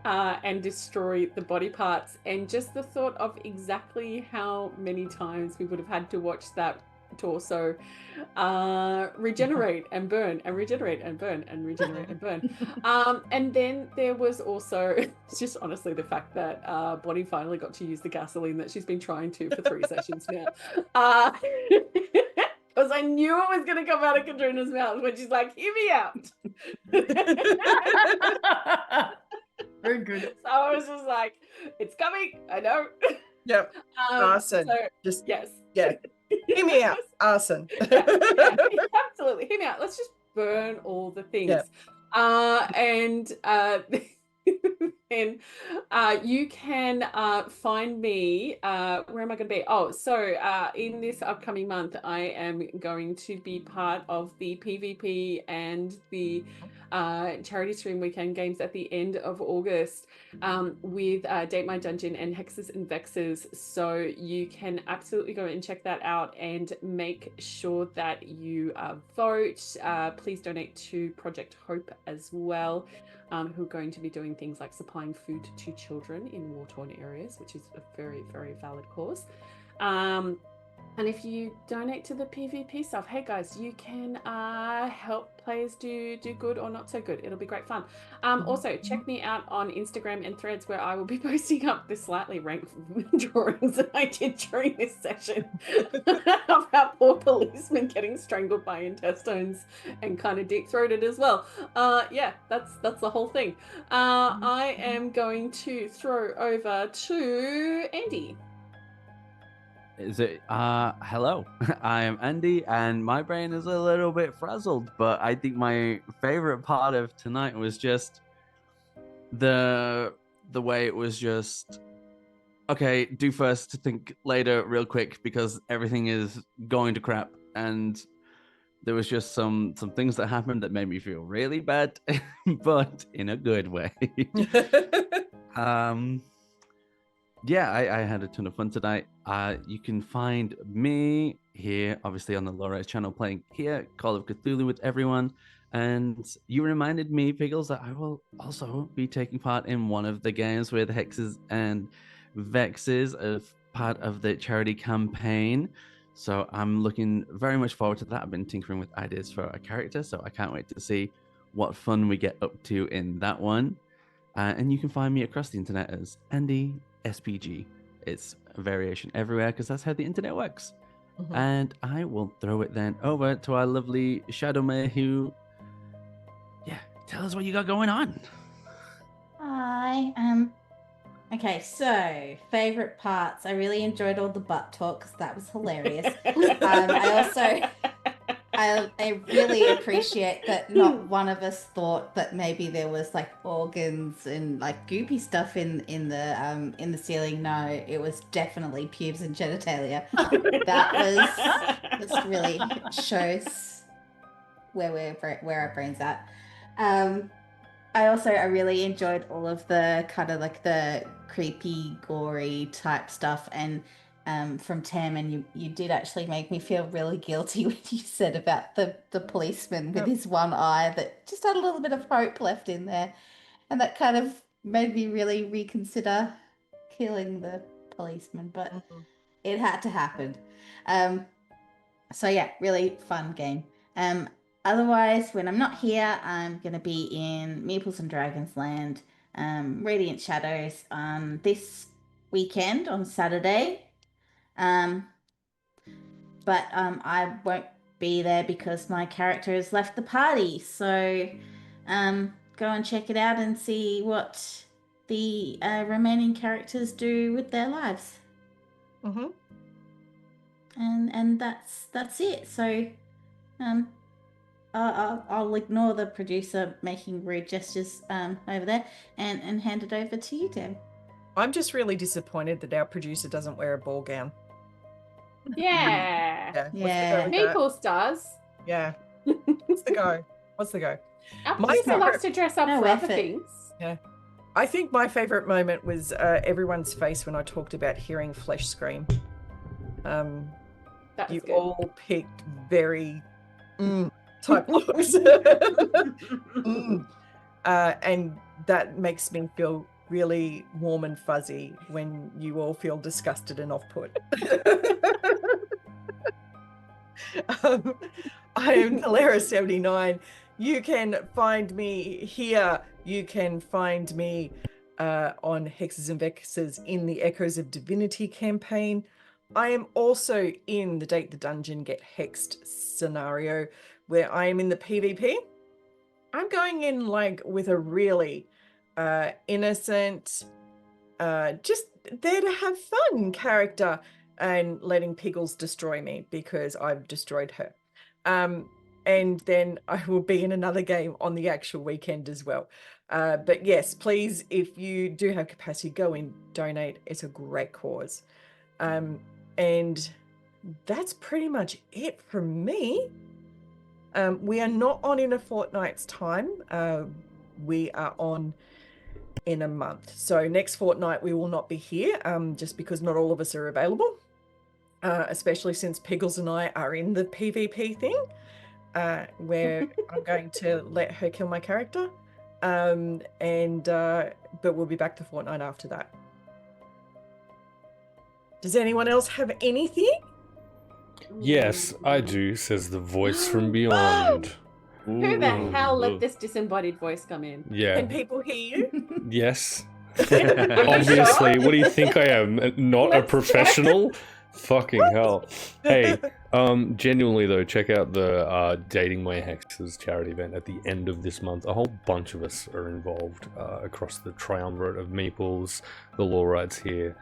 and destroy the body parts, and just the thought of exactly how many times we would have had to watch that torso regenerate and burn and regenerate and burn and regenerate and burn. And then there was also just honestly the fact that Bonnie finally got to use the gasoline that she's been trying to for 3 sessions now. Because I knew it was going to come out of Katrina's mouth when she's like, "Hear me out." Very good. So I was just like, "It's coming. I know." Yep. Arson. So, Just yes. yeah. Hear me out. Arson. Yeah, absolutely. Hear me out. Let's just burn all the things. Yeah. And then you can find me. Where am I going to be? Oh, so in this upcoming month, I am going to be part of the PvP and the charity stream weekend games at the end of August with Date My Dungeon and Hexes and Vexes. So you can absolutely go and check that out and make sure that you vote. Please donate to Project Hope as well, who are going to be doing things like supplying food to children in war-torn areas, which is a very, very valid cause. And if you donate to the PvP stuff, hey guys, you can help players do good or not so good. It'll be great fun. Also, check me out on Instagram and Threads, where I will be posting up the slightly ranked drawings that I did during this session of our poor policeman getting strangled by intestines and kind of deep-throated as well. Yeah, that's the whole thing. I am going to throw over to Andy. Hello. I am Andy, and my brain is a little bit frazzled, but I think my favorite part of tonight was just the way it was just okay, do first, think later real quick, because everything is going to crap. And there was just some things that happened that made me feel really bad, but in a good way. Yeah, I had a ton of fun tonight. You can find me here, obviously on the Lowrise channel, playing here Call of Cthulhu with everyone. And you reminded me, Pickles, that I will also be taking part in one of the games with Hexes and Vexes as part of the charity campaign. So I'm looking very much forward to that. I've been tinkering with ideas for a character, so I can't wait to see what fun we get up to in that one. And you can find me across the internet as Andy SPG. It's a variation everywhere because that's how the internet works. Mhm. And I will throw it then over to our lovely Shadow Mare, who, yeah, tell us what you got going on. Hi. Okay, so favorite parts. I really enjoyed all the butt talk because that was hilarious. I really appreciate that not one of us thought that maybe there was like organs and like goopy stuff in the ceiling. No, it was definitely pubes and genitalia. That was really shows where our brains at. I really enjoyed all of the kind of like the creepy, gory type stuff, and from Tam, and you did actually make me feel really guilty when you said about the policeman with his one eye that just had a little bit of hope left in there, and that kind of made me really reconsider killing the policeman, but it had to happen. So yeah, really fun game. Otherwise, when I'm not here, I'm gonna be in Meeples and Dragons Land, Radiant Shadows this weekend on Saturday. But I won't be there because my character has left the party. So go and check it out and see what the remaining characters do with their lives. Mm-hmm. And that's it. So I'll ignore the producer making rude gestures over there and hand it over to you, Deb. I'm just really disappointed that our producer doesn't wear a ball gown. Yeah. Yeah. Yeah. Meeples does. Yeah. What's the go? What's the go? Our My producer favourite- likes to dress up No for other effort. things. Yeah. I think my favorite moment was everyone's face when I talked about hearing Flesh scream. That was You good. all picked very type looks. And that makes me feel really warm and fuzzy when you all feel disgusted and off-put. I am Calera79. You can find me here. You can find me on Hexes and Vexes in the Echoes of Divinity campaign. I am also in the Date the Dungeon Get Hexed scenario where I am in the PvP. I'm going in like with a really innocent, just there to have fun character and letting Piggles destroy me because I've destroyed her. And then I will be in another game on the actual weekend as well. But yes, please, if you do have capacity, go and donate. It's a great cause. And that's pretty much it from me. We are not on in a fortnight's time. We are on in a month. So next fortnight we will not be here, just because not all of us are available, especially since Piggles and I are in the PvP thing, where I'm going to let her kill my character. But we'll be back the fortnight after that. Does anyone else have anything? Yes, I do, says the voice from beyond. Who the Ooh. hell let this disembodied voice come in? Yeah. Can people hear you? Yes. you Obviously. sure? What do you think I am? Not a Let's professional? Fucking hell. Hey, genuinely though, check out the Dating My Hexes charity event at the end of this month. A whole bunch of us are involved across the triumvirate of Meeples, the Lawrights here,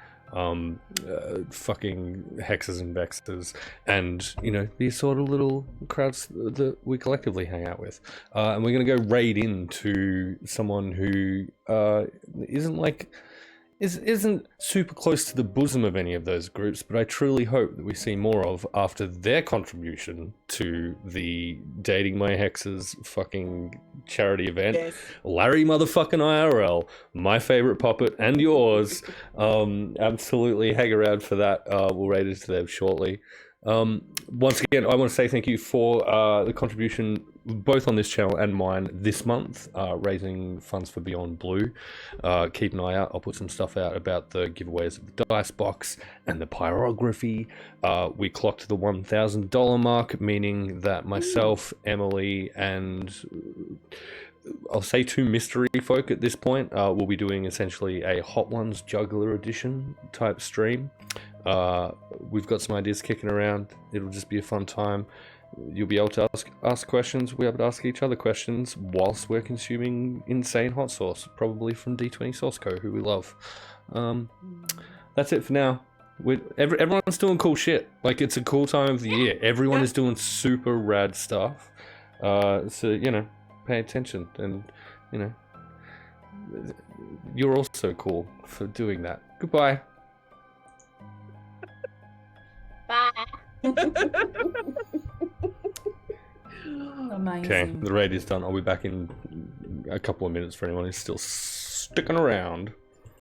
fucking Hexes and Vexes, and you know, these sort of little crowds that we collectively hang out with. And we're gonna go raid into someone who isn't super close to the bosom of any of those groups, but I truly hope that we see more of after their contribution to the Dating My Hexes fucking charity event. Yes. Larry motherfucking IRL, my favorite puppet and yours. Absolutely hang around for that. We'll raid into them shortly. Once again, I want to say thank you for the contribution both on this channel and mine this month, raising funds for Beyond Blue. Keep an eye out. I'll put some stuff out about the giveaways of the dice box and the pyrography. We clocked the $1,000 mark, meaning that myself, Emily, and I'll say two mystery folk at this point will be doing essentially a Hot Ones Juggler Edition type stream. We've got some ideas kicking around. It'll just be a fun time. You'll be able to ask questions. We'll be able to ask each other questions whilst we're consuming insane hot sauce, probably from D20 Sauce Co, who we love. That's it for now. Everyone's doing cool shit. Like, it's a cool time of the year. Everyone is doing super rad stuff. So, you know, pay attention. And, you know, you're also cool for doing that. Goodbye. Bye. Amazing. Okay, the raid is done. I'll be back in a couple of minutes for anyone who's still sticking around.